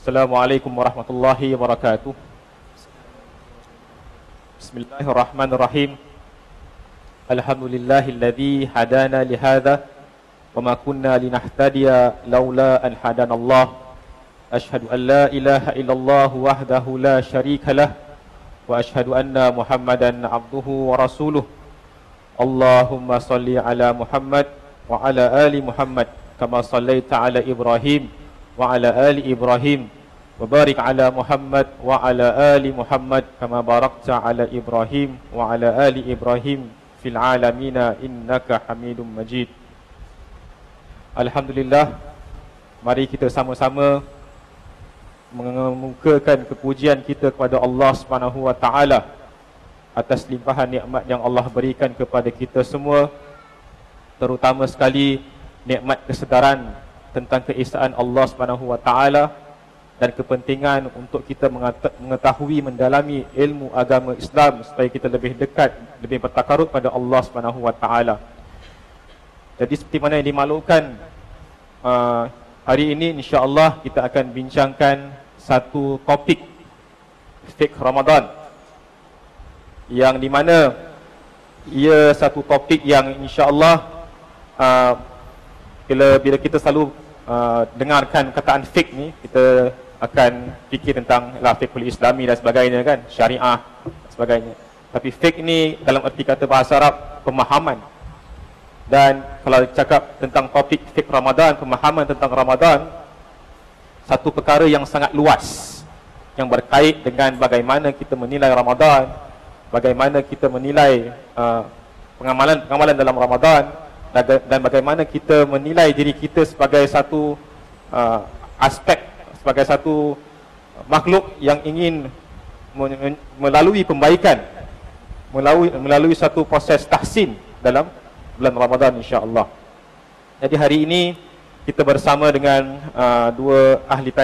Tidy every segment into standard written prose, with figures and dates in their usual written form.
Assalamualaikum warahmatullahi wabarakatuh. Bismillahirrahmanirrahim. Alhamdulillahilladzi hadana lihadza wa ma kunna linahtadiya laula an hadanallah. Ashhadu an la ilaha illallah wahdahu la syarika lah wa ashhadu anna Muhammadan abduhu wa rasuluh. Allahumma salli ala Muhammad wa ala ali Muhammad kama sallaita ala Ibrahim wa ala ali Ibrahim wa barik ala Muhammad wa ala ali Muhammad kama barakta ala Ibrahim wa ala ali Ibrahim fil alamina innaka Hamidum Majid. Alhamdulillah, mari kita sama-sama mengemukakan kepujian kita kepada Allah Subhanahu wa taala atas limpahan nikmat yang Allah berikan kepada kita semua, terutama sekali nikmat kesedaran tentang keesaan Allah Subhanahu wa taala dan kepentingan untuk kita mengetahui, mendalami ilmu agama Islam supaya kita lebih dekat, lebih bertakarub pada Allah Subhanahu wa taala. Jadi seperti mana yang dimaklumkan, hari ini insya-Allah kita akan bincangkan satu topik fiqh Ramadan, yang di mana ia satu topik yang insya-Allah bila kita selalu dengarkan kataan fiqh ni, kita akan fikir tentang fiqhul islami dan sebagainya kan, syariah dan sebagainya. Tapi fiqh ni dalam erti kata bahasa Arab, pemahaman. Dan kalau cakap tentang topik fiqh Ramadan, pemahaman tentang Ramadan, satu perkara yang sangat luas, yang berkait dengan bagaimana kita menilai Ramadan, bagaimana kita menilai pengamalan dalam Ramadan, dan bagaimana kita menilai diri kita sebagai satu aspek, sebagai satu makhluk yang ingin melalui pembaikan, melalui satu proses tahsin dalam bulan Ramadan insya-Allah. Jadi hari ini kita bersama dengan dua ahli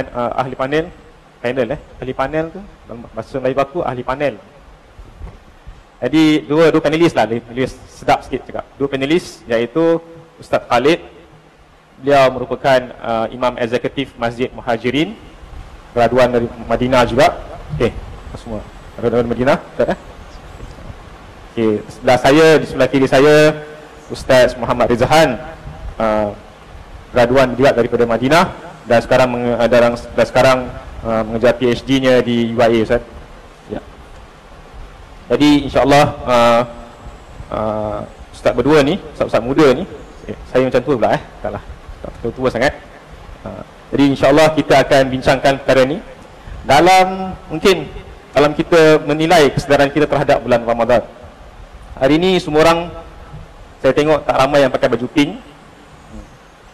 panel. Ahli panel tu dalam bahasa Melayu baku ahli panel. Jadi dua panelis lah, panelis sedap sikit cakap. Dua panelis iaitu Ustaz Khalid. Beliau merupakan imam eksekutif Masjid Muhajirin, graduan dari Madinah juga. Okey, semua graduan dari Madinah, Ustaz Okey, sebelah saya, di sebelah kiri saya Ustaz Muhammad Rizhan, graduan juga daripada Madinah dan sekarang mengejar PhD-nya di UIA, Ustaz. Ya. Jadi insya-Allah ustaz berdua ni, ustaz muda ni, saya macam tua pula taklah. Tak tua sangat. Jadi insya-Allah kita akan bincangkan perkara ni dalam kita menilai kesedaran kita terhadap bulan Ramadan. Hari ini semua orang saya tengok tak ramai yang pakai baju pink.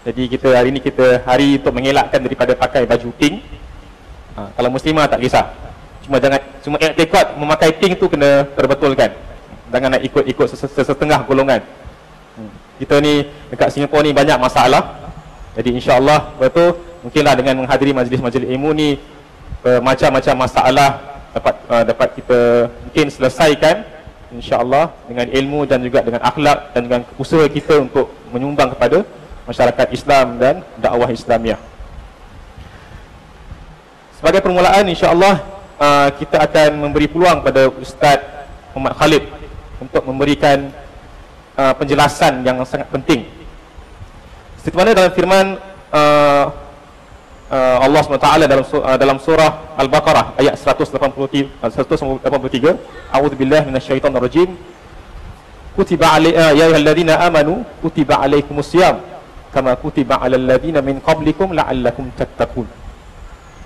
Jadi hari ini kita hari untuk mengelakkan daripada pakai baju pink. Kalau muslimah tak kisah. Cuma i'tikad memakai pink tu kena terbetulkan. Jangan nak ikut setengah golongan. Kita ni dekat Singapura ni banyak masalah. Jadi insya-Allah betul, mungkinlah dengan menghadiri majlis-majlis ilmu ni macam-macam masalah dapat kita mungkin selesaikan insya-Allah dengan ilmu dan juga dengan akhlak dan dengan usaha kita untuk menyumbang kepada masyarakat Islam dan dakwah Islamiah. Sebagai permulaan insya-Allah kita akan memberi peluang pada Ustaz Muhammad Khalid untuk memberikan penjelasan yang sangat penting. Seperti mana dalam firman Allah SWT dalam surah Al-Baqarah ayat 183, A'udzubillahi minasyaitonirrajim. Kutiba ya ayyuhalladzina amanu kutiba alaikumusiyam kama kutiba alal ladzina min qablikum la'allakum tattaqun.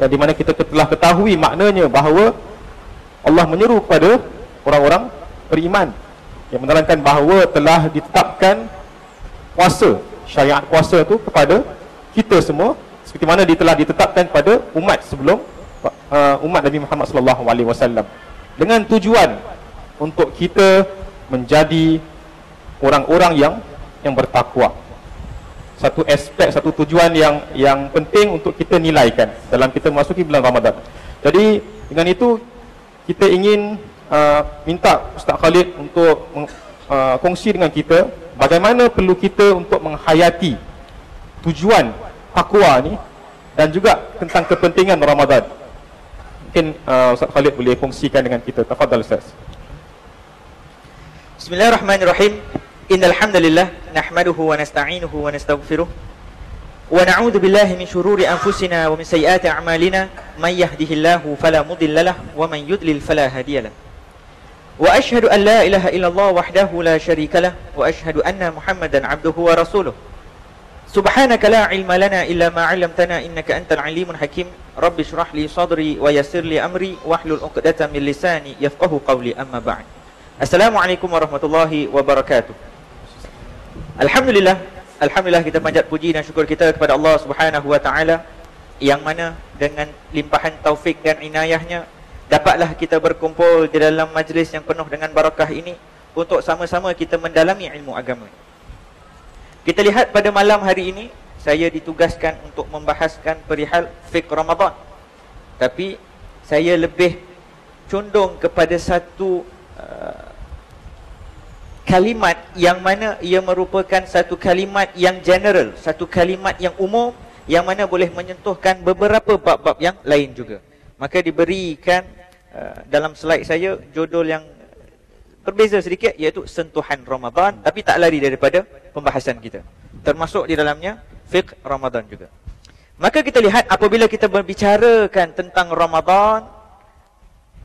Di mana kita telah ketahui maknanya bahawa Allah menyeru kepada orang-orang beriman yang menerangkan bahawa telah ditetapkan puasa, syariat puasa tu kepada kita semua seperti mana dia telah ditetapkan pada umat sebelum umat Nabi Muhammad sallallahu alaihi wasallam, dengan tujuan untuk kita menjadi orang-orang yang bertakwa. Satu aspek, satu tujuan yang penting untuk kita nilaikan dalam kita memasuki bulan Ramadan. Jadi dengan itu kita ingin minta Ustaz Khalid untuk kongsi dengan kita bagaimana perlu kita untuk menghayati tujuan takwa ni dan juga tentang kepentingan Ramadan. Mungkin Ustaz Khalid boleh kongsikan dengan kita. Tafadhal Ustaz. Bismillahirrahmanirrahim. Innal hamdalillah nahmaduhu wa nasta'inuhu wa nastaghfiruh wa na'udzu billahi min shururi anfusina wa min sayyiati a'malina may yahdihillahu fala mudilla lahu wa man yudlil fala hadiyalah. Wa asyhadu an la ilaha illallah wahdahu la syarika lah wa asyhadu anna Muhammadan 'abduhu wa rasuluh. Subhanaka la ilma lana illa ma 'allamtana innaka antal alimul hakim. Rabbi shrah li sadri wa yassir li amri wahlul 'uqdatam min lisani yafqahu qawli, amma ba'd. Assalamualaikum warahmatullahi wabarakatuh. Alhamdulillah, alhamdulillah kita panjat puji dan syukur kita kepada Allah Subhanahu wa taala yang mana dengan limpahan taufik dan inayahnya dapatlah kita berkumpul di dalam majlis yang penuh dengan barakah ini untuk sama-sama kita mendalami ilmu agama. Kita lihat pada malam hari ini, saya ditugaskan untuk membahaskan perihal fiqh Ramadan. Tapi saya lebih condong kepada satu kalimat yang mana ia merupakan satu kalimat yang general, satu kalimat yang umum, yang mana boleh menyentuhkan beberapa bab-bab yang lain juga. Maka diberikan dalam slide saya judul yang berbeza sedikit, iaitu sentuhan Ramadan, tapi tak lari daripada pembahasan kita. Termasuk di dalamnya fiqh Ramadan juga. Maka kita lihat apabila kita berbicarakan tentang Ramadan,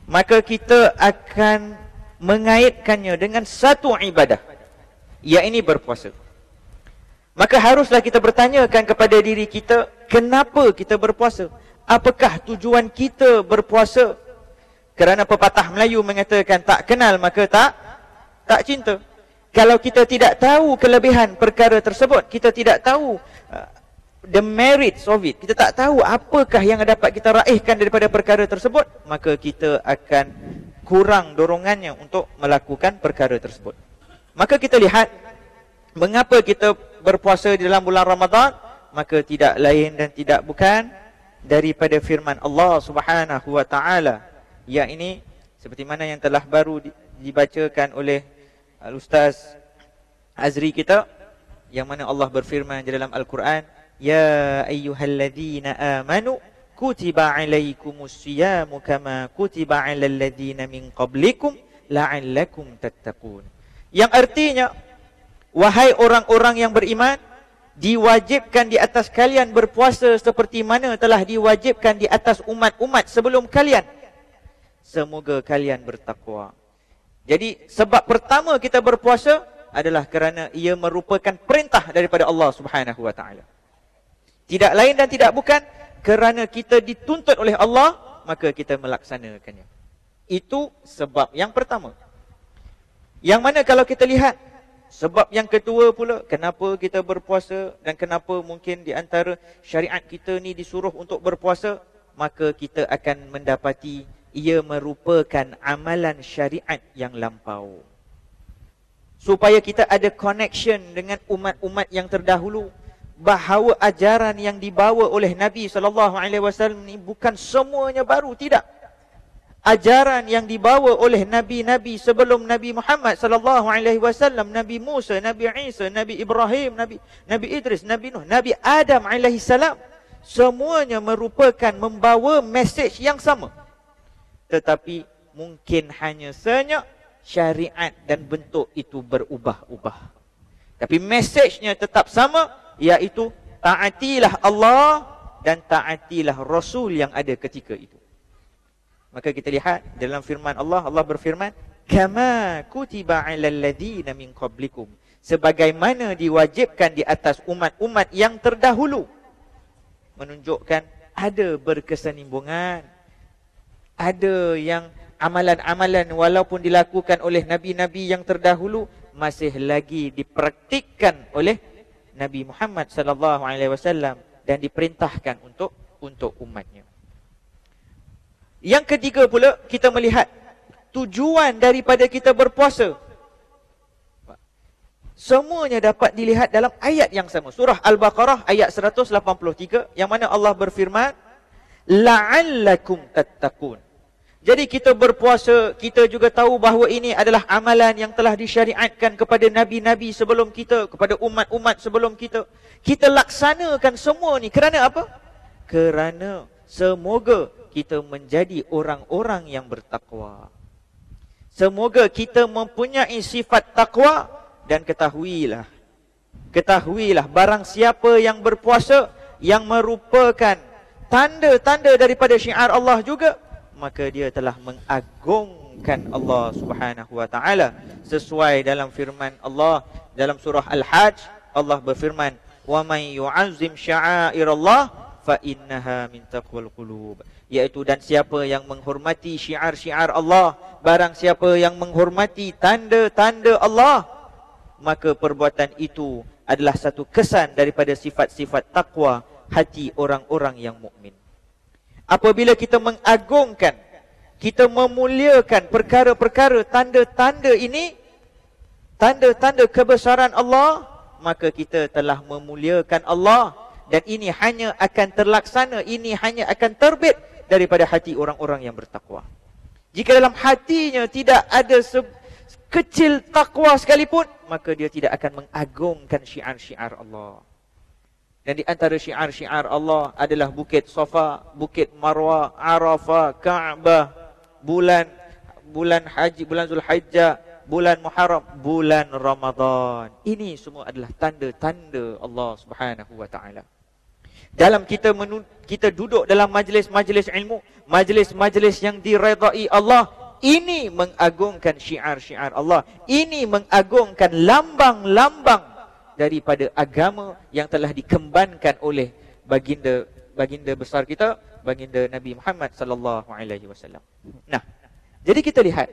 maka kita akan mengaitkannya dengan satu ibadah, iaitu berpuasa. Maka haruslah kita bertanyakan kepada diri kita, kenapa kita berpuasa? Apakah tujuan kita berpuasa? Kerana pepatah Melayu mengatakan tak kenal maka tak cinta. Kalau kita tidak tahu kelebihan perkara tersebut, kita tidak tahu the merits of it, kita tak tahu apakah yang dapat kita raihkan daripada perkara tersebut, maka kita akan kurang dorongannya untuk melakukan perkara tersebut. Maka kita lihat mengapa kita berpuasa di dalam bulan Ramadan, maka tidak lain dan tidak bukan daripada firman Allah Subhanahu wa taala. Ya, ini seperti mana yang telah baru dibacakan oleh Al-Ustaz Azri kita, yang mana Allah berfirman di dalam Al-Quran, ya ayyuhalladzina amanu kutiba alaikumus siyamu kama kutiba alal ladzina min qablikum la'allakum tattaqun. Yang artinya, wahai orang-orang yang beriman, diwajibkan di atas kalian berpuasa seperti mana telah diwajibkan di atas umat-umat sebelum kalian, semoga kalian bertakwa. Jadi sebab pertama kita berpuasa adalah kerana ia merupakan perintah daripada Allah Subhanahu wa taala. Tidak lain dan tidak bukan kerana kita dituntut oleh Allah, maka kita melaksanakannya. Itu sebab yang pertama. Yang mana kalau kita lihat sebab yang kedua pula, kenapa kita berpuasa dan kenapa mungkin di antara syariat kita ni disuruh untuk berpuasa, maka kita akan mendapati ia merupakan amalan syariat yang lampau. Supaya kita ada connection dengan umat-umat yang terdahulu, bahawa ajaran yang dibawa oleh Nabi SAW ni bukan semuanya baru, tidak. Ajaran yang dibawa oleh Nabi-Nabi sebelum Nabi Muhammad SAW, Nabi Musa, Nabi Isa, Nabi Ibrahim, Nabi Idris, Nabi Nuh, Nabi Adam AS, semuanya merupakan membawa mesej yang sama. Tetapi mungkin hanya saja syariat dan bentuk itu berubah-ubah. Tapi mesejnya tetap sama, iaitu taatilah Allah dan taatilah Rasul yang ada ketika itu. Maka kita lihat dalam firman Allah, Allah berfirman, kama kutiba 'alal ladzina min qablikum, sebagaimana diwajibkan di atas umat-umat yang terdahulu. Menunjukkan ada berkesinambungan. Ada yang amalan-amalan walaupun dilakukan oleh Nabi-Nabi yang terdahulu, masih lagi dipraktikkan oleh Nabi Muhammad SAW dan diperintahkan untuk umatnya. Yang ketiga pula, kita melihat tujuan daripada kita berpuasa. Semuanya dapat dilihat dalam ayat yang sama. Surah Al-Baqarah ayat 183, yang mana Allah berfirman, la'allakum tattaqun. Jadi kita berpuasa, kita juga tahu bahawa ini adalah amalan yang telah disyariatkan kepada Nabi-Nabi sebelum kita, kepada umat-umat sebelum kita. Kita laksanakan semua ni kerana apa? kerana semoga kita menjadi orang-orang yang bertakwa. Semoga kita mempunyai sifat takwa. Dan ketahuilah barang siapa yang berpuasa yang merupakan tanda-tanda daripada syiar Allah juga, maka dia telah mengagungkan Allah Subhanahu wa taala sesuai dalam firman Allah dalam surah Al-Hajj. Allah berfirman, "Wa may yu'azzim sya'airallah fa innaha min taqwal qulub." Iaitu, dan siapa yang menghormati syiar-syiar Allah, barang siapa yang menghormati tanda-tanda Allah, maka perbuatan itu adalah satu kesan daripada sifat-sifat takwa hati orang-orang yang mukmin. Apabila kita mengagungkan, kita memuliakan perkara-perkara tanda-tanda ini, tanda-tanda kebesaran Allah, maka kita telah memuliakan Allah. Dan ini hanya akan terlaksana, ini hanya akan terbit daripada hati orang-orang yang bertakwa. Jika dalam hatinya tidak ada kecil takwa sekalipun, maka dia tidak akan mengagungkan syiar-syiar Allah. Dan di antara syiar-syiar Allah adalah Bukit Safa, Bukit Marwah, Arafah, Ka'bah, bulan haji, bulan Zulhijjah, bulan Muharram, bulan Ramadan. Ini semua adalah tanda-tanda Allah Subhanahu wa taala. Dalam kita duduk dalam majlis-majlis ilmu, majlis-majlis yang diredai Allah, ini mengagungkan syiar-syiar Allah. Ini mengagungkan lambang-lambang daripada agama yang telah dikembankan oleh baginda besar kita, baginda Nabi Muhammad sallallahu alaihi wasallam. Nah, jadi kita lihat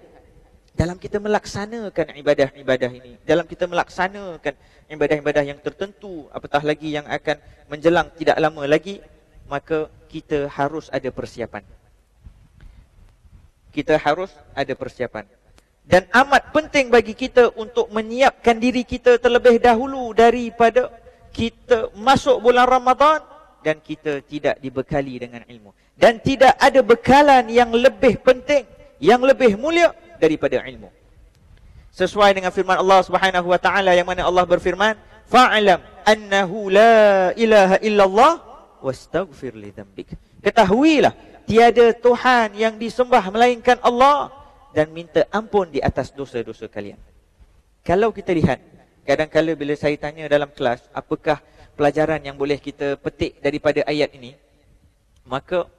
dalam kita melaksanakan ibadah-ibadah ini, dalam kita melaksanakan ibadah-ibadah yang tertentu, apatah lagi yang akan menjelang tidak lama lagi, maka kita harus ada persiapan. Kita harus ada persiapan. Dan amat penting bagi kita untuk menyiapkan diri kita terlebih dahulu daripada kita masuk bulan Ramadan dan kita tidak dibekali dengan ilmu. Dan tidak ada bekalan yang lebih penting, yang lebih mulia daripada ilmu. Sesuai dengan firman Allah Subhanahu wa taala yang mana Allah berfirman, "Fa'lam annahu la ilaha illallah wastaghfir li dzambik." Ketahuilah tiada Tuhan yang disembah melainkan Allah, dan minta ampun di atas dosa-dosa kalian. Kalau kita lihat, kadang-kala bila saya tanya dalam kelas, apakah pelajaran yang boleh kita petik daripada ayat ini, maka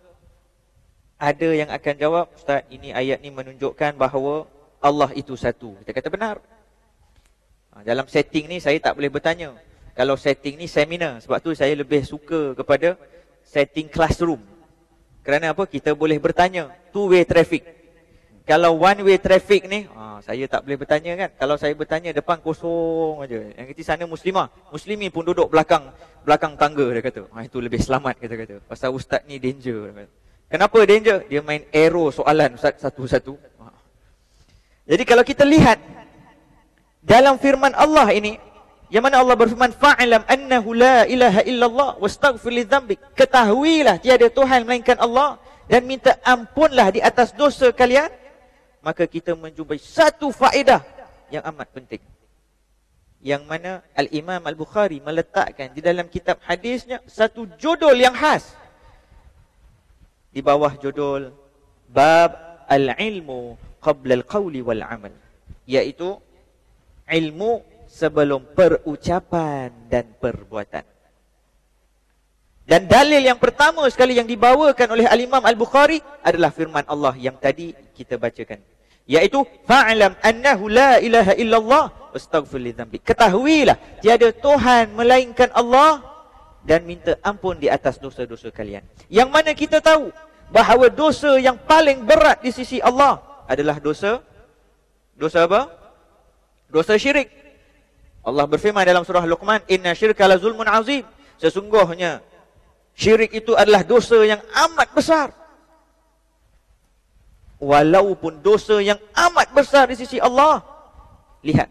ada yang akan jawab, "Ustaz, ini ayat ni menunjukkan bahawa Allah itu satu." Kita kata benar. Dalam setting ni saya tak boleh bertanya. Kalau setting ni seminar, sebab tu saya lebih suka kepada setting classroom. Kerana apa? Kita boleh bertanya. Two-way traffic. Kalau one-way traffic ni, saya tak boleh bertanya kan. Kalau saya bertanya, depan kosong aja. Yang kecil sana muslimah. Muslimin pun duduk belakang tangga, dia kata. Itu lebih selamat, kata. Pasal ustaz ni danger. Dia kata. Kenapa danger? Dia main arrow soalan ustaz satu-satu. Jadi kalau kita lihat dalam firman Allah ini, yang mana Allah berfirman, "Fa'lam annahu la ilaha illallah wastaghfir li dzambik." Ketahuilah tiada Tuhan melainkan Allah dan minta ampunlah di atas dosa kalian. Maka kita menjumpai satu faedah yang amat penting, yang mana Al-Imam Al-Bukhari meletakkan di dalam kitab hadisnya satu judul yang khas. Di bawah judul Bab Al-Ilmu Qabla Al-Qawli Wal-Amal, iaitu ilmu sebelum perucapan dan perbuatan. Dan dalil yang pertama sekali yang dibawakan oleh Al-Imam Al-Bukhari adalah firman Allah yang tadi kita bacakan, iaitu fa'lam annahu la ilaha illallah wastaghfir li dzambik. Ketahuilah tiada Tuhan melainkan Allah dan minta ampun di atas dosa-dosa kalian. Yang mana kita tahu bahawa dosa yang paling berat di sisi Allah adalah dosa apa? Dosa syirik. Allah berfirman dalam surah Luqman, "Inna syirka la zulmun azim." Sesungguhnya syirik itu adalah dosa yang amat besar. Walaupun dosa yang amat besar di sisi Allah, lihat,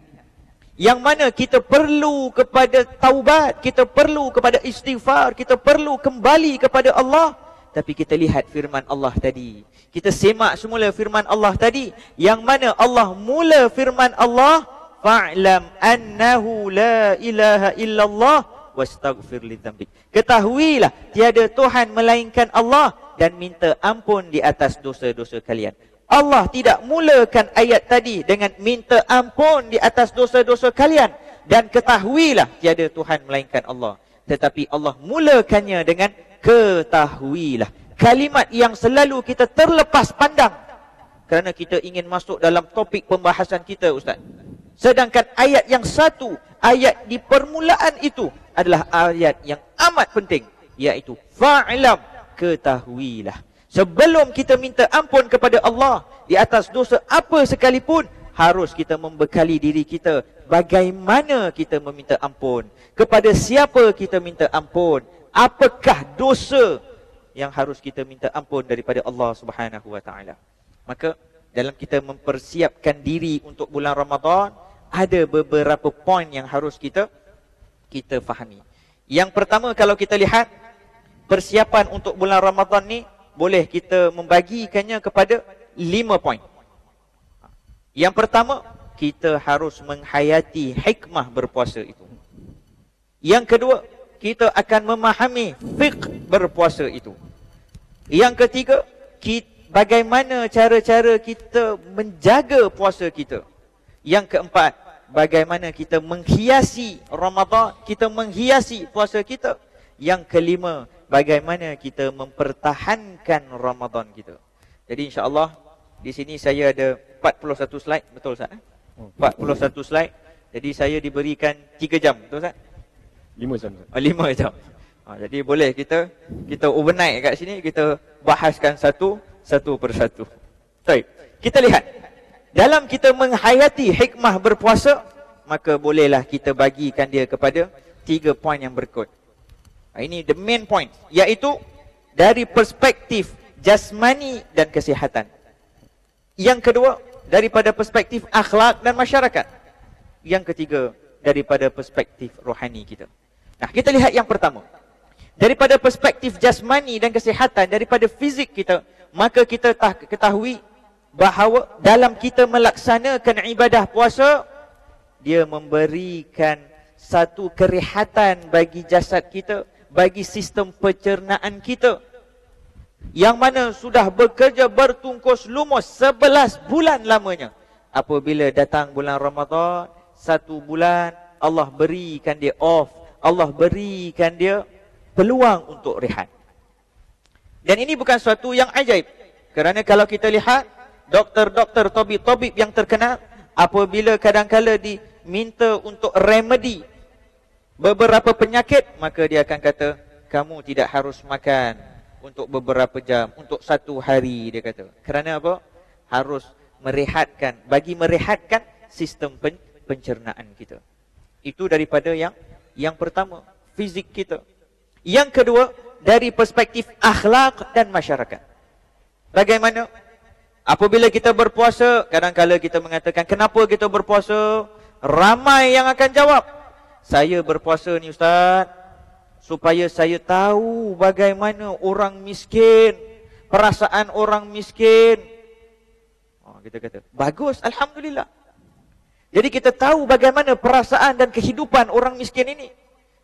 yang mana kita perlu kepada taubat, kita perlu kepada istighfar, kita perlu kembali kepada Allah. Tapi kita lihat firman Allah tadi, kita semak semula firman Allah tadi, yang mana Allah mula firman Allah, "Fa'lam annahu la ilaha illallah wastaghfir lidzambik. Ketahuilah tiada Tuhan melainkan Allah dan minta ampun di atas dosa-dosa kalian. Allah tidak mulakan ayat tadi dengan minta ampun di atas dosa-dosa kalian dan ketahuilah tiada Tuhan melainkan Allah. Tetapi Allah mulakannya dengan ketahuilah. Kalimat yang selalu kita terlepas pandang kerana kita ingin masuk dalam topik pembahasan kita, Ustaz. Sedangkan ayat yang satu, ayat di permulaan itu adalah ayat yang amat penting, iaitu fa'lam, ketahuilah. Sebelum kita minta ampun kepada Allah di atas dosa apa sekalipun, harus kita membekali diri kita bagaimana kita meminta ampun, kepada siapa kita minta ampun, apakah dosa yang harus kita minta ampun daripada Allah Subhanahu wa taala. Maka dalam kita mempersiapkan diri untuk bulan Ramadan, ada beberapa poin yang harus kita fahami. Yang pertama, kalau kita lihat persiapan untuk bulan Ramadan ni, boleh kita membagikannya kepada 5 poin. Yang pertama, kita harus menghayati hikmah berpuasa itu. Yang kedua, kita akan memahami fiqh berpuasa itu. Yang ketiga, bagaimana cara-cara kita menjaga puasa kita. Yang keempat, bagaimana kita menghiasi Ramadan, kita menghiasi puasa kita. Yang kelima, bagaimana kita mempertahankan Ramadan kita. Jadi insya-Allah di sini saya ada 41 slide, betul Ustaz? 41 slide. Jadi saya diberikan 3 jam, betul Ustaz? 5 jam. 5 jam. Jadi boleh kita overnight kat sini, kita bahaskan satu persatu. Baik. Kita lihat dalam kita menghayati hikmah berpuasa, maka bolehlah kita bagikan dia kepada 3 poin yang berikut. Ini the main point, iaitu dari perspektif jasmani dan kesihatan. Yang kedua, daripada perspektif akhlak dan masyarakat. Yang ketiga, daripada perspektif rohani kita. Nah, kita lihat yang pertama. Daripada perspektif jasmani dan kesihatan, daripada fizik kita, maka kita ketahui bahawa dalam kita melaksanakan ibadah puasa, dia memberikan satu kerehatan bagi jasad kita, bagi sistem pencernaan kita, yang mana sudah bekerja bertungkus lumus 11 bulan lamanya. Apabila datang bulan Ramadan, 1 bulan Allah berikan dia off, Allah berikan dia peluang untuk rehat. Dan ini bukan suatu yang ajaib, kerana kalau kita lihat doktor-doktor, tabib-tabib yang terkenal, apabila kadang-kala diminta untuk remedi beberapa penyakit, maka dia akan kata, kamu tidak harus makan untuk beberapa jam, untuk 1 hari, dia kata. Kerana apa? Harus merehatkan, bagi merehatkan sistem pencernaan kita. Itu daripada yang pertama, fizik kita. Yang kedua, dari perspektif akhlak dan masyarakat. Bagaimana? Apabila kita berpuasa, kadang-kala kita mengatakan, kenapa kita berpuasa? Ramai yang akan jawab, saya berpuasa ni Ustaz, supaya saya tahu bagaimana orang miskin, perasaan orang miskin. Kita kata, bagus, Alhamdulillah. Jadi kita tahu bagaimana perasaan dan kehidupan orang miskin ini.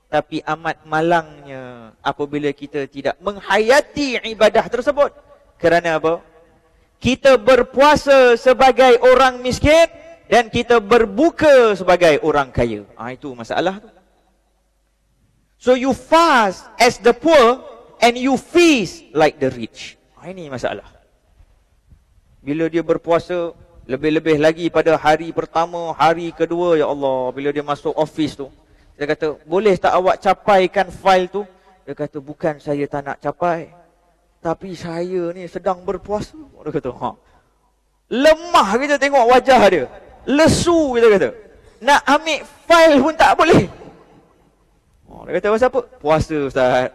Tapi amat malangnya apabila kita tidak menghayati ibadah tersebut. Kerana apa? Kita berpuasa sebagai orang miskin dan kita berbuka sebagai orang kaya. Itu masalah tu. So you fast as the poor and you feast like the rich. Ini masalah. Bila dia berpuasa, lebih-lebih lagi pada hari pertama, hari kedua, ya Allah, bila dia masuk office tu, dia kata, boleh tak awak capaikan file tu? Dia kata, bukan saya tak nak capai, tapi saya ni sedang berpuasa. Dia kata, lemah kita tengok wajah dia, lesu kita kata, nak ambil file pun tak boleh. Dia kata, pasal apa? Puasa Ustaz.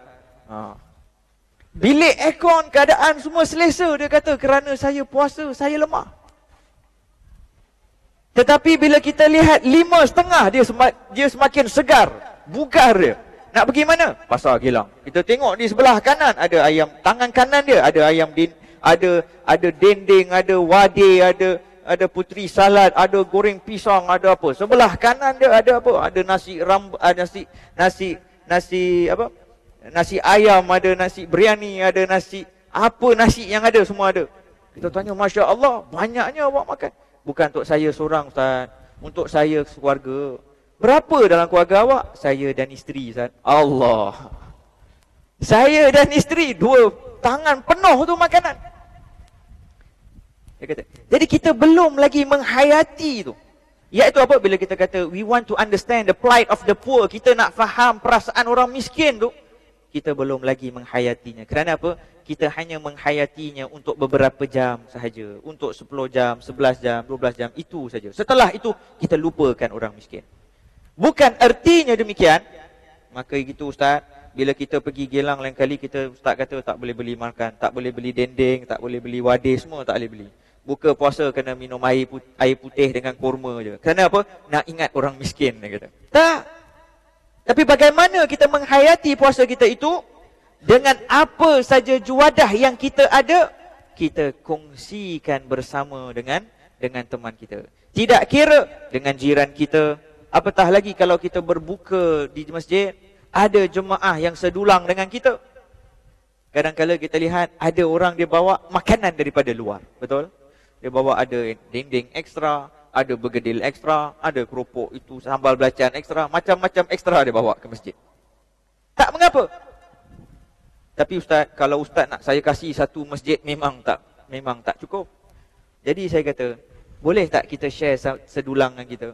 Bilik aircon, keadaan semua selesa. Dia kata, kerana saya puasa, saya lemah. Tetapi bila kita lihat 5.30, dia semakin segar, bugar dia. Nak pergi mana? Pasar Kilang. Kita tengok di sebelah kanan ada ayam, tangan kanan dia ada ayam, ada dendeng, ada wadi, ada putri salad, ada goreng pisang, ada apa. Sebelah kanan dia ada apa? Ada nasi nasi apa? Nasi ayam ada, nasi biryani ada, nasi apa nasi yang ada semua ada. Kita tanya, Masya Allah, banyaknya awak makan. Bukan untuk saya seorang Ustaz, untuk saya keluarga. Berapa dalam keluarga awak? Saya dan isteri Ustaz. Allah. Saya dan isteri, 2 tangan penuh tu makanan. Dia kata, jadi kita belum lagi menghayati tu. Iaitu apa? Bila kita kata we want to understand the plight of the poor, kita nak faham perasaan orang miskin tu, kita belum lagi menghayatinya. Kerana apa? Kita hanya menghayatinya untuk beberapa jam sahaja. Untuk 10 jam, 11 jam, 12 jam, itu saja. Setelah itu, kita lupakan orang miskin. Bukan artinya demikian. Maka gitu Ustaz, bila kita pergi Gelang lain kali, kita Ustaz kata tak boleh beli makan, tak boleh beli dendeng, tak boleh beli wadih, semua tak boleh beli. Buka puasa kena minum air putih dengan kurma je. Kerana apa? Nak ingat orang miskin, dia kata. Tak. Tapi bagaimana kita menghayati puasa kita itu? Dengan apa saja juadah yang kita ada, kita kongsikan bersama dengan teman kita. Tidak kira dengan jiran kita. Apatah lagi kalau kita berbuka di masjid, ada jemaah yang sedulang dengan kita. Kadang-kadang kita lihat ada orang dia bawa makanan daripada luar. Betul? Dia bawa ada dendeng ekstra, ada bergedil ekstra, ada keropok itu, sambal belacan ekstra, macam-macam ekstra dia bawa ke masjid. Tak mengapa. Tapi Ustaz, kalau Ustaz nak saya kasih satu masjid, memang tak cukup. Jadi saya kata, boleh tak kita share sedulang dengan kita?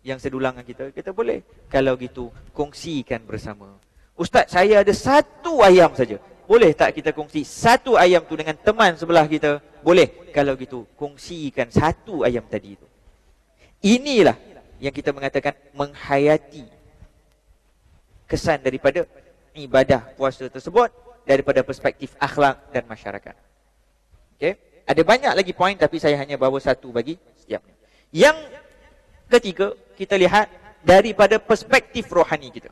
Yang sedulang dengan kita, kita boleh. Kalau gitu, kongsikan bersama. Ustaz, saya ada 1 ayam saja. Boleh tak kita kongsi 1 ayam tu dengan teman sebelah kita? Boleh. Kalau gitu, kongsikan 1 ayam tadi itu. Inilah yang kita mengatakan menghayati kesan daripada ibadah puasa tersebut daripada perspektif akhlak dan masyarakat. Okey, ada banyak lagi poin tapi saya hanya bawa 1 bagi setiapnya. Yang ketiga, kita lihat daripada perspektif rohani kita.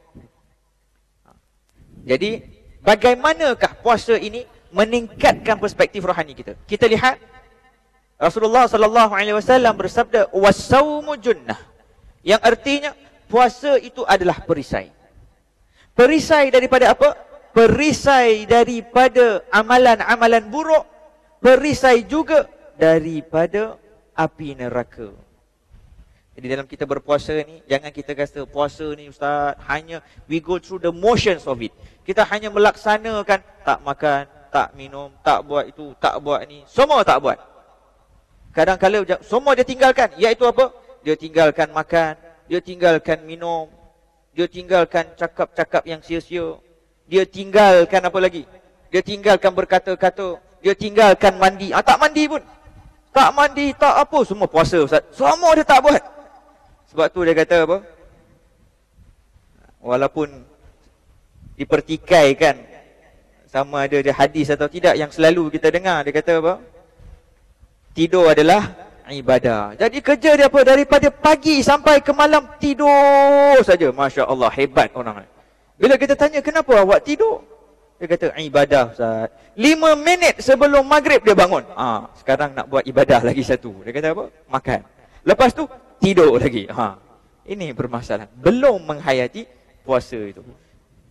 Jadi, bagaimanakah puasa ini meningkatkan perspektif rohani kita? Kita lihat Rasulullah sallallahu alaihi wasallam bersabda, "Was-saumu junnah." Yang artinya puasa itu adalah perisai. Perisai daripada apa? Perisai daripada amalan-amalan buruk, perisai juga daripada api neraka. Jadi dalam kita berpuasa ni, jangan kita kata puasa ni Ustaz, hanya we go through the motions of it. Kita hanya melaksanakan, tak makan, tak minum, tak buat itu, tak buat ni, semua tak buat. Kadang-kadang semua dia tinggalkan, iaitu apa? Dia tinggalkan makan, dia tinggalkan minum, dia tinggalkan cakap-cakap yang sia-sia, dia tinggalkan apa lagi? Dia tinggalkan berkata-kata, dia tinggalkan mandi. Tak mandi pun. Tak mandi, tak apa, semua puasa Ustaz. Semua dia tak buat. Sebab tu dia kata apa? Walaupun dipertikaikan sama ada dia hadis atau tidak, yang selalu kita dengar, dia kata apa? Tidur adalah ibadah. Jadi kerja dia apa? Daripada pagi sampai ke malam tidur saja. Masya Allah, hebat orang. Bila kita tanya kenapa awak tidur, dia kata ibadah Ustaz. 5 minit sebelum maghrib dia bangun. Sekarang nak buat ibadah lagi 1. Dia kata apa? Makan. Lepas tu tidur lagi. Ini bermasalah. Belum menghayati puasa itu.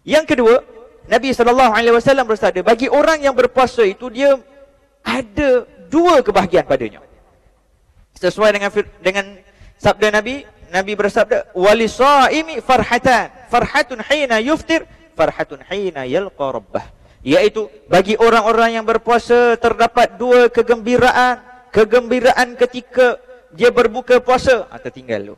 Yang kedua, Nabi SAW bersabda, bagi orang yang berpuasa itu, dia ada 2 kebahagiaan padanya. Sesuai dengan sabda Nabi, Nabi bersabda, "Walisaimi farhatan, farhatun hina yuftir, farhatun hina yalqa rabbah." Iaitu bagi orang-orang yang berpuasa terdapat 2 kegembiraan. Kegembiraan ketika dia berbuka puasa, tertinggal tu.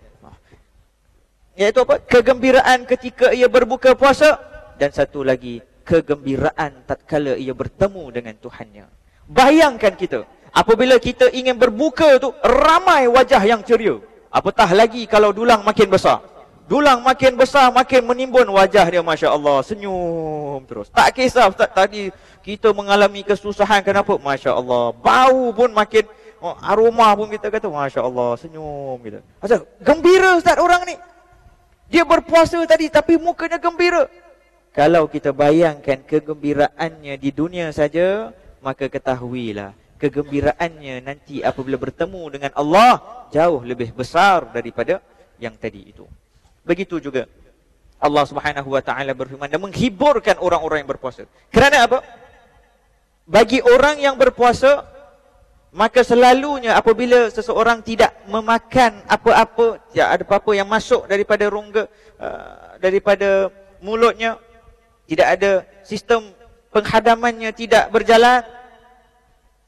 Iaitu apa? Kegembiraan ketika ia berbuka puasa, dan satu lagi kegembiraan tatkala ia bertemu dengan Tuhannya. Bayangkan kita, apabila kita ingin berbuka tu, ramai wajah yang ceria. Apatah lagi kalau dulang makin besar. Dulang makin besar, makin menimbun wajah dia, Masya Allah, senyum terus. Tak kisah Ustaz, tadi kita mengalami kesusahan, kenapa? Masya Allah, bau pun makin, aroma pun kita kata, Masya Allah, senyum kita. Ustaz, gembira Ustaz orang ni. Dia berpuasa tadi tapi mukanya gembira. Kalau kita bayangkan kegembiraannya di dunia saja, maka ketahuilah kegembiraannya nanti apabila bertemu dengan Allah jauh lebih besar daripada yang tadi itu. Begitu juga Allah Subhanahu wa taala berfirman dan menghiburkan orang-orang yang berpuasa. Kerana apa? Bagi orang yang berpuasa, maka selalunya apabila seseorang tidak memakan apa-apa, tidak ada apa-apa yang masuk daripada rongga, daripada mulutnya, tidak ada sistem penghadamannya tidak berjalan,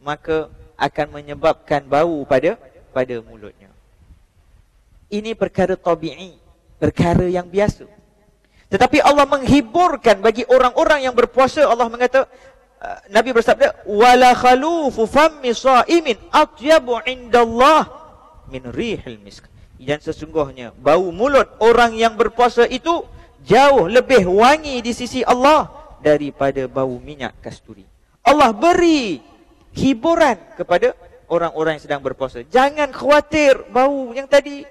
maka akan menyebabkan bau pada mulutnya. Ini perkara tabi'i, perkara yang biasa. Tetapi Allah menghiburkan bagi orang-orang yang berpuasa. Allah mengata, Nabi bersabda, wala khalufu fammi sha'imin atyabu indallah min rihil misk. Dan sesungguhnya bau mulut orang yang berpuasa itu jauh lebih wangi di sisi Allah daripada bau minyak kasturi. Allah beri hiburan kepada orang-orang yang sedang berpuasa. Jangan khawatir bau yang tadi.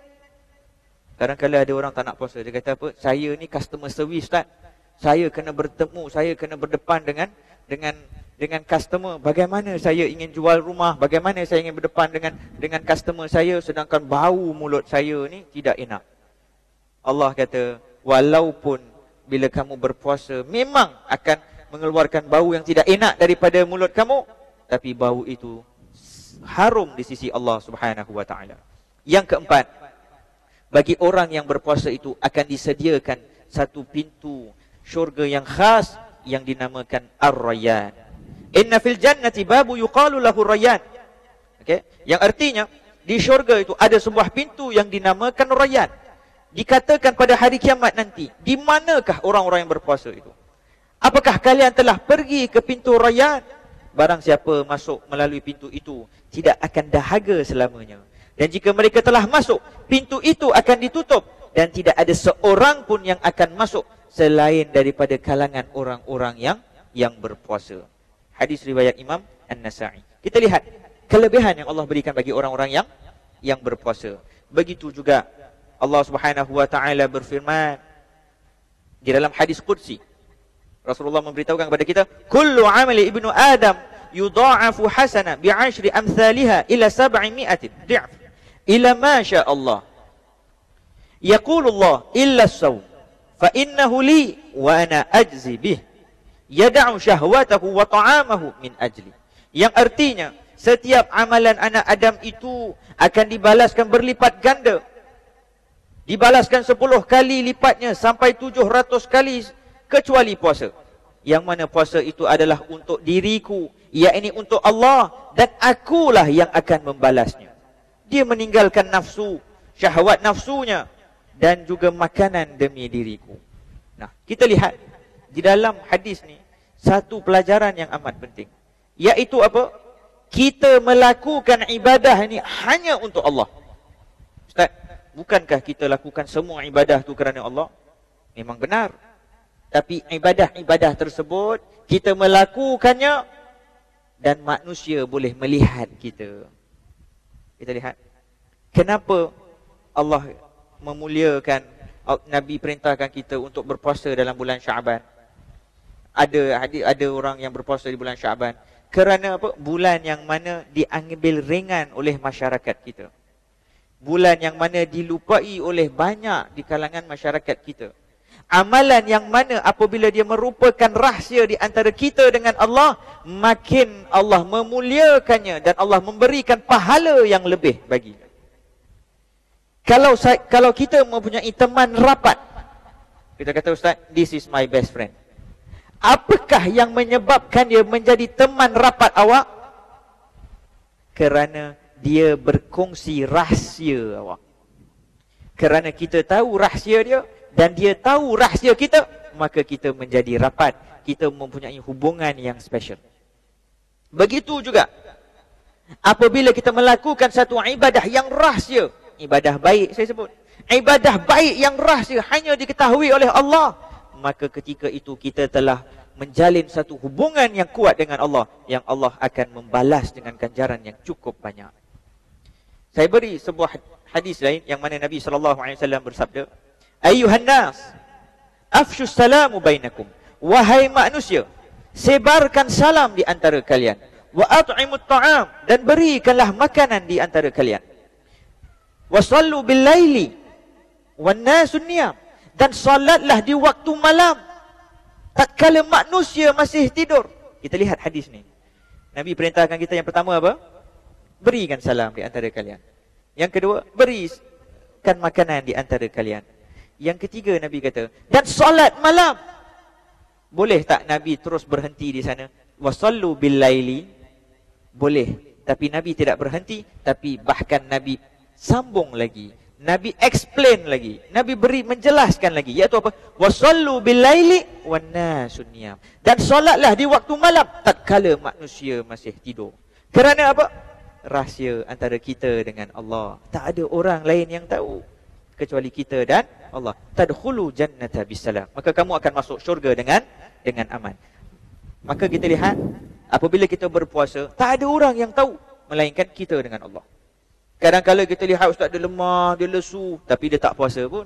Kadang-kadang ada orang tak nak puasa. Dia kata apa? Saya ni customer service, Ustaz. Saya kena bertemu, saya kena berdepan dengan customer. Bagaimana saya ingin jual rumah, bagaimana saya ingin berdepan dengan customer saya, sedangkan bau mulut saya ni tidak enak. Allah kata, walaupun bila kamu berpuasa memang akan mengeluarkan bau yang tidak enak daripada mulut kamu, tapi bau itu harum di sisi Allah Subhanahu wa taala. Yang keempat, bagi orang yang berpuasa itu akan disediakan satu pintu syurga yang khas yang dinamakan Ar-Rayyan. Inna fil jannati babu yuqalu lahu Rayyan. Okey, yang artinya di syurga itu ada sebuah pintu yang dinamakan Rayyan. Dikatakan pada hari kiamat nanti, di manakah orang-orang yang berpuasa itu? Apakah kalian telah pergi ke pintu Rayyan? Barang siapa masuk melalui pintu itu tidak akan dahaga selamanya. Dan jika mereka telah masuk, pintu itu akan ditutup dan tidak ada seorang pun yang akan masuk selain daripada kalangan orang-orang yang berpuasa. Hadis riwayat Imam An-Nasa'i. Kita lihat kelebihan yang Allah berikan bagi orang-orang yang berpuasa. Begitu juga Allah Subhanahu wa taala berfirman di dalam hadis qudsi. Rasulullah memberitahukan kepada kita, kullu amali ibnu Adam yudha'afu hasana bi'ashri amthaliha ila 700 dhi'f ila ma syaa Allah. Yaqulu Allah illa as-sawm fa innahu li wa ana ajzi bih. Yad'u syahwatahu wa ta'amahu min ajli. Yang artinya setiap amalan anak Adam itu akan dibalaskan berlipat ganda. Dibalaskan 10 kali lipatnya sampai 700 kali kecuali puasa. Yang mana puasa itu adalah untuk diriku, yakni untuk Allah, dan akulah yang akan membalasnya. Dia meninggalkan nafsu, syahwat nafsunya, dan juga makanan demi diriku. Nah, kita lihat di dalam hadis ni satu pelajaran yang amat penting, iaitu apa? Kita melakukan ibadah ini hanya untuk Allah. Ustaz, bukankah kita lakukan semua ibadah tu kerana Allah? Memang benar. Tapi ibadah-ibadah tersebut kita melakukannya dan manusia boleh melihat kita. Kita lihat kenapa Allah memuliakan, Nabi perintahkan kita untuk berpuasa dalam bulan Syaban. Ada orang yang berpuasa di bulan Syaban kerana apa? Bulan yang mana diambil ringan oleh masyarakat kita. Bulan yang mana dilupai oleh banyak di kalangan masyarakat kita. Amalan yang mana apabila dia merupakan rahsia di antara kita dengan Allah, makin Allah memuliakannya dan Allah memberikan pahala yang lebih baginya. Kalau kita mempunyai teman rapat, kita kata, Ustaz, this is my best friend. Apakah yang menyebabkan dia menjadi teman rapat awak? Kerana dia berkongsi rahsia awak. Kerana kita tahu rahsia dia dan dia tahu rahsia kita, maka kita menjadi rapat. Kita mempunyai hubungan yang special. Begitu juga apabila kita melakukan satu ibadah yang rahsia, ibadah baik saya sebut, ibadah baik yang rahsia hanya diketahui oleh Allah, maka ketika itu kita telah menjalin satu hubungan yang kuat dengan Allah, yang Allah akan membalas dengan ganjaran yang cukup banyak. Saya beri sebuah hadis lain yang mana Nabi SAW bersabda, Ayyuhan nas, afshu salamu bainakum. Wahai manusia, sebarkan salam di antara kalian. Wa at'imut ta'am, dan berikanlah makanan di antara kalian. Wa sallu bil laili wan nasun niyam, Dan solatlah di waktu malam, tatkala manusia masih tidur. Kita lihat hadis ni. Nabi perintahkan kita yang pertama apa? Berikan salam di antara kalian. Yang kedua, berikan makanan di antara kalian. Yang ketiga, Nabi kata, dan solat malam. Boleh tak Nabi terus berhenti di sana? Wasallu bil laili. Boleh. Tapi Nabi tidak berhenti. Tapi bahkan Nabi sambung lagi. Nabi explain lagi. Nabi menjelaskan lagi. Iaitu apa? Wasallu bil laili wan nasun niyam. Dan solatlah di waktu malam, tatkala manusia masih tidur. Kerana apa? Rahsia antara kita dengan Allah. Tak ada orang lain yang tahu kecuali kita dan Allah. Tadkhulu jannata bisalam. Maka kamu akan masuk syurga dengan aman. Maka kita lihat, apabila kita berpuasa, tak ada orang yang tahu melainkan kita dengan Allah. Kadang-kadang kita lihat ustaz dia lemah, dia lesu, tapi dia tak puasa pun.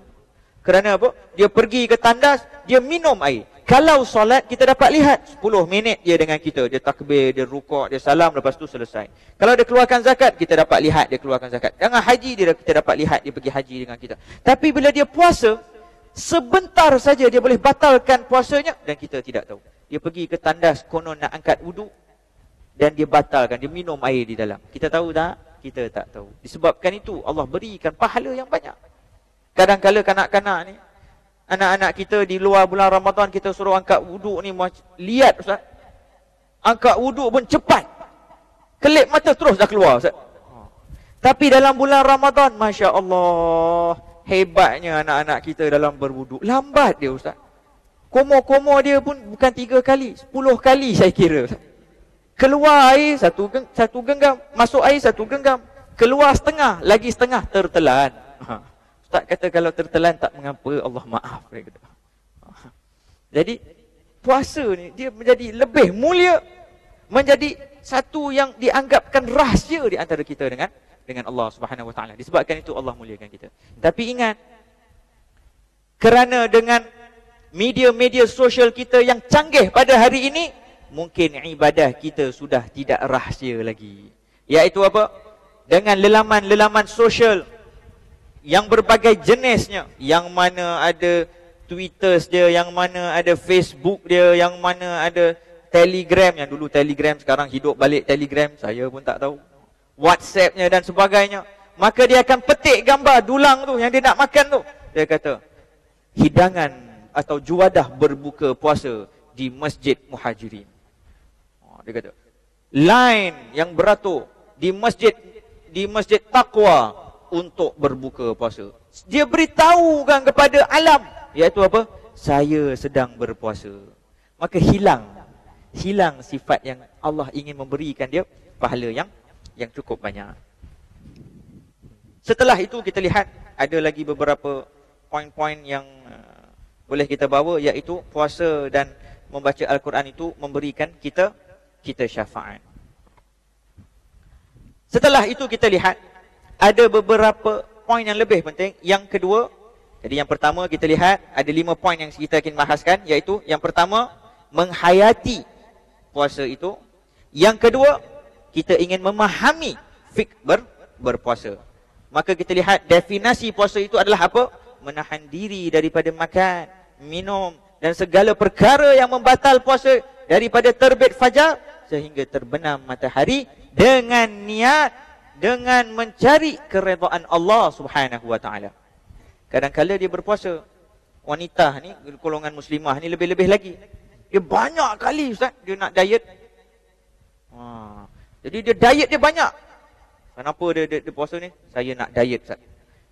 Kerana apa? Dia pergi ke tandas, dia minum air. Kalau solat, kita dapat lihat 10 minit dia dengan kita. Dia takbir, dia rukuk, dia salam, lepas tu selesai. Kalau dia keluarkan zakat, kita dapat lihat dia keluarkan zakat. Dengan haji, kita dapat lihat dia pergi haji dengan kita. Tapi bila dia puasa, sebentar saja dia boleh batalkan puasanya dan kita tidak tahu. Dia pergi ke tandas, konon nak angkat wuduk dan dia batalkan, dia minum air di dalam. Kita tahu tak? Kita tak tahu. Disebabkan itu Allah berikan pahala yang banyak. Kadang-kadang kanak-kanak ni, anak-anak kita di luar bulan Ramadan, kita suruh angkat wuduk ni, lihat ustaz, angkat wuduk pun cepat, kelip mata terus dah keluar ustaz. Tapi dalam bulan Ramadan, Masya Allah, hebatnya anak-anak kita dalam berwuduk. Lambat dia ustaz. Komo-komo dia pun bukan 3 kali, 10 kali saya kira ustaz. Keluar air satu genggam, masuk air 1 genggam, keluar setengah, lagi setengah tertelan. Ustaz kata kalau tertelan tak mengapa, Allah maaf. Jadi puasa ni dia menjadi lebih mulia, menjadi satu yang dianggapkan rahsia di antara kita dengan Allah Subhanahu Wa Taala. Disebabkan itu Allah muliakan kita. Tapi ingat, kerana dengan media-media sosial kita yang canggih pada hari ini, mungkin ibadah kita sudah tidak rahsia lagi. Iaitu apa? Dengan lelaman-lelaman sosial yang berbagai jenisnya, yang mana ada Twitter dia, yang mana ada Facebook dia, yang mana ada Telegram, yang dulu Telegram, sekarang hidup balik Telegram, saya pun tak tahu, WhatsAppnya dan sebagainya. Maka dia akan petik gambar dulang tu yang dia nak makan tu. Dia kata, hidangan atau juadah berbuka puasa di Masjid Muhajirin. Dia kata, line yang beratur di masjid Taqwa untuk berbuka puasa. Dia beritahukan kepada alam, iaitu apa? Saya sedang berpuasa. Maka hilang sifat yang Allah ingin memberikan dia pahala yang cukup banyak. Setelah itu kita lihat ada lagi beberapa poin-poin yang boleh kita bawa, iaitu puasa dan membaca Al-Quran itu memberikan kita syafaat. Setelah itu kita lihat ada beberapa poin yang lebih penting. Yang kedua, jadi yang pertama kita lihat ada 5 poin yang kita akan bahaskan, iaitu yang pertama, menghayati puasa itu. Yang kedua, kita ingin memahami fiqh berpuasa. Maka kita lihat definisi puasa itu adalah apa? Menahan diri daripada makan, minum dan segala perkara yang membatal puasa daripada terbit fajar sehingga terbenam matahari, dengan niat, dengan mencari keredaan Allah Subhanahu Wa Taala. Kadang-kadang dia berpuasa, wanita ni, golongan muslimah ni lebih-lebih lagi. Dia banyak kali ustaz dia nak diet. Jadi dia diet dia banyak. Kenapa dia puasa ni? Saya nak diet ustaz.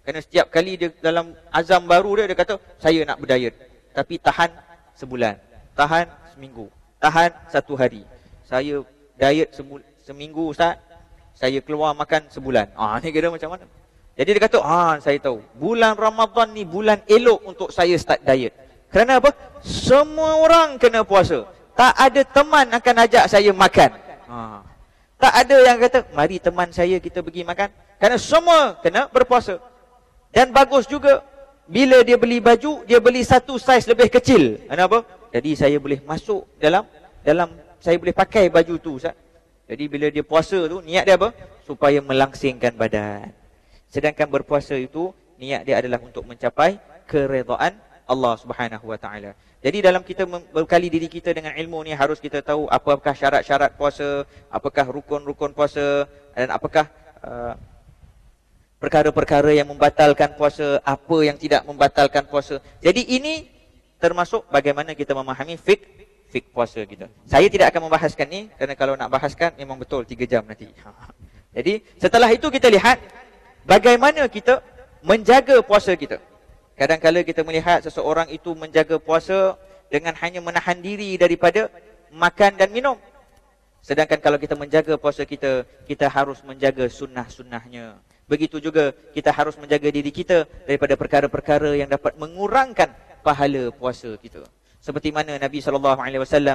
Kerana setiap kali dia dalam azam baru dia kata saya nak berdiet. Tapi tahan sebulan, tahan seminggu, tahan 1 hari. Saya diet seminggu ustaz, saya keluar makan sebulan. Ni kira macam mana? Jadi dia kata, saya tahu, bulan Ramadan ni bulan elok untuk saya start diet. Kerana apa? Semua orang kena puasa. Tak ada teman akan ajak saya makan. Tak ada yang kata, mari teman saya kita pergi makan. Kerana semua kena berpuasa. Dan bagus juga, bila dia beli baju, dia beli satu saiz lebih kecil. Kenapa? Jadi saya boleh masuk dalam saya boleh pakai baju tu ustaz. Jadi bila dia puasa tu, niat dia apa? Supaya melangsingkan badan. Sedangkan berpuasa itu, niat dia adalah untuk mencapai keredaan Allah Subhanahu wa taala. Jadi dalam kita membekali diri kita dengan ilmu ni, harus kita tahu apakah syarat-syarat puasa, apakah rukun-rukun puasa, dan apakah perkara-perkara yang membatalkan puasa, apa yang tidak membatalkan puasa. Jadi ini termasuk bagaimana kita memahami fik puasa kita. Saya tidak akan membahaskan ni kerana kalau nak bahaskan memang betul 3 jam nanti. Jadi setelah itu kita lihat bagaimana kita menjaga puasa kita. Kadang-kadang kita melihat seseorang itu menjaga puasa dengan hanya menahan diri daripada makan dan minum. Sedangkan kalau kita menjaga puasa kita, kita harus menjaga sunnah-sunnahnya. Begitu juga kita harus menjaga diri kita daripada perkara-perkara yang dapat mengurangkan pahala puasa kita. Seperti mana Nabi SAW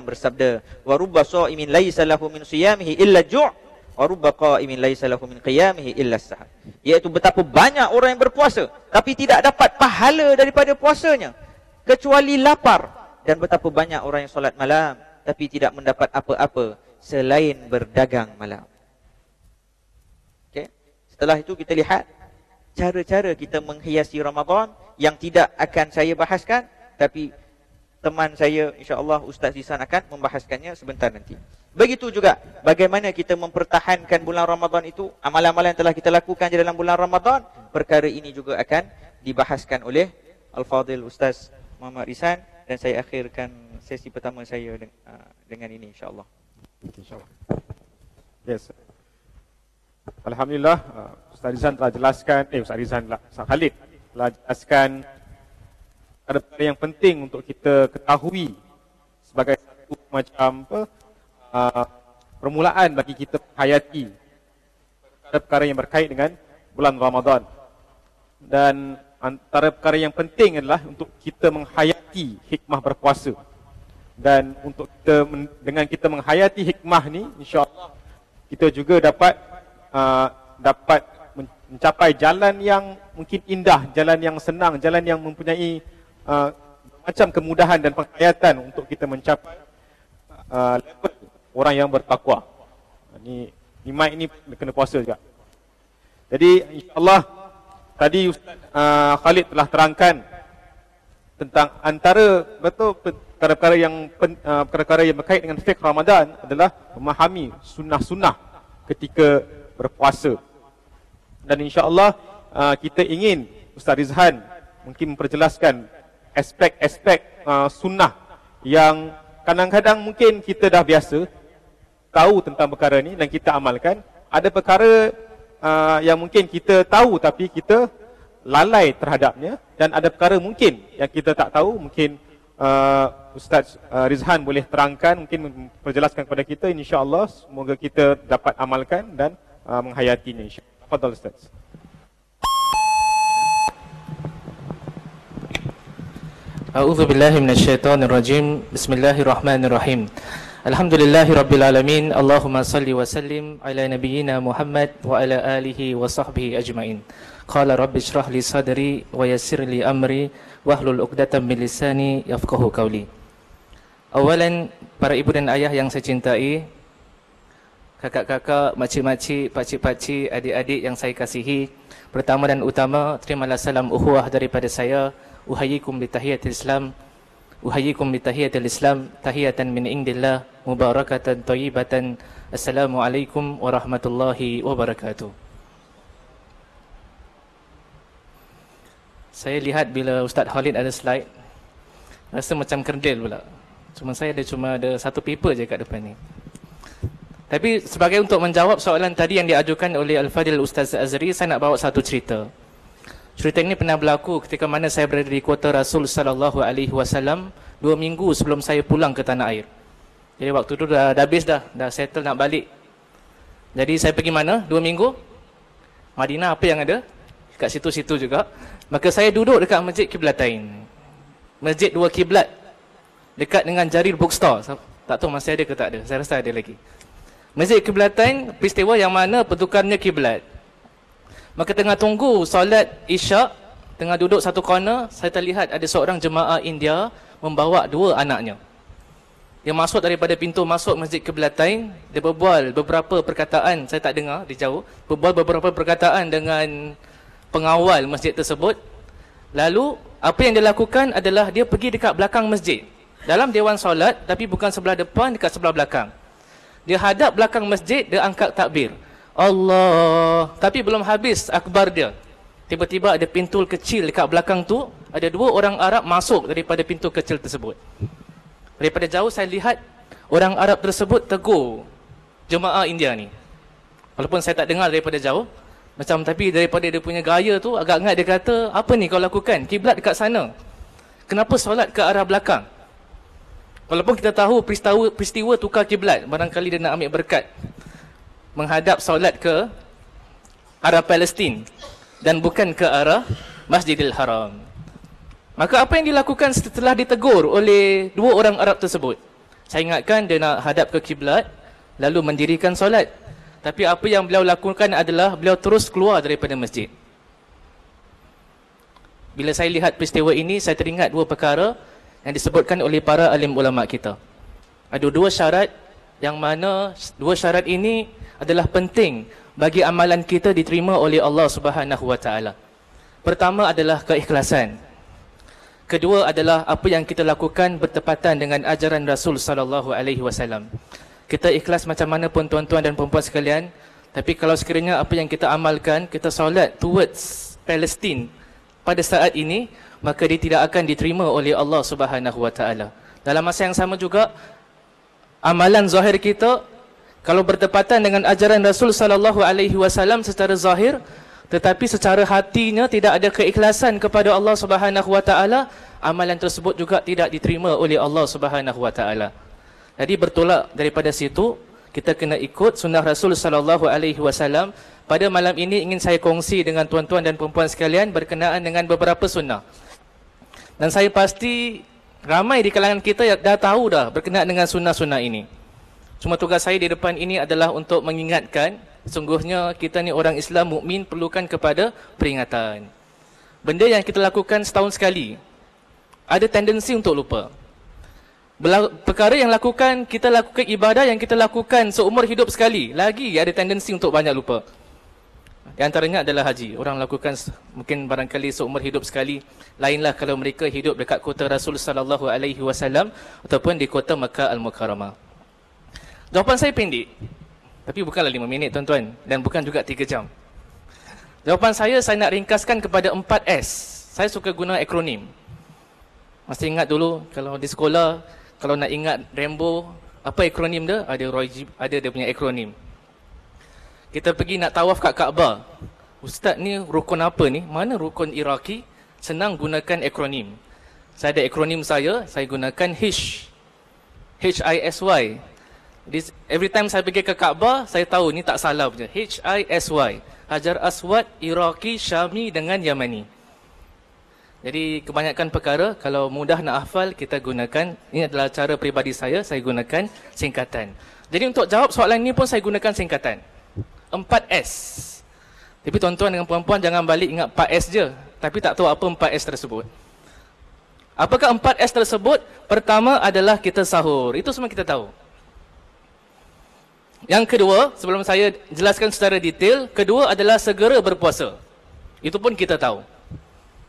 bersabda, wa rubba sha'imin laisa lahu min siyamihi illa ju' wa rubba qa'imin laisa lahu min qiyamihi illa sahar. Iaitu betapa banyak orang yang berpuasa tapi tidak dapat pahala daripada puasanya kecuali lapar, dan betapa banyak orang yang solat malam tapi tidak mendapat apa-apa selain berdagang malam. Okey. Setelah itu kita lihat cara-cara kita menghiasi Ramadan yang tidak akan saya bahaskan, tapi teman saya, insya-Allah Ustaz Zisan akan membahaskannya sebentar nanti. Begitu juga bagaimana kita mempertahankan bulan Ramadan itu, amalan-amalan yang telah kita lakukan di dalam bulan Ramadan, perkara ini juga akan dibahaskan oleh Al-Fadhil Ustaz Muhammad Risan, dan saya akhirkan sesi pertama saya dengan ini, insya-Allah. InsyaAllah. Yes. Alhamdulillah, Ustaz Rizan telah jelaskan, Ustaz Khalid telah jelaskan perkara yang penting untuk kita ketahui sebagai satu macam permulaan bagi kita menghayati perkara yang berkait dengan bulan Ramadan. Dan antara perkara yang penting adalah untuk kita menghayati hikmah berpuasa. Dan untuk kita, dengan kita menghayati hikmah ni, insya-Allah kita juga dapat mencapai jalan yang mungkin indah, jalan yang senang, jalan yang mempunyai macam kemudahan dan penghayatan untuk kita mencapai level orang yang bertakwa. Ni mic ni kena puasa juga. Jadi insya-Allah tadi Ustaz Khalid telah terangkan tentang antara perkara-perkara yang berkait dengan fiqh Ramadan adalah memahami sunnah-sunnah ketika berpuasa. Dan insya-Allah kita ingin Ustaz Rizhan mungkin memperjelaskan aspek-aspek sunnah yang kadang-kadang mungkin kita dah biasa tahu tentang perkara ni dan kita amalkan. Ada perkara yang mungkin kita tahu tapi kita lalai terhadapnya, dan ada perkara mungkin yang kita tak tahu. Mungkin Ustaz Rizhan boleh terangkan, mungkin memperjelaskan kepada kita, insya-Allah semoga kita dapat amalkan dan menghayatinya, insya-Allah. Tafadhal Ustaz. A'udzu billahi minasyaitonir rajim. Bismillahirrahmanirrahim. Alhamdulillahirabbil alamin. Allahumma shalli wa sallim ala nabiyyina Muhammad wa ala alihi wa sahbihi ajmain. Qala rabbi shrah li sadri wa yassir li amri wahlul 'uqdatam min lisani yafqahu qawli. Awalan, para ibu dan ayah yang saya cintai, kakak-kakak, makcik-makcik, pakcik-pakcik, adik-adik yang saya kasihi, pertama dan utama, terimalah salam ukhuwah daripada saya. Uhayyikum bitahiyatil Islam, uhayyikum bitahiyatil Islam, tahiyatan min indillah, mubarakatan thayyibatan. Assalamualaikum warahmatullahi wabarakatuh. Saya lihat bila Ustaz Khalid ada slide, rasa macam kerdil pula. Saya ada satu paper je kat depan ni. Tapi sebagai untuk menjawab soalan tadi yang diajukan oleh Al-Fadhil Ustaz Azri, saya nak bawa satu cerita. Cerita ini pernah berlaku ketika mana saya berada di kota Rasul sallallahu alaihi wasallam 2 minggu sebelum saya pulang ke tanah air. Jadi waktu tu dah habis dah settle nak balik. Jadi saya pergi mana? 2 minggu? Madinah, apa yang ada? Kat situ-situ juga. Maka saya duduk dekat Masjid Qiblatain. Masjid 2 kiblat. Dekat dengan Jarir Bookstore. Tak tahu masih ada ke tak ada. Saya rasa ada lagi. Masjid Qiblatain, peristiwa yang mana bertukarnya kiblat. Maka tengah tunggu solat Isyak, tengah duduk satu corner, saya terlihat ada seorang jemaah India membawa 2 anaknya. Dia masuk daripada pintu masuk Masjid Qiblatain, dia berbual beberapa perkataan, saya tak dengar di jauh, berbual beberapa perkataan dengan pengawal masjid tersebut. Lalu apa yang dia lakukan adalah dia pergi dekat belakang masjid. Dalam dewan solat, tapi bukan sebelah depan, dekat sebelah belakang. Dia hadap belakang masjid, dia angkat takbir. Allah. Tapi belum habis akbar dia. Tiba-tiba ada pintu kecil dekat belakang tu, ada 2 orang Arab masuk daripada pintu kecil tersebut. Daripada jauh saya lihat orang Arab tersebut tegur jemaah India ni. Walaupun saya tak dengar daripada jauh, macam tapi daripada dia punya gaya tu agak-agak dia kata, apa ni kau lakukan? Kiblat dekat sana. Kenapa solat ke arah belakang? Walaupun kita tahu peristiwa tukar kiblat, barangkali dia nak ambil berkat menghadap solat ke arah Palestin dan bukan ke arah Masjidil Haram. Maka apa yang dilakukan setelah ditegur oleh 2 orang Arab tersebut? Saya ingatkan dia nak hadap ke kiblat lalu mendirikan solat. Tapi apa yang beliau lakukan adalah beliau terus keluar daripada masjid. Bila saya lihat peristiwa ini, saya teringat 2 perkara yang disebutkan oleh para alim ulama kita. Ada 2 syarat yang mana 2 syarat ini adalah penting bagi amalan kita diterima oleh Allah Subhanahu wa taala. Pertama adalah keikhlasan. Kedua adalah apa yang kita lakukan bertepatan dengan ajaran Rasul sallallahu alaihi wasallam. Kita ikhlas macam mana pun tuan-tuan dan puan-puan sekalian, tapi kalau sekiranya apa yang kita amalkan, kita solat towards Palestin pada saat ini, maka dia tidak akan diterima oleh Allah Subhanahu wa taala. Dalam masa yang sama juga, amalan zahir kita kalau bertepatan dengan ajaran Rasul sallallahu alaihi wasallam secara zahir, tetapi secara hatinya tidak ada keikhlasan kepada Allah Subhanahu wa taala, amalan tersebut juga tidak diterima oleh Allah Subhanahu wa taala. Jadi bertolak daripada situ, kita kena ikut sunnah Rasul sallallahu alaihi wasallam. Pada malam ini ingin saya kongsi dengan tuan-tuan dan puan-puan sekalian berkenaan dengan beberapa sunnah. Dan saya pasti ramai di kalangan kita yang dah tahu dah berkenaan dengan sunnah-sunnah ini. Cuma tugas saya di depan ini adalah untuk mengingatkan, sungguhnya kita ni orang Islam mukmin perlukan kepada peringatan. Benda yang kita lakukan setahun sekali, ada tendensi untuk lupa. Perkara yang kita lakukan ibadah yang kita lakukan seumur hidup sekali, lagi ada tendensi untuk banyak lupa. Di antaranya adalah haji. Orang lakukan mungkin barangkali seumur hidup sekali. Lainlah kalau mereka hidup dekat kota Rasul sallallahu alaihi wasallam ataupun di kota Makkah Al-Mukarramah. Jawapan saya pendek, tapi bukanlah 5 minit tuan-tuan, dan bukan juga 3 jam. Jawapan saya nak ringkaskan kepada 4S. Saya suka guna akronim. Masih ingat dulu kalau di sekolah, kalau nak ingat Rambo, apa akronim dia? Ada dia punya akronim. Kita pergi nak tawaf kat Kaabah. Ustaz ni rukun apa ni? Mana rukun Iraqi? Senang gunakan akronim. Saya ada akronim saya gunakan HISY. HISY. Every time saya pergi ke Kaabah, saya tahu ni tak salah punya. HISY. Hajar Aswad, Iraqi, Syami dengan Yamani. Jadi kebanyakan perkara kalau mudah nak hafal kita gunakan, ini adalah cara peribadi saya gunakan singkatan. Jadi untuk jawab soalan ini pun saya gunakan singkatan 4S. Tapi tuan-tuan dengan puan-puan jangan balik ingat 4S je, tapi tak tahu apa 4S tersebut. Apakah 4S tersebut? Pertama adalah kita sahur, itu semua kita tahu. Yang kedua, sebelum saya jelaskan secara detail, kedua adalah segera berpuasa. Itu pun kita tahu.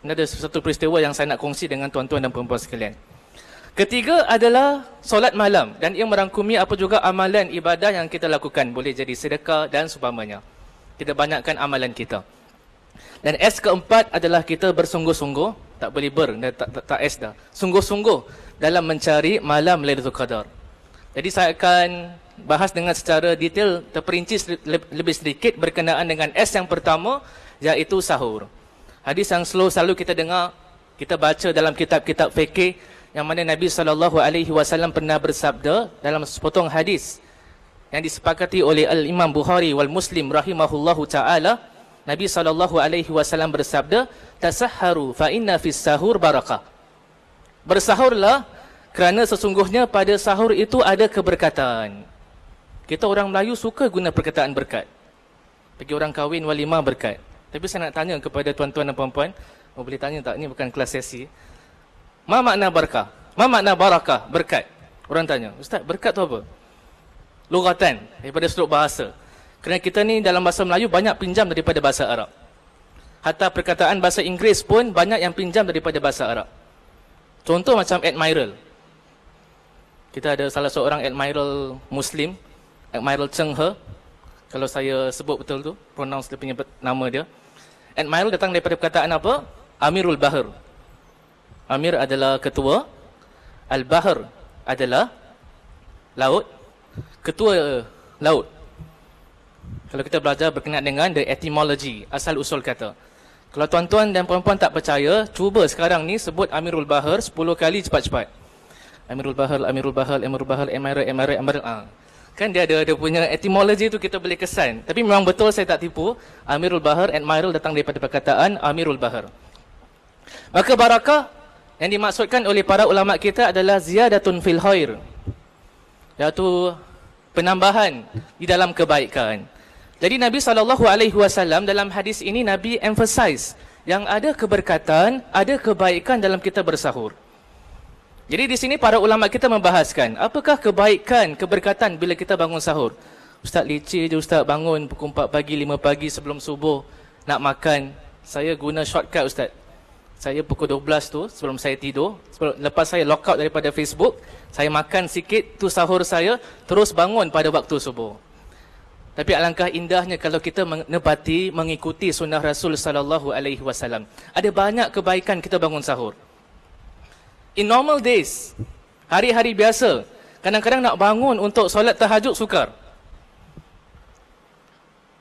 Ini ada satu peristiwa yang saya nak kongsi dengan tuan-tuan dan puan-puan sekalian. Ketiga adalah solat malam, dan ia merangkumi apa juga amalan ibadah yang kita lakukan. Boleh jadi sedekah dan seumpamanya. Kita banyakkan amalan kita. Dan S keempat adalah kita bersungguh-sungguh, tak boleh tak S dah. Sungguh-sungguh dalam mencari malam Lailatul Qadar. Jadi saya akan bahas dengan secara detail, terperinci lebih sedikit berkenaan dengan S yang pertama, iaitu sahur. Hadis yang selalu kita dengar, kita baca dalam kitab-kitab fikih, yang mana Nabi SAW pernah bersabda dalam sepotong hadis yang disepakati oleh Al-Imam Bukhari wal Muslim rahimahullahu ta'ala. Nabi SAW bersabda, tasahharu fa inna fis sahur barakah. Bersahurlah kerana sesungguhnya pada sahur itu ada keberkatan. Kita orang Melayu suka guna perkataan berkat. Bagi orang kahwin walimah berkat. Tapi saya nak tanya kepada tuan-tuan dan puan-puan, boleh tanya tak? Ini bukan kelas sesi. Ma makna barakah? Ma makna barakah? Berkat. Orang tanya, Ustaz, berkat tu apa? Lughatan, daripada suluk bahasa. Kerana kita ni dalam bahasa Melayu banyak pinjam daripada bahasa Arab. Hatta perkataan bahasa Inggeris pun banyak yang pinjam daripada bahasa Arab. Contoh macam Admiral. Kita ada salah seorang Admiral Muslim, Admiral Cheng He. Kalau saya sebut betul tu, pronounce dia punya nama dia. Admiral datang daripada perkataan apa? Amirul Bahr. Amir adalah ketua, Al-Bahr adalah laut, ketua laut. Kalau kita belajar berkenaan dengan the etymology, asal usul kata. Kalau tuan-tuan dan puan-puan tak percaya, cuba sekarang ni sebut Amirul Bahr 10 kali cepat-cepat. Amirul Bahr, Amirul Bahr, Amirul Bahr, Emiral. Kan dia ada punya etymology tu, kita boleh kesan. Tapi memang betul, saya tak tipu. Amirul Bahr, Admiral datang daripada perkataan Amirul Bahr. Maka barakah yang dimaksudkan oleh para ulama kita adalah ziyadatun fil khair, iaitu penambahan di dalam kebaikan. Jadi Nabi SAW dalam hadis ini Nabi emphasize yang ada keberkatan, ada kebaikan dalam kita bersahur. Jadi di sini para ulama kita membahaskan apakah kebaikan, keberkatan bila kita bangun sahur. Ustaz leceh je ustaz, bangun pukul 4 pagi, 5 pagi sebelum subuh nak makan. Saya guna shortcut ustaz. Saya pukul 12 tu sebelum saya tidur, lepas saya lock out daripada Facebook, saya makan sikit tu sahur saya, terus bangun pada waktu subuh. Tapi alangkah indahnya kalau kita menepati, mengikuti sunnah Rasul sallallahu alaihi wasallam. Ada banyak kebaikan kita bangun sahur. In normal days, hari-hari biasa, kadang-kadang nak bangun untuk solat tahajud sukar.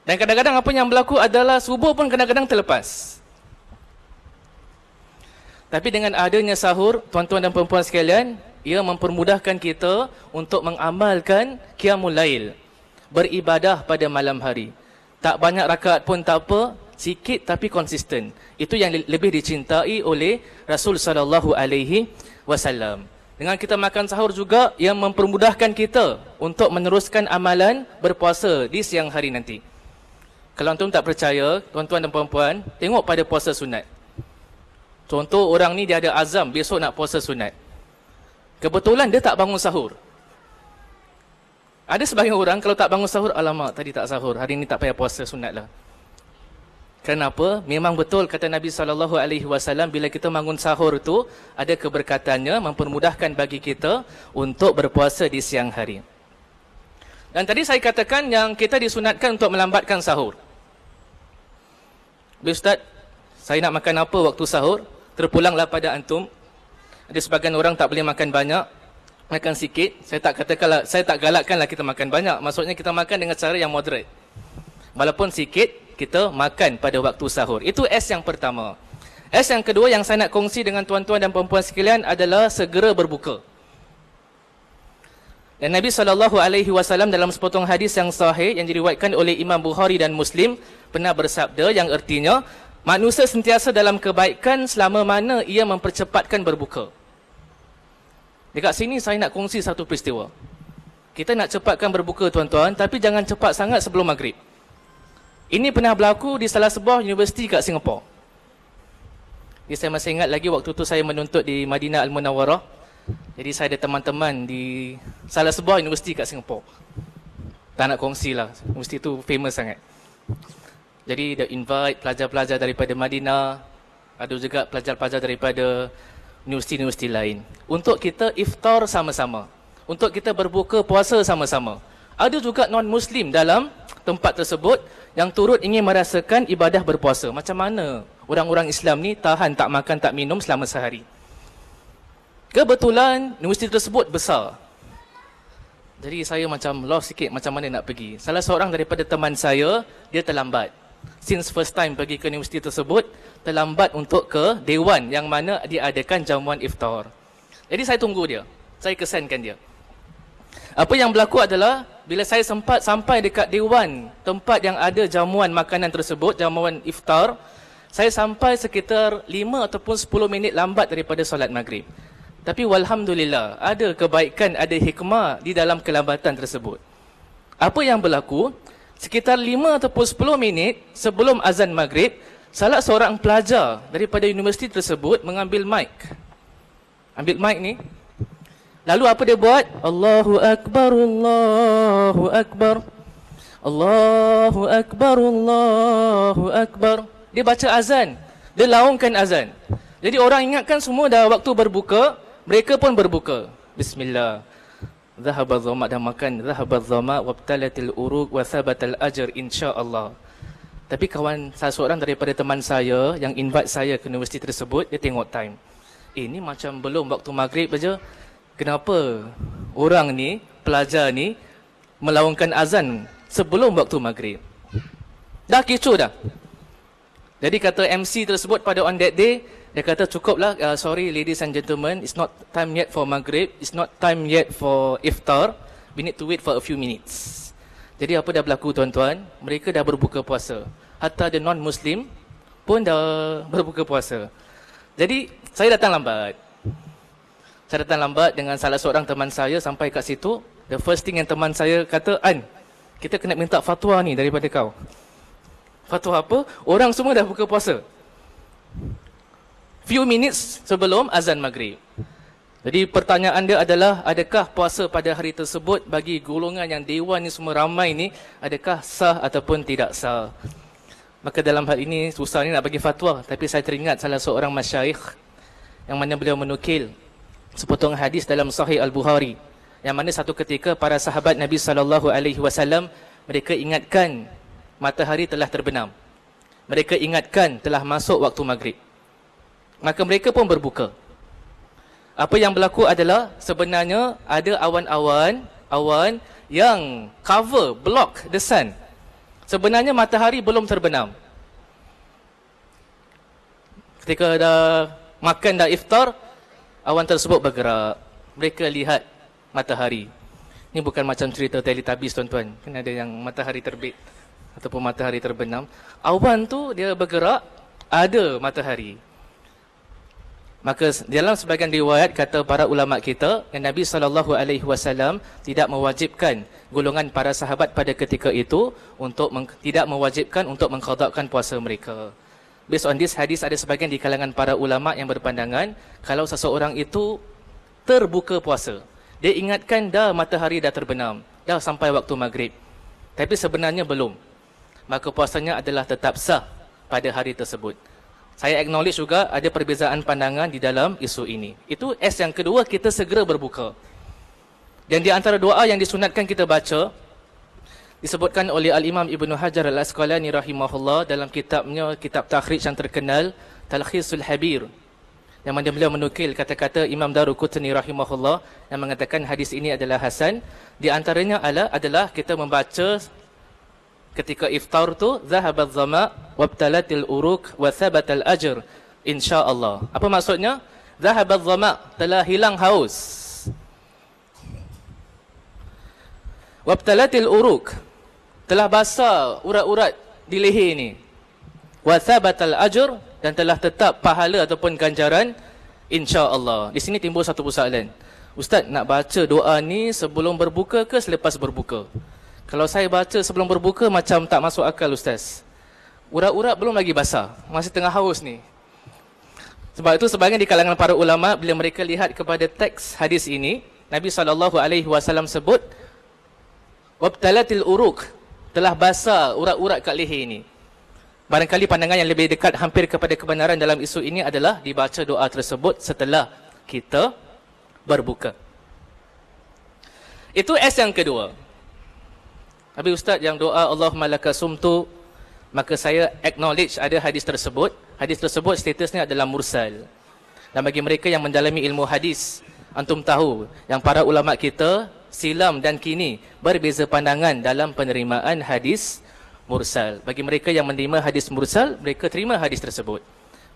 Dan kadang-kadang apa yang berlaku adalah subuh pun kadang-kadang terlepas. Tapi dengan adanya sahur, tuan-tuan dan perempuan sekalian, ia mempermudahkan kita untuk mengamalkan qiyamul lail, beribadah pada malam hari. Tak banyak rakaat pun tak apa, sikit tapi konsisten. Itu yang lebih dicintai oleh Rasul sallallahu alaihi wasallam. Dengan kita makan sahur juga, ia mempermudahkan kita untuk meneruskan amalan berpuasa di siang hari nanti. Kalau tuan tak percaya, tuan-tuan dan perempuan, tengok pada puasa sunat. Contoh orang ni dia ada azam besok nak puasa sunat. Kebetulan dia tak bangun sahur. Ada sebahagian orang kalau tak bangun sahur, alamak tadi tak sahur, hari ni tak payah puasa sunat lah. Kenapa? Memang betul kata Nabi SAW, bila kita bangun sahur tu ada keberkatannya, mempermudahkan bagi kita untuk berpuasa di siang hari. Dan tadi saya katakan yang kita disunatkan untuk melambatkan sahur. Ustaz, saya nak makan apa waktu sahur? Terpulanglah pada antum. Ada sebagian orang tak boleh makan banyak, makan sikit. Saya tak galakkanlah kita makan banyak. Maksudnya kita makan dengan cara yang moderate. Walaupun sikit, kita makan pada waktu sahur. Itu S yang pertama. S yang kedua yang saya nak kongsi dengan tuan-tuan dan perempuan sekalian adalah segera berbuka. Dan Nabi SAW dalam sepotong hadis yang sahih yang diriwayatkan oleh Imam Bukhari dan Muslim pernah bersabda yang artinya, manusia sentiasa dalam kebaikan selama mana ia mempercepatkan berbuka. Dekat sini saya nak kongsi satu peristiwa. Kita nak cepatkan berbuka tuan-tuan, tapi jangan cepat sangat sebelum maghrib. Ini pernah berlaku di salah sebuah universiti kat Singapura. Jadi saya masih ingat lagi waktu tu saya menuntut di Madinah Al-Munawwarah. Jadi saya ada teman-teman di salah sebuah universiti kat Singapura. Tak nak kongsi lah, universiti tu famous sangat. Jadi dia invite pelajar-pelajar daripada Madinah, ada juga pelajar-pelajar daripada universiti-universiti lain, untuk kita iftar sama-sama, untuk kita berbuka puasa sama-sama. Ada juga non-Muslim dalam tempat tersebut yang turut ingin merasakan ibadah berpuasa. Macam mana orang-orang Islam ni tahan tak makan tak minum selama sehari. Kebetulan universiti tersebut besar. Jadi saya macam lost sikit macam mana nak pergi. Salah seorang daripada teman saya, dia terlambat. Since first time pergi ke universiti tersebut, terlambat untuk ke dewan yang mana diadakan jamuan iftar. Jadi saya tunggu dia, saya kesankan dia. Apa yang berlaku adalah bila saya sempat sampai dekat dewan tempat yang ada jamuan makanan tersebut, jamuan iftar, saya sampai sekitar 5 ataupun 10 minit lambat daripada solat maghrib. Tapi walhamdulillah, ada kebaikan, ada hikmah di dalam kelambatan tersebut. Apa yang berlaku? Sekitar 5 ataupun 10 minit sebelum azan maghrib, salah seorang pelajar daripada universiti tersebut mengambil mic. Ambil mic ni. Lalu apa dia buat? Allahu Akbar, Allahu Akbar, Allahu Akbar, Allahu Akbar. Dia baca azan, dia laungkan azan. Jadi orang ingatkan semua dah waktu berbuka, mereka pun berbuka. Bismillah. Zahabal dhama, dah makan. Zahabal dhama wabtalatil uruq wa thabatal ajr insya-Allah. Tapi kawan salah seorang daripada teman saya yang invite saya ke universiti tersebut, dia tengok time. Ini macam belum waktu maghrib saja. Kenapa orang ni, pelajar ni melaungkan azan sebelum waktu maghrib? Dah kecoh dah. Jadi kata MC tersebut pada on that day, dia kata cukuplah, sorry ladies and gentlemen, it's not time yet for maghrib, it's not time yet for iftar, we need to wait for a few minutes. Jadi apa dah berlaku tuan-tuan? Mereka dah berbuka puasa. Hatta the non-Muslim pun dah berbuka puasa. Jadi saya datang lambat. Saya datang lambat dengan salah seorang teman saya sampai kat situ. The first thing yang teman saya kata, An, kita kena minta fatwa ni daripada kau. Fatwa apa? Orang semua dah buka puasa. Few minutes sebelum azan maghrib. Jadi pertanyaan dia adalah, adakah puasa pada hari tersebut bagi golongan yang dewan ni semua ramai ni, adakah sah ataupun tidak sah? Maka dalam hal ini susah ni nak bagi fatwa, tapi saya teringat salah seorang masyayikh yang mana beliau menukil sepotong hadis dalam Sahih Al-Bukhari, yang mana satu ketika para sahabat Nabi SAW mereka ingatkan matahari telah terbenam. Mereka ingatkan telah masuk waktu maghrib. Maka mereka pun berbuka. Apa yang berlaku adalah sebenarnya ada awan yang cover, block the sun. Sebenarnya matahari belum terbenam. Ketika dah makan, dah iftar, awan tersebut bergerak. Mereka lihat matahari. Ini bukan macam cerita Teletubbies tuan-tuan. Kan ada yang matahari terbit ataupun matahari terbenam. Awan tu dia bergerak, ada matahari. Maka dalam sebahagian riwayat kata para ulama kita, yang Nabi SAW tidak mewajibkan golongan para sahabat pada ketika itu untuk tidak mewajibkan untuk mengqadakkan puasa mereka. Based on this hadis, ada sebahagian di kalangan para ulama yang berpandangan kalau seseorang itu terbuka puasa, dia ingatkan dah matahari dah terbenam, dah sampai waktu maghrib, tapi sebenarnya belum, maka puasanya adalah tetap sah pada hari tersebut. Saya acknowledge juga ada perbezaan pandangan di dalam isu ini. Itu S yang kedua, kita segera berbuka. Dan di antara doa yang disunatkan kita baca, disebutkan oleh Al-Imam Ibn Hajar Al-Asqalani rahimahullah dalam kitabnya, kitab takhrij yang terkenal, Talkhisul Habir, yang mana beliau menukil kata-kata Imam Daruqutni rahimahullah yang mengatakan hadis ini adalah hasan. Di antaranya adalah kita membaca ketika iftar tu, zahabal dhama wabtalatil uruq wa thabatal ajr insya-Allah. Apa maksudnya? Zahabal dhama, telah hilang haus. Wabtalatil uruq, telah basah urat-urat di leher ni. Wa thabatal ajr, dan telah tetap pahala ataupun ganjaran insya-Allah. Di sini timbul satu persoalan. Ustaz, nak baca doa ni sebelum berbuka ke selepas berbuka? Kalau saya baca sebelum berbuka macam tak masuk akal Ustaz. Urat-urat belum lagi basah, masih tengah haus ni. Sebab itu sebahagian di kalangan para ulama, bila mereka lihat kepada teks hadis ini, Nabi SAW sebut wabtalatil uruq, telah basah urat-urat kat leher ini. Barangkali pandangan yang lebih dekat hampir kepada kebenaran dalam isu ini adalah dibaca doa tersebut setelah kita berbuka. Itu S yang kedua. Tapi Ustaz, yang doa Allahumma laka sumtu, maka saya acknowledge ada hadis tersebut. Hadis tersebut statusnya adalah mursal. Dan bagi mereka yang mendalami ilmu hadis, antum tahu yang para ulama kita silam dan kini berbeza pandangan dalam penerimaan hadis mursal. Bagi mereka yang menerima hadis mursal, mereka terima hadis tersebut.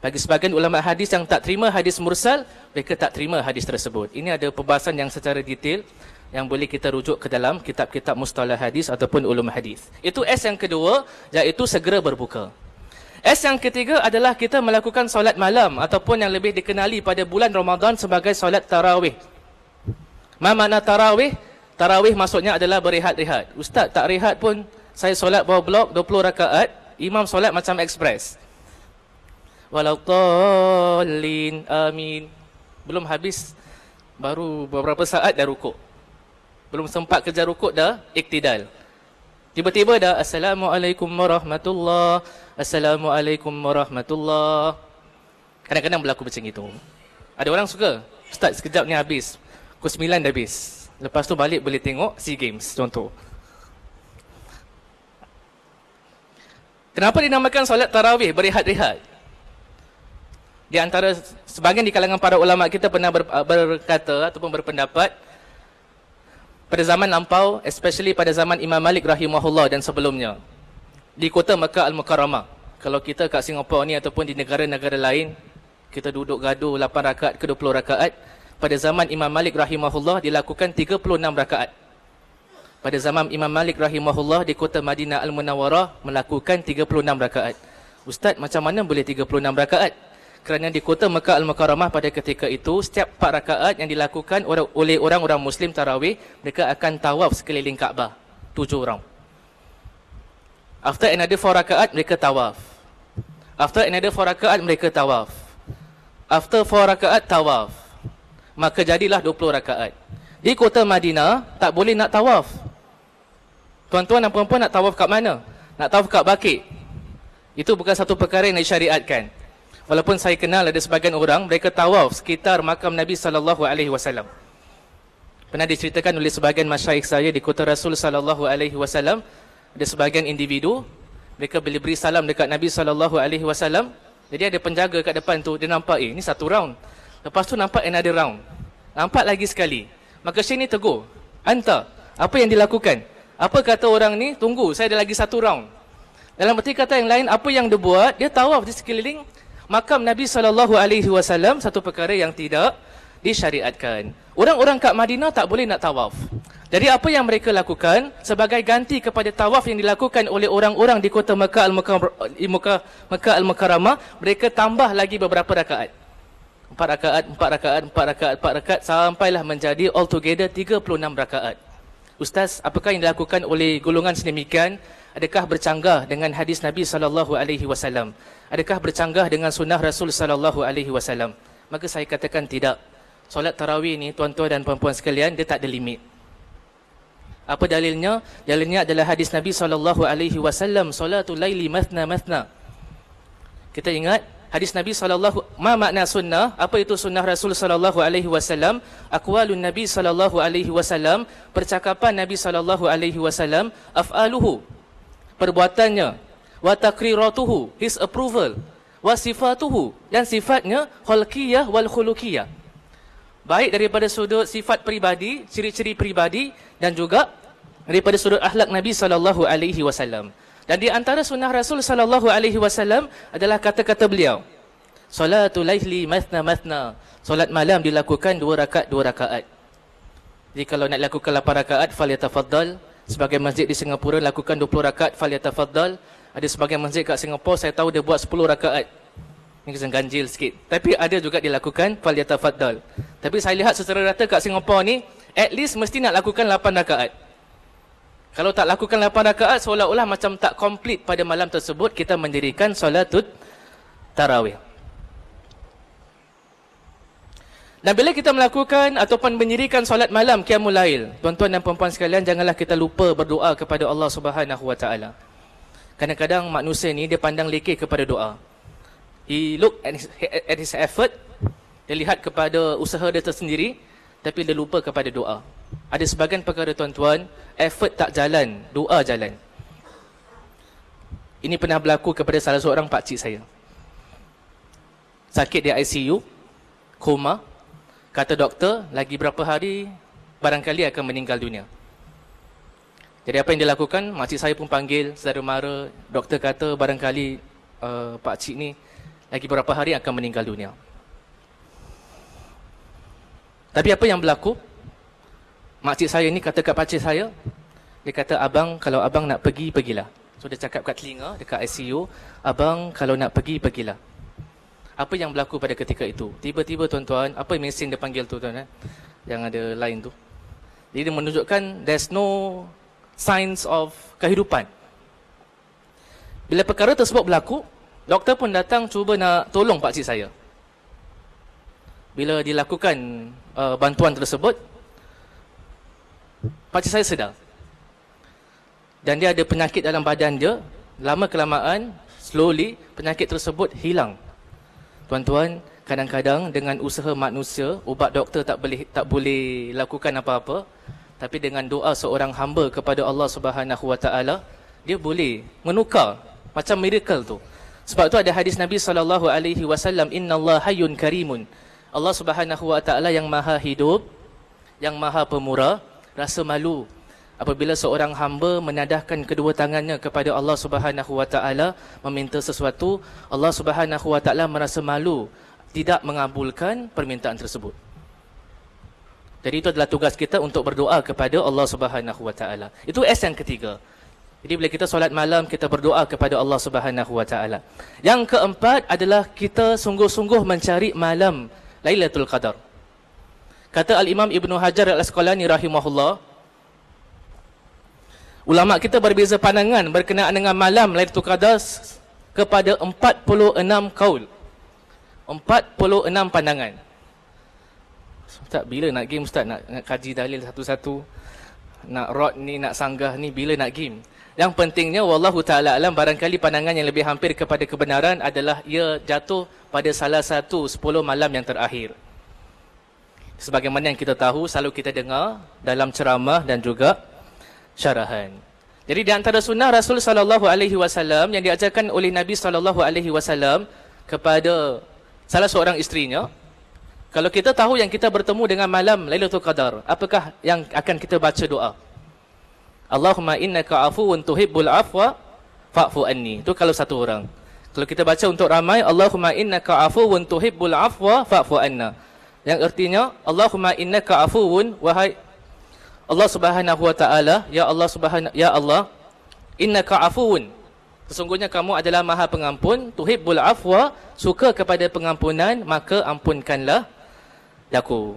Bagi sebagian ulama hadis yang tak terima hadis mursal, mereka tak terima hadis tersebut. Ini ada pembahasan yang secara detail yang boleh kita rujuk ke dalam kitab-kitab mustalah hadis ataupun ulum hadis. Itu S yang kedua, iaitu segera berbuka. S yang ketiga adalah kita melakukan solat malam ataupun yang lebih dikenali pada bulan Ramadan sebagai solat tarawih. Ma makna tarawih? Tarawih maksudnya adalah berehat-rehat. Ustaz, tak rehat pun saya solat bawah blok 20 rakaat, imam solat macam ekspres. Waladdallin, amin. Belum habis, baru beberapa saat dah rukuk. Belum sempat kejar rukuk dah iktidal. Tiba-tiba dah Assalamualaikum warahmatullahi, Assalamualaikum warahmatullahi. Kadang-kadang berlaku macam itu. Ada orang suka, Ustaz sekejap ni habis, pukul 9 dah habis, lepas tu balik boleh tengok SEA Games contoh. Kenapa dinamakan solat tarawih berehat-rehat? Di antara sebahagian di kalangan para ulama kita pernah berkata ataupun berpendapat, pada zaman lampau, especially pada zaman Imam Malik rahimahullah dan sebelumnya, di kota Mekah Al-Mukarramah, kalau kita kat Singapura ni ataupun di negara-negara lain, kita duduk gaduh 8 rakaat ke 20 rakaat. Pada zaman Imam Malik rahimahullah dilakukan 36 rakaat. Pada zaman Imam Malik rahimahullah di kota Madinah Al-Munawwarah melakukan 36 rakaat. Ustaz, macam mana boleh 36 rakaat? Kerana di kota Mekah Al-Mukarramah pada ketika itu, setiap 4 rakaat yang dilakukan oleh orang-orang Muslim tarawih, mereka akan tawaf sekeliling Kaabah 7 orang. After another 4 rakaat, mereka tawaf. After another 4 rakaat, mereka tawaf. After 4 rakaat, tawaf. Maka jadilah 20 rakaat. Di kota Madinah, tak boleh nak tawaf. Tuan-tuan dan puan-puan nak tawaf kat mana? Nak tawaf kat Baqi'. Itu bukan satu perkara yang disyariatkan. Walaupun saya kenal ada sebagian orang, mereka tawaf sekitar makam Nabi SAW. Pernah diceritakan oleh sebagian masyayikh saya di kota Rasul SAW, ada sebagian individu, mereka bila beri salam dekat Nabi SAW, jadi ada penjaga kat depan tu, dia nampak, ni satu round. Lepas tu nampak another round. Nampak lagi sekali. Maka Syekh ni tegur, anta, apa yang dilakukan? Apa kata orang ni? Tunggu, saya ada lagi satu round. Dalam erti kata yang lain, apa yang dia buat? Dia tawaf di sekeliling makam Nabi SAW, satu perkara yang tidak disyariatkan. Orang-orang kat Madinah tak boleh nak tawaf. Jadi apa yang mereka lakukan sebagai ganti kepada tawaf yang dilakukan oleh orang-orang di kota Mekah Al-Mukarramah, mereka tambah lagi beberapa rakaat. 4 rakaat sampailah menjadi altogether 36 rakaat. Ustaz, apakah yang dilakukan oleh golongan sedemikian? Adakah bercanggah dengan hadis Nabi SAW? Adakah bercanggah dengan sunnah Rasul SAW? Maka saya katakan tidak. Solat tarawih ni, tuan-tuan dan puan-puan sekalian, dia tak ada limit. Apa dalilnya? Dalilnya adalah hadis Nabi SAW, Salatul laili mathna. Kita ingat hadis Nabi ma makna sunnah? Apa itu sunnah Rasul SAW? Aqwalun Nabi SAW, percakapan Nabi SAW, af'aluhu, perbuatannya, wa taqriratuhu, his approval, wa sifatuhu, dan sifatnya, khalqiyah wal khuluqiyah, baik daripada sudut sifat peribadi, ciri-ciri peribadi, dan juga daripada sudut akhlak Nabi SAW. Dan di antara sunnah Rasul SAW adalah kata-kata beliau, Salatul laili mathna. Solat malam dilakukan 2 rakaat. Jadi kalau nak lakukan 8 rakaat, falyatafaddal. Sebagai masjid di Singapura lakukan 20 rakaat, falyatafaddal. Ada sebagian masjid kat Singapura saya tahu dia buat 10 rakaat. Ini macam ganjil sikit. Tapi ada juga dilakukan falyatafaddal. Tapi saya lihat secara rata kat Singapura ni, at least mesti nak lakukan 8 rakaat. Kalau tak lakukan 8 rakaat, seolah-olah macam tak komplit pada malam tersebut kita mendirikan solatut tarawih. Dan bila kita melakukan ataupun mendirikan solat malam qiyamul lail, tuan-tuan dan puan-puan sekalian, janganlah kita lupa berdoa kepada Allah Subhanahu Wa Taala. Kadang-kadang manusia ni dia pandang lekeh kepada doa. He look at his effort, dia lihat kepada usaha dia tersendiri, tapi dia lupa kepada doa. Ada sebagian perkara tuan-tuan, effort tak jalan, doa jalan. Ini pernah berlaku kepada salah seorang pakcik saya. Sakit di ICU, koma. Kata doktor, lagi berapa hari barangkali akan meninggal dunia. Jadi apa yang dilakukan? Makcik saya pun panggil saudara mara. Doktor kata barangkali pakcik ni lagi berapa hari akan meninggal dunia. Tapi apa yang berlaku? Makcik saya ni kata kat pakcik saya, dia kata, abang, kalau abang nak pergi, pergilah. So dia cakap kat telinga dekat ICU, abang kalau nak pergi, pergilah. Apa yang berlaku pada ketika itu? Tiba-tiba tuan-tuan, apa mesin dia panggil tu tuan-tuan? Yang ada line tu. Jadi dia menunjukkan there's no signs of kehidupan. Bila perkara tersebut berlaku, doktor pun datang cuba nak tolong pakcik saya. Bila dilakukan bantuan tersebut, pakcik saya sedar. dan dia ada penyakit dalam badan dia, lama kelamaan, slowly, penyakit tersebut hilang. Tuan-tuan, kadang-kadang dengan usaha manusia, ubat doktor tak boleh lakukan apa-apa, tapi dengan doa seorang hamba kepada Allah Subhanahu Wa Taala, dia boleh menukar macam miracle tu. Sebab tu ada hadis Nabi SAW, Innallaha hayyun karimun. Allah Subhanahu Wa Taala yang maha hidup, yang maha pemurah, rasa malu apabila seorang hamba menadahkan kedua tangannya kepada Allah Subhanahu Wa Taala meminta sesuatu, Allah Subhanahu Wa Taala merasa malu tidak mengabulkan permintaan tersebut. Jadi itu adalah tugas kita untuk berdoa kepada Allah Subhanahu Wa Taala. Itu S yang ketiga. Jadi bila kita solat malam, kita berdoa kepada Allah Subhanahu Wa Taala. Yang keempat adalah kita sungguh-sungguh mencari malam Lailatul Qadar. Kata Al-Imam Ibn Hajar Al-Asqalani rahimahullah, ulama kita berbeza pandangan berkenaan dengan malam Lailatul Qadar kepada 46 kaul. 46 pandangan. Ustaz, bila nak game Ustaz? Nak kaji dalil satu-satu. Nak rod ni, nak sanggah ni, bila nak game? Yang pentingnya, wallahu ta'ala alam, barangkali pandangan yang lebih hampir kepada kebenaran adalah ia jatuh pada salah satu 10 malam yang terakhir. Sebagaimana yang kita tahu, selalu kita dengar dalam ceramah dan juga syarahan. Jadi di antara sunnah Rasul SAW yang diajarkan oleh Nabi SAW kepada salah seorang isterinya, kalau kita tahu yang kita bertemu dengan malam Lailatul Qadar, apakah yang akan kita baca doa? Allahumma innaka afuwun tuhibbul afwa fa'fu anni. Itu kalau satu orang. Kalau kita baca untuk ramai, Allahumma innaka afuwun tuhibbul afwa fa'fu anna. Yang artinya, Allahumma innaka afuwun, wahai Allah Subhanahu Wa Taala, ya Allah, innaka afuwun. Sesungguhnya kamu adalah maha pengampun, tuhibbul afwa, suka kepada pengampunan, maka ampunkanlah aku.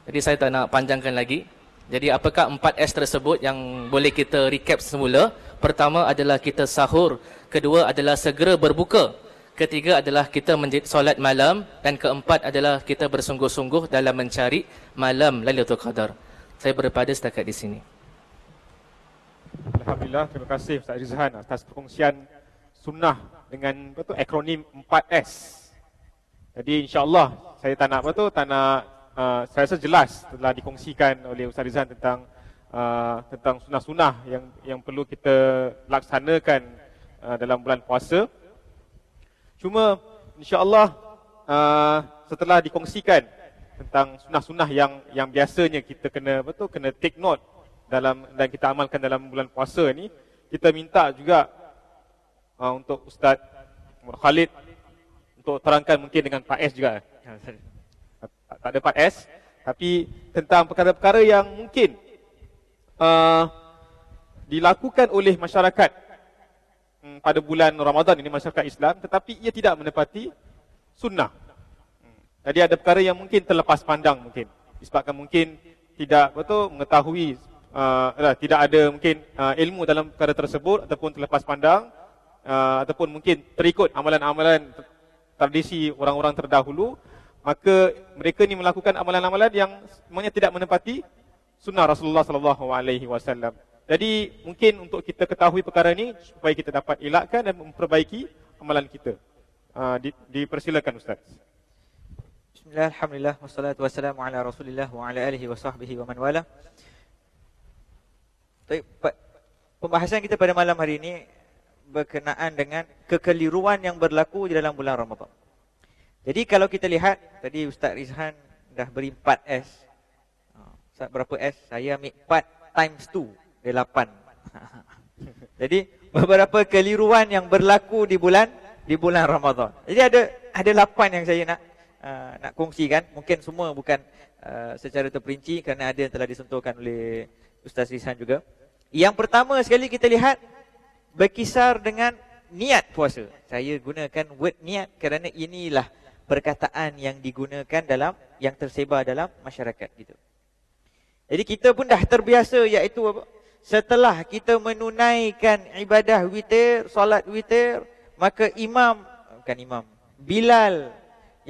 Jadi saya tak nak panjangkan lagi. Jadi apakah 4S tersebut yang boleh kita recap semula? Pertama adalah kita sahur, kedua adalah segera berbuka, ketiga adalah kita solat malam, dan keempat adalah kita bersungguh-sungguh dalam mencari malam Lailatul Qadar. Saya berpada setakat di sini. Alhamdulillah, terima kasih Ustaz Rizhan atas perkongsian sunnah dengan akronim 4S. Jadi insya-Allah saya tak nak saya rasa jelas telah dikongsikan oleh Ustaz Rizhan tentang sunnah-sunnah yang perlu kita laksanakan dalam bulan puasa. Cuma insya-Allah setelah dikongsikan tentang sunnah-sunnah yang biasanya kita kena take note dan kita amalkan dalam bulan puasa ni, kita minta juga untuk Ustaz Muhammad Khalid untuk terangkan mungkin dengan 4S juga. Tak ada 4S, tapi tentang perkara-perkara yang mungkin dilakukan oleh masyarakat pada bulan Ramadan ini, masyarakat Islam, tetapi ia tidak menepati sunnah. Jadi ada perkara yang mungkin terlepas pandang, mungkin disebabkan mungkin tidak mengetahui, tidak ada mungkin ilmu dalam perkara tersebut, ataupun terlepas pandang, ataupun mungkin terikut amalan-amalan tradisi orang-orang terdahulu, maka mereka ni melakukan amalan-amalan yang semuanya tidak menepati sunnah Rasulullah SAW. Jadi mungkin untuk kita ketahui perkara ini supaya kita dapat elakkan dan memperbaiki amalan kita. Dipersilakan Ustaz. Bismillah, alhamdulillah, wassalatu wassalamu ala rasulillah wa ala alihi wa sahbihi wa man wala. Pembahasan kita pada malam hari ini berkenaan dengan kekeliruan yang berlaku di dalam bulan Ramadan. Jadi kalau kita lihat, tadi Ustaz Rizhan dah beri 4S. Ustaz berapa S? Saya ambil 4 times 2, dia 8. Jadi beberapa keliruan yang berlaku di bulan Ramadan. Jadi ada 8 yang saya nak kongsikan. Mungkin semua bukan secara terperinci kerana ada yang telah disentuhkan oleh Ustaz Rizhan juga. Yang pertama sekali kita lihat berkisar dengan niat puasa. Saya gunakan word niat kerana inilah perkataan yang digunakan yang tersebar dalam masyarakat kita. Jadi kita pun dah terbiasa, iaitu apa? Setelah kita menunaikan ibadah witir, solat witir, maka Bilal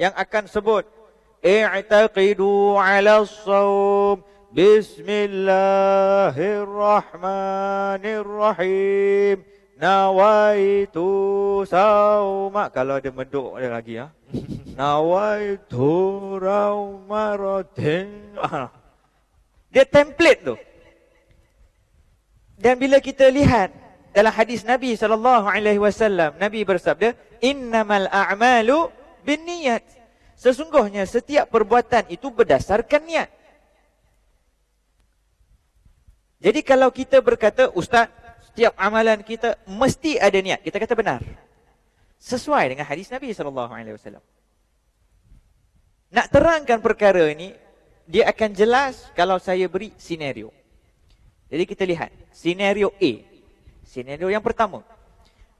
yang akan sebut i'taqidu 'ala as-shaum, Bismillahirrahmanirrahim. Nawaitu sauma. Kalau ada meduk ada lagi ya. Nawaitu raumaratin. Dia template tu. Dan bila kita lihat dalam hadis Nabi SAW, Nabi bersabda, innamal a'malu binniyat. Sesungguhnya setiap perbuatan itu berdasarkan niat. Jadi kalau kita berkata, Ustaz, setiap amalan kita mesti ada niat, kita kata benar. Sesuai dengan hadis Nabi SAW. Nak terangkan perkara ini, dia akan jelas kalau saya beri senario. Jadi kita lihat, senario A. Senario yang pertama.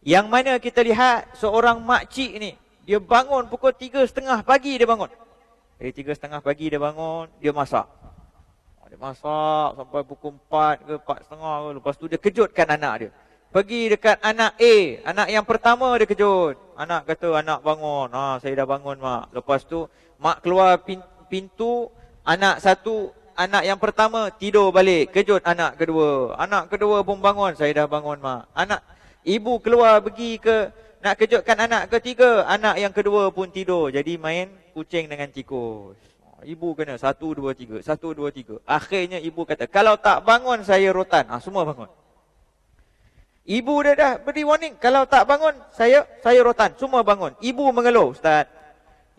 Yang mana kita lihat seorang makcik ni, dia bangun pukul 3:30 pagi dia bangun. Dari 3:30 pagi dia bangun, dia masak. Dia masak sampai pukul 4 ke 4:30 ke. Lepas tu dia kejutkan anak dia. Pergi dekat anak A. Anak yang pertama dia kejut. Anak kata, anak bangun. Saya dah bangun mak. Lepas tu mak keluar pintu. Anak satu, anak yang pertama tidur balik. Kejut anak kedua. Anak kedua pun bangun. Saya dah bangun mak. Ibu keluar pergi ke nak kejutkan anak ketiga. Anak yang kedua pun tidur. Jadi main kucing dengan tikus. Ibu kena 1, 2, 3. 1, 2, 3. Akhirnya ibu kata, kalau tak bangun saya rotan. Semua bangun. Ibu dia dah beri warning. Kalau tak bangun saya rotan. Semua bangun. Ibu mengeluh. Ustaz,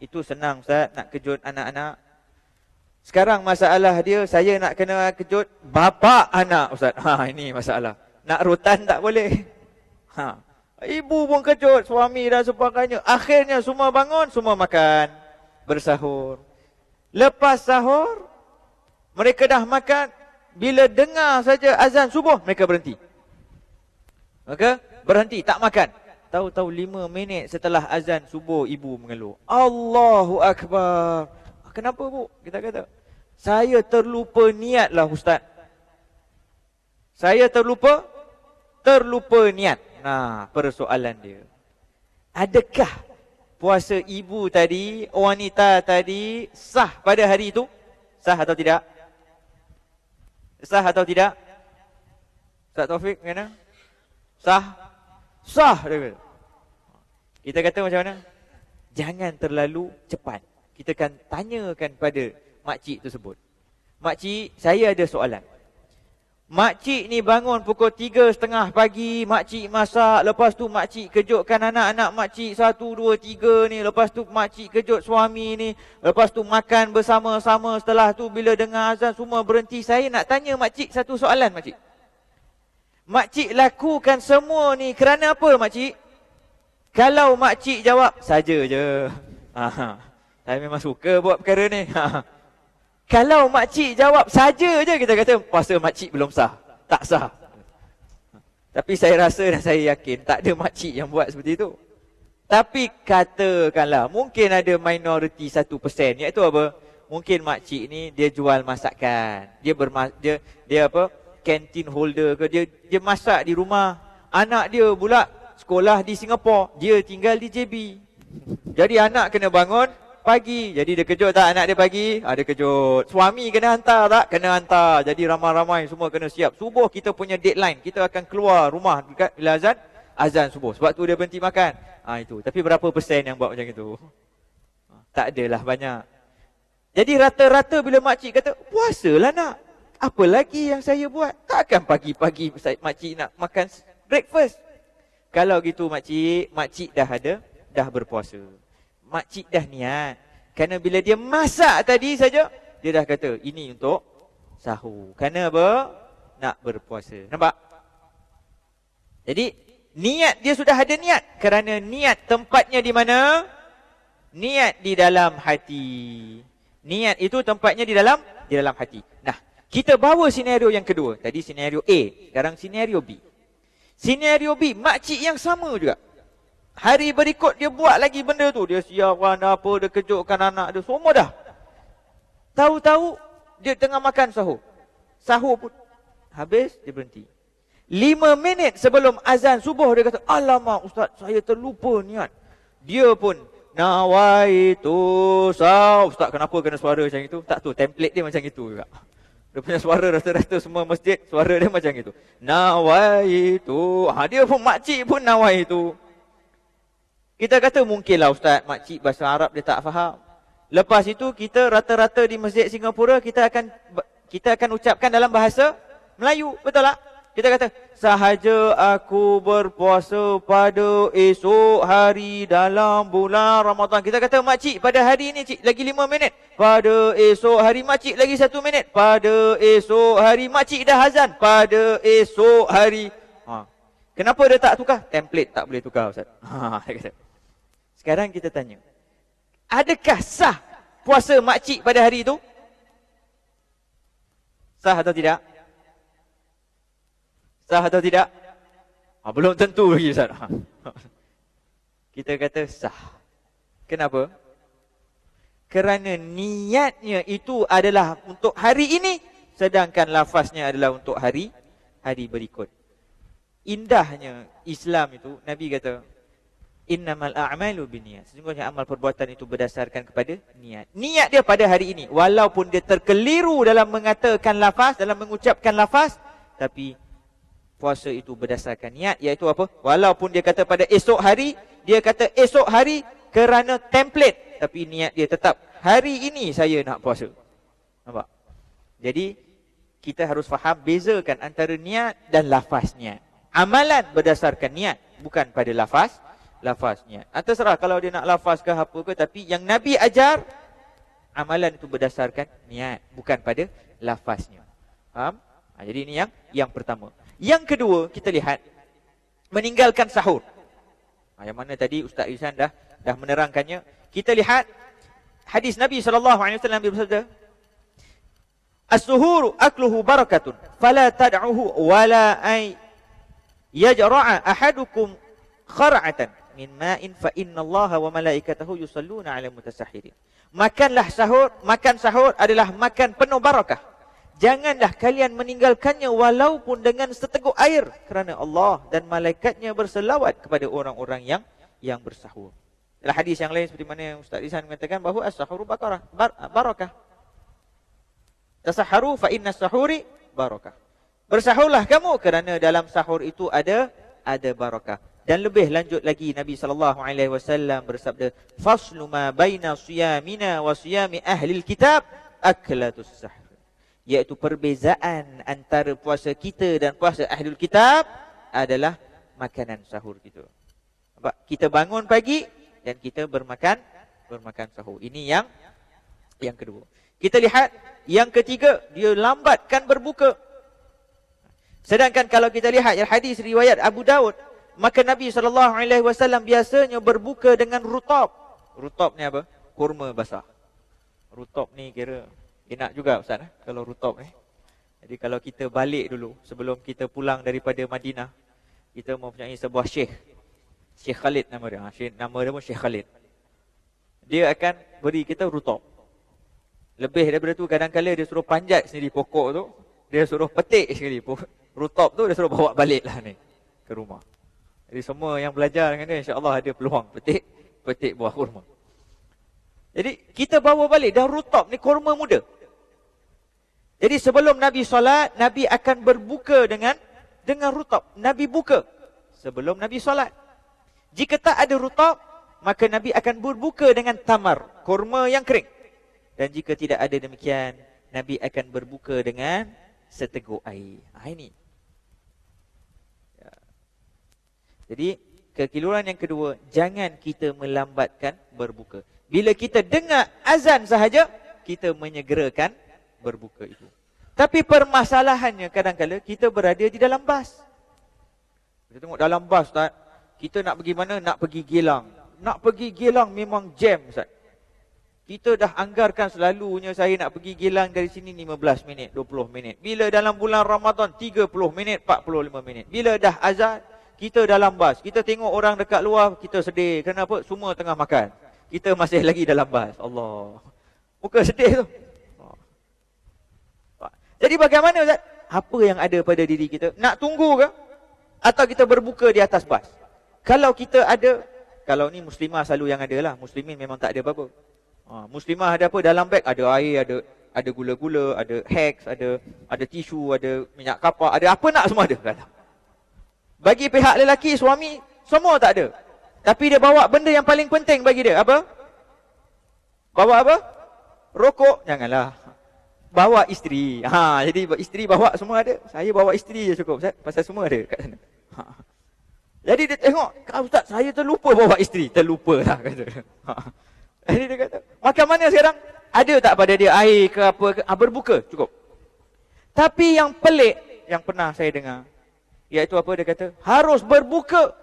itu senang Ustaz nak kejut anak-anak. Sekarang masalah dia, saya nak kena kejut bapa anak Ustaz. Ini masalah. Nak rotan tak boleh. Ibu pun kejut, suami dan sebagainya. Akhirnya semua bangun, semua makan. Bersahur. Lepas sahur, mereka dah makan. Bila dengar saja azan subuh, mereka berhenti. Maka berhenti, tak makan. Tahu-tahu 5 minit setelah azan subuh, ibu mengeluh. Allahu Akbar. Kenapa bu? Kita kata, saya terlupa niat lah Ustaz. Saya terlupa niat. Persoalan dia. Adakah puasa ibu tadi, wanita tadi, sah pada hari itu? Sah atau tidak? Sah atau tidak? Ustaz Taufik, mana? Sah? Sah. Kita kata macam mana? Jangan terlalu cepat. Kita akan tanyakan pada makcik tersebut. Makcik, saya ada soalan. Makcik ni bangun pukul 3:30 pagi, makcik masak, lepas tu makcik kejutkan anak-anak makcik 1, 2, 3 ni, lepas tu makcik kejut suami ni, lepas tu makan bersama-sama, setelah tu bila dengar azan semua berhenti. Saya nak tanya makcik satu soalan makcik. Makcik lakukan semua ni kerana apa makcik? Kalau makcik jawab, saja je. Saya memang suka buat perkara ni. Kalau makcik jawab saja je, kita kata puasa makcik belum sah. Tak sah. Tapi saya rasa dan saya yakin tak ada makcik yang buat seperti itu. Tapi katakanlah mungkin ada minoriti 1%, iaitu apa? Mungkin makcik ni dia jual masakan. Dia apa? Canteen holder ke, dia masak di rumah. Anak dia pula sekolah di Singapura, dia tinggal di JB. Jadi anak kena bangun pagi. Jadi dia kejut tak anak dia pagi? Dia kejut. Suami kena hantar tak? Kena hantar. Jadi ramai-ramai semua kena siap. Subuh kita punya deadline. Kita akan keluar rumah dekat bila azan subuh. Sebab tu dia berhenti makan. Itu. Tapi berapa persen yang buat macam itu? Tak adalah banyak. Jadi rata-rata bila makcik kata, puasalah nak. Apa lagi yang saya buat? Takkan pagi-pagi makcik nak makan breakfast. Kalau gitu makcik dah berpuasa. Makcik dah niat. Kerana bila dia masak tadi saja, dia dah kata, ini untuk sahur. Kerana apa? Nak berpuasa. Nampak? Jadi, niat dia sudah ada niat. Kerana niat tempatnya di mana? Niat di dalam hati. Niat itu tempatnya di dalam hati. Nah, kita bawa senario yang kedua. Tadi senario A. Sekarang senario B. Senario B, makcik yang sama juga. Hari berikut dia buat lagi benda tu. Dia siapkan apa, dia kejutkan anak dia. Semua dah. Tahu-tahu dia tengah makan sahur. Sahur pun habis, dia berhenti. 5 minit sebelum azan subuh dia kata, alamak Ustaz, saya terlupa niat. Dia pun nawaitu sahur. Ustaz, kenapa kena suara macam itu? Tak tu, template dia macam itu juga. Dia punya suara rata-rata semua masjid, suara dia macam itu. Nawaitu. Dia pun makcik pun nawaitu. Kita kata mungkinlah ustaz, makcik bahasa Arab dia tak faham. Lepas itu kita rata-rata di masjid Singapura kita akan ucapkan dalam bahasa Melayu, betul tak? Kita kata, sahaja aku berpuasa pada esok hari dalam bulan Ramadan. Kita kata, makcik pada hari ini cik lagi 5 minit. Pada esok hari makcik lagi 1 minit. Pada esok hari makcik dah azan. Pada esok hari. Kenapa dia tak tukar? Template tak boleh tukar ustaz. Sekarang kita tanya. Adakah sah puasa makcik pada hari itu? Sah atau tidak? Sah atau tidak? Belum tentu lagi ustaz. Kita kata sah. Kenapa? Kerana niatnya itu adalah untuk hari ini, sedangkan lafaznya adalah untuk hari berikut. Indahnya Islam itu, Nabi kata, innamal a'malu binniyat. Sesungguhnya amal perbuatan itu berdasarkan kepada niat. Niat dia pada hari ini, walaupun dia terkeliru dalam mengatakan lafaz, dalam mengucapkan lafaz, tapi puasa itu berdasarkan niat, iaitu apa? Walaupun dia kata pada esok hari, dia kata esok hari kerana template, tapi niat dia tetap hari ini saya nak puasa. Nampak? Jadi kita harus faham bezakan antara niat dan lafaz niat. Amalan berdasarkan niat, bukan pada lafaz niat. Terserah kalau dia nak lafaz ke apa ke, tapi yang Nabi ajar, amalan itu berdasarkan niat, bukan pada lafaznya. Faham? Jadi ini yang pertama. Yang kedua, kita lihat meninggalkan sahur. Yang mana tadi Ustaz Ihsan dah menerangkannya. Kita lihat hadis Nabi SAW bersabda, as-suhuru akluhu barakatun, fala tad'uhu wala ay yajra'a ahadukum khar'atan min ma'in fa innallaha wa malaikatahu yusalluna 'alal mutasahhirin. Makan sahur adalah makan penuh barakah. Janganlah kalian meninggalkannya walaupun dengan seteguk air, kerana Allah dan malaikatnya berselawat kepada orang-orang yang bersahur. Dalam hadis yang lain seperti mana yang Ustaz Ihsan mengatakan bahawa as-sahuru barakah. Tasahharu fa inna as-sahuri barakah. Bersahurlah kamu kerana dalam sahur itu ada barakah. Dan lebih lanjut lagi Nabi SAW bersabda, faslu ma baina siyamina wa siyami ahli kitab aklatus sahur. Iaitu perbezaan antara puasa kita dan puasa ahlul kitab adalah makanan sahur kita. Kita bangun pagi dan kita bermakan sahur. Ini yang kedua. Kita lihat yang ketiga, dia lambatkan berbuka. Sedangkan kalau kita lihat hadis riwayat Abu Daud, maka Nabi SAW biasanya berbuka dengan rutab. Rutab ni apa? Kurma basah. Rutab ni kira enak juga Ustaz kalau rutab ni. Jadi kalau kita balik dulu, sebelum kita pulang daripada Madinah, kita mempunyai sebuah Syekh Khalid nama dia. Nama dia pun Syekh Khalid. Dia akan beri kita rutab. Lebih daripada tu, kadang-kadang dia suruh panjat sendiri pokok tu, dia suruh petik sekali rutab tu, dia suruh bawa balik lah ni ke rumah. Jadi semua yang belajar dengan dia, insya-Allah ada peluang petik buah kurma. Jadi kita bawa balik dah rutab ni, kurma muda. Jadi sebelum Nabi solat, Nabi akan berbuka dengan rutab. Nabi buka sebelum Nabi solat. Jika tak ada rutab, maka Nabi akan berbuka dengan tamar, kurma yang kering. Dan jika tidak ada demikian, Nabi akan berbuka dengan seteguk air. Ini. Jadi kekeliruan yang kedua, jangan kita melambatkan berbuka. Bila kita dengar azan sahaja, kita menyegerakan berbuka itu. Tapi permasalahannya kadang-kadang kita berada di dalam bas. Kita tengok dalam bas, Ustaz, kita nak pergi mana? Nak pergi Gelang. Nak pergi Gelang memang jam, Ustaz. Kita dah anggarkan selalunya saya nak pergi Gelang dari sini 15 minit, 20 minit. Bila dalam bulan Ramadan 30 minit, 45 minit. Bila dah azan, kita dalam bas. Kita tengok orang dekat luar, kita sedih. Kenapa? Semua tengah makan. Kita masih lagi dalam bas. Allah. Muka sedih tu. Jadi bagaimana Ustaz? Apa yang ada pada diri kita? Nak tunggu ke? Atau kita berbuka di atas bas? Kalau kita ada, kalau ni muslimah selalu yang ada lah. Muslimin memang tak ada apa-apa. Muslimah ada apa? Dalam beg ada air, ada Ada gula-gula, ada hex, ada tisu, ada minyak kapak, ada apa nak semua ada dalam. Bagi pihak lelaki, suami, semua tak ada. Tapi dia bawa benda yang paling penting bagi dia. Apa? Bawa apa? Rokok? Janganlah. Bawa isteri. Jadi isteri bawa semua ada. Saya bawa isteri je cukup, Ustaz. Pasal semua ada kat sana. Jadi dia tengok, Ustaz, saya terlupa bawa isteri. Terlupa lah, kata. Jadi dia kata, makan mana sekarang? Ada tak pada dia air ke apa ke? Berbuka, cukup. Tapi yang pelik, yang pernah saya dengar, iaitu apa dia kata? Harus berbuka.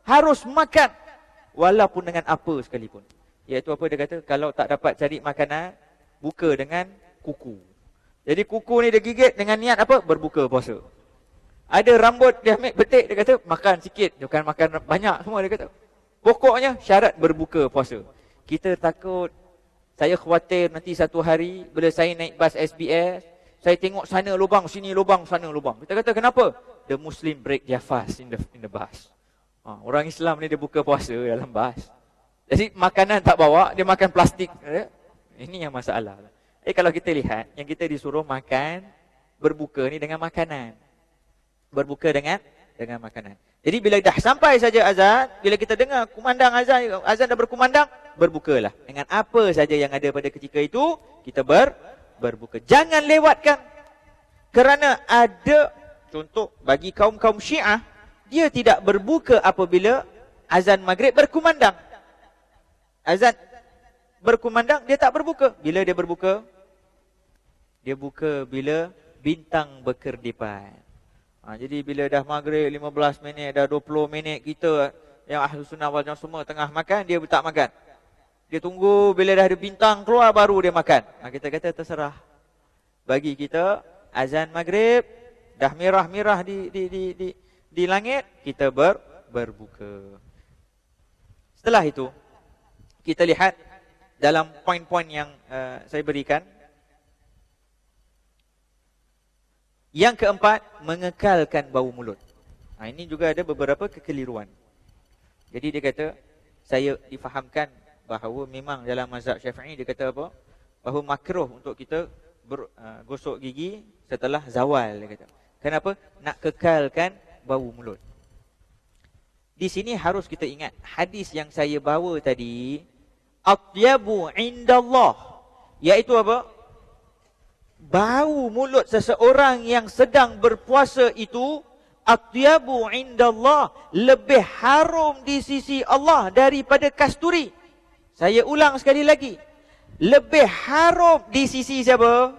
Harus makan. Walaupun dengan apa sekalipun. Iaitu apa dia kata? Kalau tak dapat cari makanan, buka dengan kuku. Jadi kuku ni dia gigit dengan niat apa? Berbuka puasa. Ada rambut dia ambil betik, dia kata makan sikit. Bukan makan banyak semua, dia kata. Pokoknya syarat berbuka puasa. Kita takut, saya khawatir nanti satu hari bila saya naik bas SBS, saya tengok sana lubang, sini lubang, sana lubang. Kita kata kenapa? The Muslim break their fast in the bus. Orang Islam ni dia buka puasa dalam bas. Jadi makanan tak bawa, dia makan plastik. Ini yang masalah. Kalau kita lihat, yang kita disuruh makan, berbuka ni dengan makanan. Berbuka dengan makanan. Jadi bila dah sampai saja azan, bila kita dengar kumandang azan dah berkumandang, berbukalah. Dengan apa saja yang ada pada ketika itu, kita berbuka. Jangan lewatkan. Kerana ada, contoh bagi kaum-kaum Syiah, dia tidak berbuka apabila azan maghrib berkumandang. Azan berkumandang, dia tak berbuka. Bila dia berbuka? Dia buka bila bintang berkerdipan. Jadi bila dah maghrib 15 minit, dah 20 minit, kita yang Ahlus Sunnah wal Jamaah semua tengah makan, dia tak makan. Dia tunggu bila dah ada bintang keluar baru dia makan. Kita kata terserah. Bagi kita azan maghrib dah merah-merah di langit, kita berbuka. Setelah itu kita lihat dalam poin-poin yang saya berikan. Yang keempat, mengekalkan bau mulut. Ini juga ada beberapa kekeliruan. Jadi dia kata, saya difahamkan bahawa memang dalam mazhab Syafi'i dia kata apa? Bahawa makruh untuk kita gosok gigi setelah zawal, dia kata. Kenapa? Nak kekalkan bau mulut. Di sini harus kita ingat hadis yang saya bawa tadi, atyabu indallah, iaitu apa? Bau mulut seseorang yang sedang berpuasa itu atyabu indallah, lebih harum di sisi Allah daripada kasturi. Saya ulang sekali lagi. Lebih harum di sisi siapa?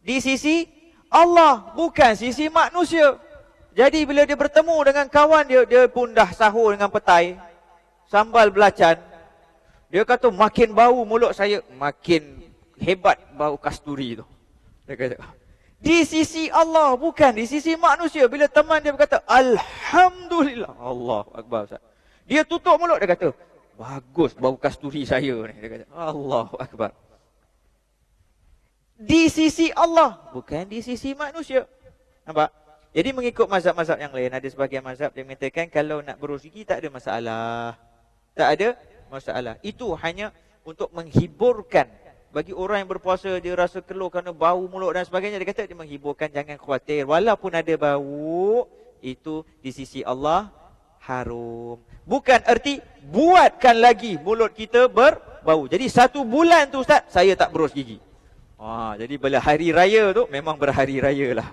Di sisi Allah, bukan sisi manusia. Jadi bila dia bertemu dengan kawan dia pun dah sahur dengan petai, sambal belacan. Dia kata makin bau mulut saya, makin hebat bau kasturi tu. Dia kata, di sisi Allah, bukan di sisi manusia. Bila teman dia berkata, Alhamdulillah, Allahu Akbar, Ustaz. Dia tutup mulut, dia kata, bagus bau kasturi saya ni. Dia kata, Allahu Akbar. Di sisi Allah, bukan di sisi manusia. Nampak? Jadi mengikut mazhab-mazhab yang lain, ada sebahagian mazhab dia mengatakan kalau nak berus gigi tak ada masalah. Tak ada masalah. Itu hanya untuk menghiburkan. Bagi orang yang berpuasa, dia rasa keluh kerana bau mulut dan sebagainya, dia kata dia menghiburkan, jangan khawatir. Walaupun ada bau, itu di sisi Allah harum. Bukan erti buatkan lagi mulut kita berbau. Jadi 1 bulan tu Ustaz, saya tak berus gigi. Jadi bila hari raya tu, memang berhari raya lah.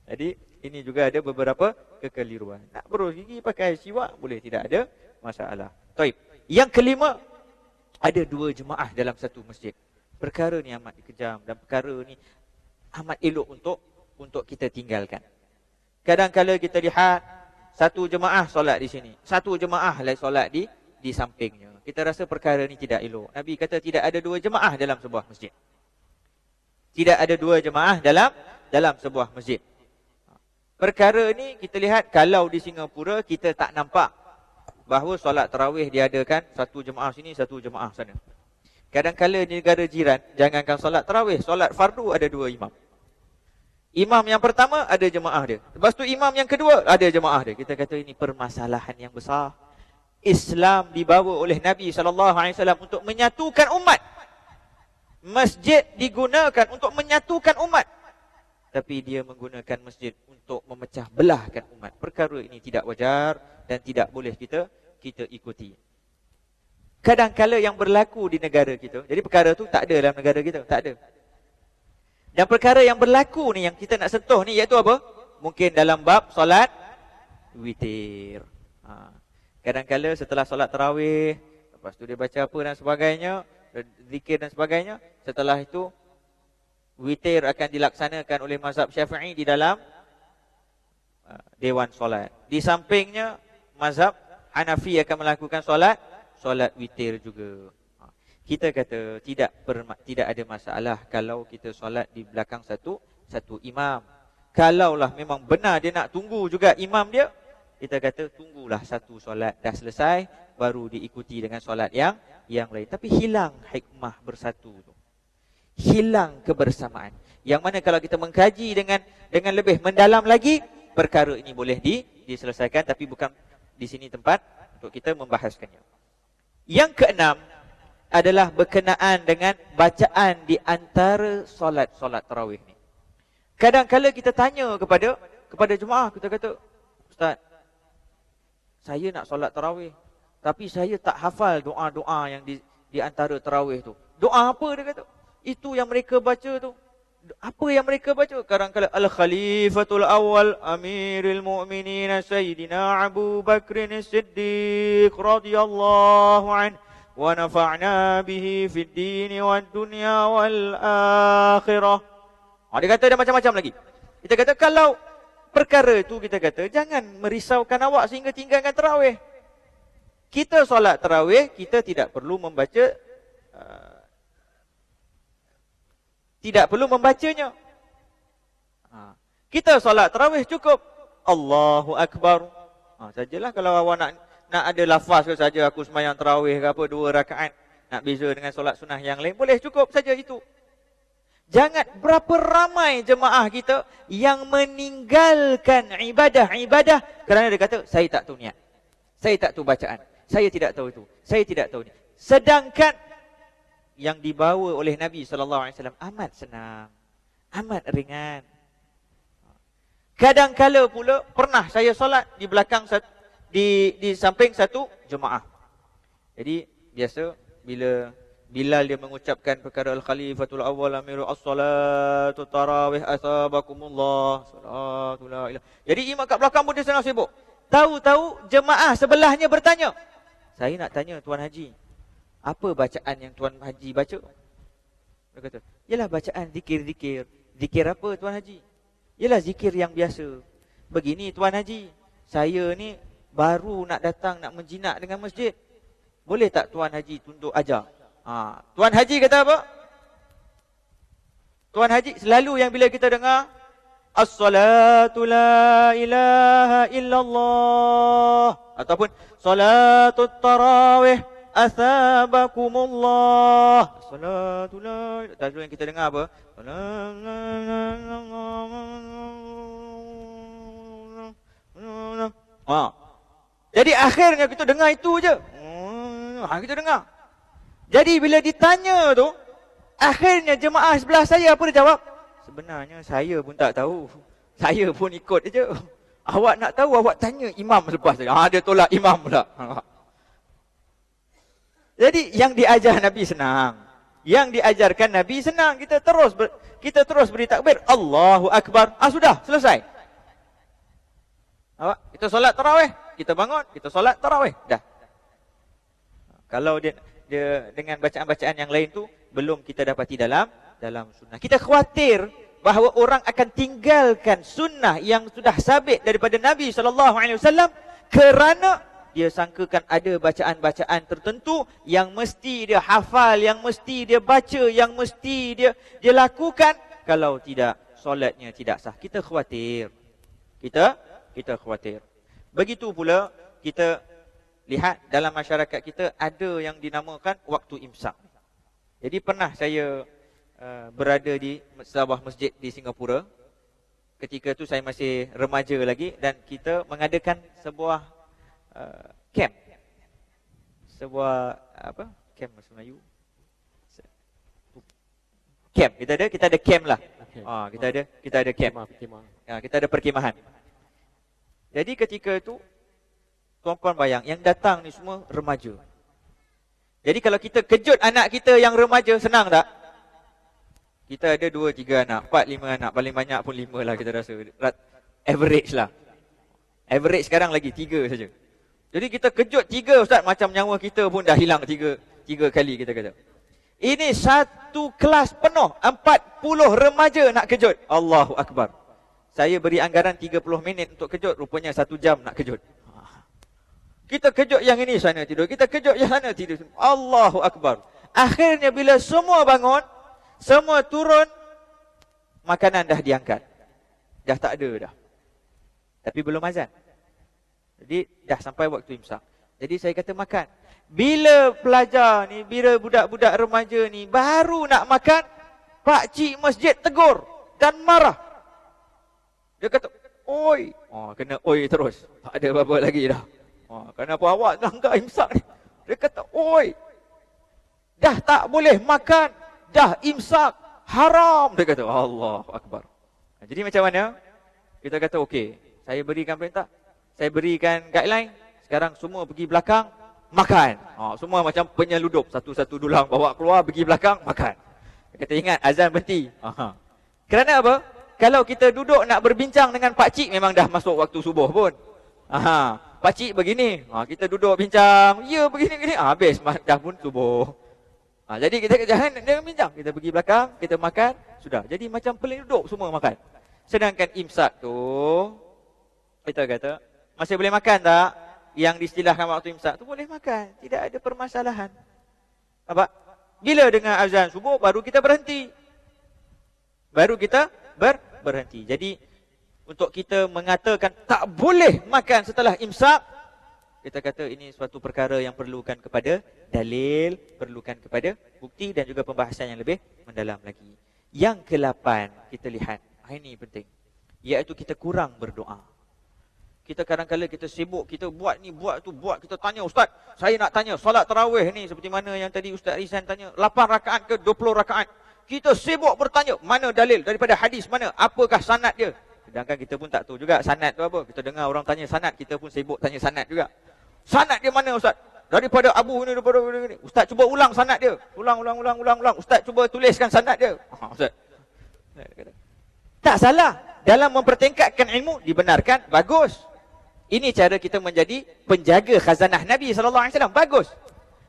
Jadi ini juga ada beberapa kekeliruan. Nak berus gigi pakai siwak, boleh, tidak ada masalah. Taib. Yang kelima, ada 2 jemaah dalam satu masjid. Perkara ni amat dikejam dan perkara ni amat elok untuk kita tinggalkan. Kadang-kadang kita lihat satu jemaah solat di sini, satu jemaah lain solat di sampingnya. Kita rasa perkara ni tidak elok. Nabi kata tidak ada 2 jemaah dalam sebuah masjid. Tidak ada 2 jemaah dalam sebuah masjid. Perkara ni kita lihat kalau di Singapura kita tak nampak bahawa solat tarawih diadakan satu jemaah sini, satu jemaah sana. Kadang-kadang di negara jiran, jangankan solat tarawih, solat fardu ada 2 imam. Imam yang pertama ada jemaah dia. Lepas tu imam yang kedua ada jemaah dia. Kita kata ini permasalahan yang besar. Islam dibawa oleh Nabi SAW untuk menyatukan umat. Masjid digunakan untuk menyatukan umat, tapi dia menggunakan masjid untuk memecah belahkan umat. Perkara ini tidak wajar dan tidak boleh kita ikuti. Kadang-kala yang berlaku di negara kita, jadi perkara tu tak ada dalam negara kita, tak ada. Dan perkara yang berlaku ni yang kita nak sentuh ni iaitu apa? Mungkin dalam bab solat witir. Kadang-kala setelah solat tarawih, lepas tu dia baca apa dan sebagainya, zikir dan sebagainya, setelah itu witir akan dilaksanakan oleh mazhab Syafi'i di dalam dewan solat. Di sampingnya mazhab Hanafi akan melakukan solat witir juga. Kita kata tidak ada masalah kalau kita solat di belakang satu imam. Kalaulah memang benar dia nak tunggu juga imam dia, kita kata tunggulah satu solat dah selesai baru diikuti dengan solat yang lain. Tapi hilang hikmah bersatu tu. Hilang kebersamaan. Yang mana kalau kita mengkaji dengan lebih mendalam lagi, perkara ini boleh diselesaikan, tapi bukan di sini tempat untuk kita membahaskannya. Yang keenam adalah berkenaan dengan bacaan di antara solat tarawih ni. Kadang-kala kita tanya kepada jemaah, kita kata, Ustaz, saya nak solat tarawih, tapi saya tak hafal doa-doa yang di antara tarawih tu. Doa apa dia kata? Itu yang mereka baca tu. Apa yang mereka baca? Kadang-kala Al-Khalifatul Awal Amirul Mu'minin Sayyidina Abu Bakrin As-Siddiq radhiyallahu anhu wa nafa'na bihi fid dini wad dunya wal akhirah. Dia kata ada macam-macam lagi. Kita kata kalau perkara itu, kita kata jangan merisaukan awak sehingga tinggalkan tarawih. Kita solat tarawih, kita tidak perlu membaca membacanya. Kita solat tarawih cukup Allahu Akbar. Sajalah kalau awak nak ada lafaz ke saja, aku sembahyang tarawih ke apa 2 rakaat, nak beza dengan solat sunnah yang lain, boleh cukup saja itu. Jangan berapa ramai jemaah kita yang meninggalkan ibadah-ibadah kerana dia kata saya tak tahu niat, saya tak tahu bacaan, saya tidak tahu itu, saya tidak tahu ni. Sedangkan yang dibawa oleh Nabi SAW amat senang, amat ringan. Kadang-kala pula pernah saya solat di belakang di samping satu jemaah. Jadi biasa bila Bilal dia mengucapkan perkara Al-Khalifatul Awwal Amirul As-Salatu Tarawih Asabakumullah Salatu la ilah. Jadi imam kat belakang pun dia senang sibuk. Tahu-tahu jemaah sebelahnya bertanya, saya nak tanya Tuan Haji, apa bacaan yang Tuan Haji baca? Dia kata, yalah bacaan zikir-zikir. Zikir apa Tuan Haji? Yalah zikir yang biasa. Begini Tuan Haji, saya ni baru nak datang nak menjinak dengan masjid. Boleh tak Tuan Haji tunduk ajar? Tuan Haji kata apa? Tuan Haji selalu yang bila kita dengar As-salatu la ilaha illallah ataupun Salatut tarawih Asabakumullah. Salatu la ilaha. Tajuk yang kita dengar apa? Jadi akhirnya kita dengar itu je. Kita dengar. Jadi bila ditanya tu, akhirnya jemaah sebelah saya apa dia jawab? Sebenarnya saya pun tak tahu. Saya pun ikut je. Awak nak tahu, awak tanya imam selepas saya. Dia tolak imam pula. Jadi yang diajar Nabi senang. Yang diajarkan Nabi senang. Kita terus beri takbir. Allahu Akbar. Sudah, selesai. Kita solat tarawih, kita bangun, kita solat tarawih. Dah. Kalau dia dengan bacaan-bacaan yang lain tu belum kita dapati dalam sunnah. Kita khawatir bahawa orang akan tinggalkan sunnah yang sudah sabit daripada Nabi SAW kerana dia sangkakan ada bacaan-bacaan tertentu yang mesti dia hafal, yang mesti dia baca, yang mesti dia lakukan. Kalau tidak, solatnya tidak sah. Kita khawatir. Kita khawatir. Begitu pula kita lihat dalam masyarakat kita ada yang dinamakan waktu imsak. Jadi pernah saya berada di sebuah masjid di Singapura. Ketika itu saya masih remaja lagi dan kita mengadakan sebuah camp. Sebuah camp bahasa Melayu. camp. Kita ada camp lah. Okay. Kita ada camp. Perkemah. Kita ada perkemahan. Jadi ketika itu, tuan-tuan bayang, yang datang ni semua remaja. Jadi kalau kita kejut anak kita yang remaja, senang tak? Kita ada 2, 3 anak, 4, 5 anak. Paling banyak pun 5 lah kita rasa. Average lah. Average sekarang lagi 3 saja. Jadi kita kejut 3 Ustaz, macam nyawa kita pun dah hilang 3 kali kita kata. Ini satu kelas penuh, 40 remaja nak kejut. Allahu Akbar. Saya beri anggaran 30 minit untuk kejut, rupanya 1 jam nak kejut. Kita kejut yang ini sana tidur, kita kejut yang sana tidur. Allahu Akbar. Akhirnya bila semua bangun, semua turun, makanan dah diangkat. Dah tak ada dah. Tapi belum azan. Jadi dah sampai waktu imsak. Jadi saya kata makan. Bila pelajar ni, bila budak-budak remaja ni baru nak makan, pak cik masjid tegur dan marah. Dia kata, oi. Kena oi terus. Tak ada apa-apa lagi dah. Kenapa awak langgar imsak ni? Dia kata, oi. Dah tak boleh makan. Dah imsak. Haram. Dia kata, Allahu Akbar. Jadi macam mana? Kita kata, okey. Saya berikan perintah. Saya berikan guideline. Sekarang semua pergi belakang. Makan. Semua macam penyeludup. Satu-satu dulang bawa keluar. Pergi belakang. Makan. Dia kata, ingat azan berhenti. Kerana apa? Kalau kita duduk nak berbincang dengan pakcik, memang dah masuk waktu subuh pun. Pakcik begini, kita duduk bincang, ya begini-begini, habis dah pun subuh. Jadi kita jangan bincang, kita pergi belakang, kita makan, sudah. Jadi macam pelinduk semua makan. Sedangkan imsak tu, kita kata, masih boleh makan tak? Yang diistilahkan waktu imsak tu boleh makan, tidak ada permasalahan. Apa? Bila dengan azan subuh, baru kita berhenti. Baru kita berhenti. Jadi, untuk kita mengatakan tak boleh makan setelah imsak, kita kata ini suatu perkara yang perlukan kepada dalil, perlukan kepada bukti dan juga pembahasan yang lebih mendalam lagi. Yang ke-8 kita lihat, ini penting, iaitu kita kurang berdoa. Kita kadang-kadang kita sibuk, kita buat ni, buat tu, buat. Kita tanya, Ustaz, saya nak tanya, solat tarawih ni seperti mana yang tadi Ustaz Rizan tanya, 8 rakaat ke 20 rakaat? Kita sibuk bertanya, mana dalil daripada hadis, mana, apakah sanad dia? Sedangkan kita pun tak tahu juga sanad tu apa. Kita dengar orang tanya sanad, kita pun sibuk tanya sanad juga. Sanad dia mana Ustaz? Daripada Abu ini, daripada ini. Ustaz cuba ulang sanad dia. Ulang. Ustaz cuba tuliskan sanad dia. Ustaz. Tak salah. Dalam mempertingkatkan ilmu, dibenarkan, bagus. Ini cara kita menjadi penjaga khazanah Nabi SAW. Bagus.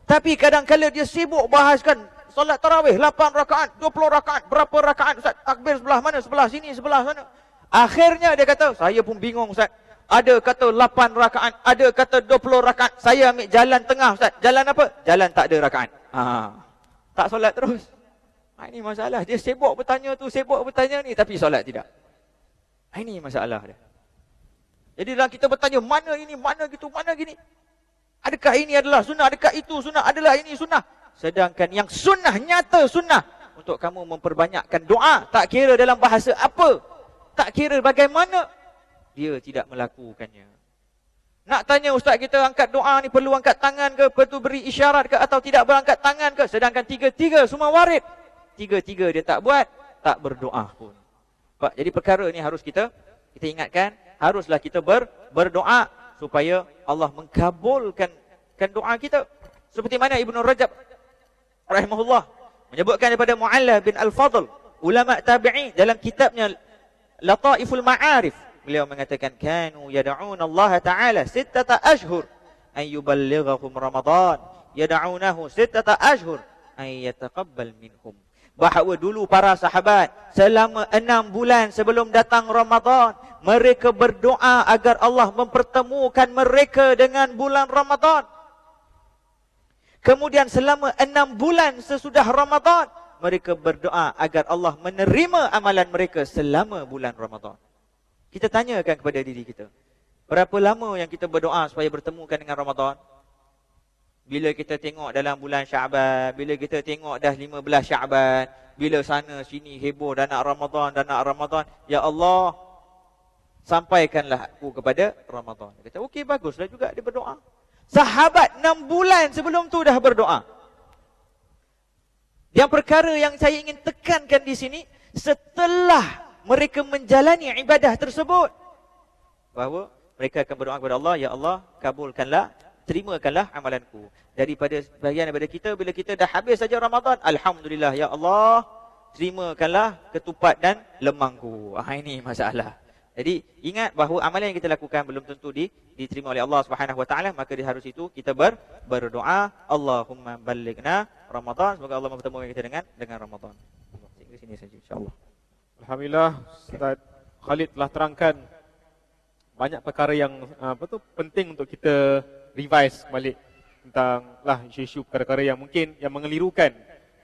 Tapi kadang-kadang dia sibuk bahaskan solat tarawih 8 rakaat, 20 rakaat, berapa rakaat Ustaz? Takbir sebelah mana? Sebelah sini, sebelah sana. Akhirnya dia kata, saya pun bingung Ustaz. Ada kata 8 rakaat, ada kata 20 rakaat. Saya ambil jalan tengah Ustaz. Jalan apa? Jalan tak ada rakaat. Tak solat terus. Ini masalah. Dia sibuk bertanya tu, sibuk bertanya ni, tapi solat tidak. Ini masalah dia. Jadi dalam kita bertanya, mana ini, mana gitu, mana gini. Adakah ini adalah sunnah, adakah itu sunnah, adalah ini sunnah. Sedangkan yang sunnah, nyata sunnah. Untuk kamu memperbanyakkan doa. Tak kira dalam bahasa apa. Tak kira bagaimana. Dia tidak melakukannya. Nak tanya Ustaz, kita angkat doa ni perlu angkat tangan ke? Perlu beri isyarat ke? Atau tidak berangkat tangan ke? Sedangkan tiga-tiga semua warid. Tiga-tiga dia tak buat. Tak berdoa pun. Jadi perkara ni harus kita ingatkan. Haruslah kita berdoa. Supaya Allah mengkabulkan doa kita. Seperti mana Ibnu Rajab rahimahullah menyebutkan daripada Mu'alla bin Al-Fadl, ulama tabi'in, dalam kitabnya Lataiful Ma'arif, beliau mengatakan, kanu yad'un Allah Ta'ala 6 ashhur an yuballighahum Ramadan, yad'unahu 6 ashhur an yataqabbal minhum. Bahawa dulu para sahabat selama 6 bulan sebelum datang Ramadan, mereka berdoa agar Allah mempertemukan mereka dengan bulan Ramadan. Kemudian selama 6 bulan sesudah Ramadan, mereka berdoa agar Allah menerima amalan mereka selama bulan Ramadan. Kita tanyakan kepada diri kita, berapa lama yang kita berdoa supaya bertemukan dengan Ramadan? Bila kita tengok dalam bulan Syaban, bila kita tengok dah 15 Syaban, bila sana sini heboh dah nak Ramadan, ya Allah, sampaikanlah aku kepada Ramadan. Dia kata, okey, baguslah juga dia berdoa. Sahabat 6 bulan sebelum tu dah berdoa. Yang perkara yang saya ingin tekankan di sini, setelah mereka menjalani ibadah tersebut, bahawa mereka akan berdoa kepada Allah, ya Allah, kabulkanlah, terimakanlah amalanku. Daripada bahagian daripada kita, bila kita dah habis saja Ramadan, alhamdulillah, ya Allah, terimakanlah ketupat dan lemangku. Ini masalah. Jadi ingat bahawa amalan yang kita lakukan belum tentu diterima oleh Allah Subhanahu Wa Taala, maka di harus itu kita berdoa, Allahumma ballighna Ramadan, semoga Allah mempertemukan kita dengan Ramadan. Sampai sini saja insya-Allah. Alhamdulillah, Ustaz Khalid telah terangkan banyak perkara yang penting untuk kita revise balik tentang isu-isu perkara-perkara yang mungkin yang mengelirukan,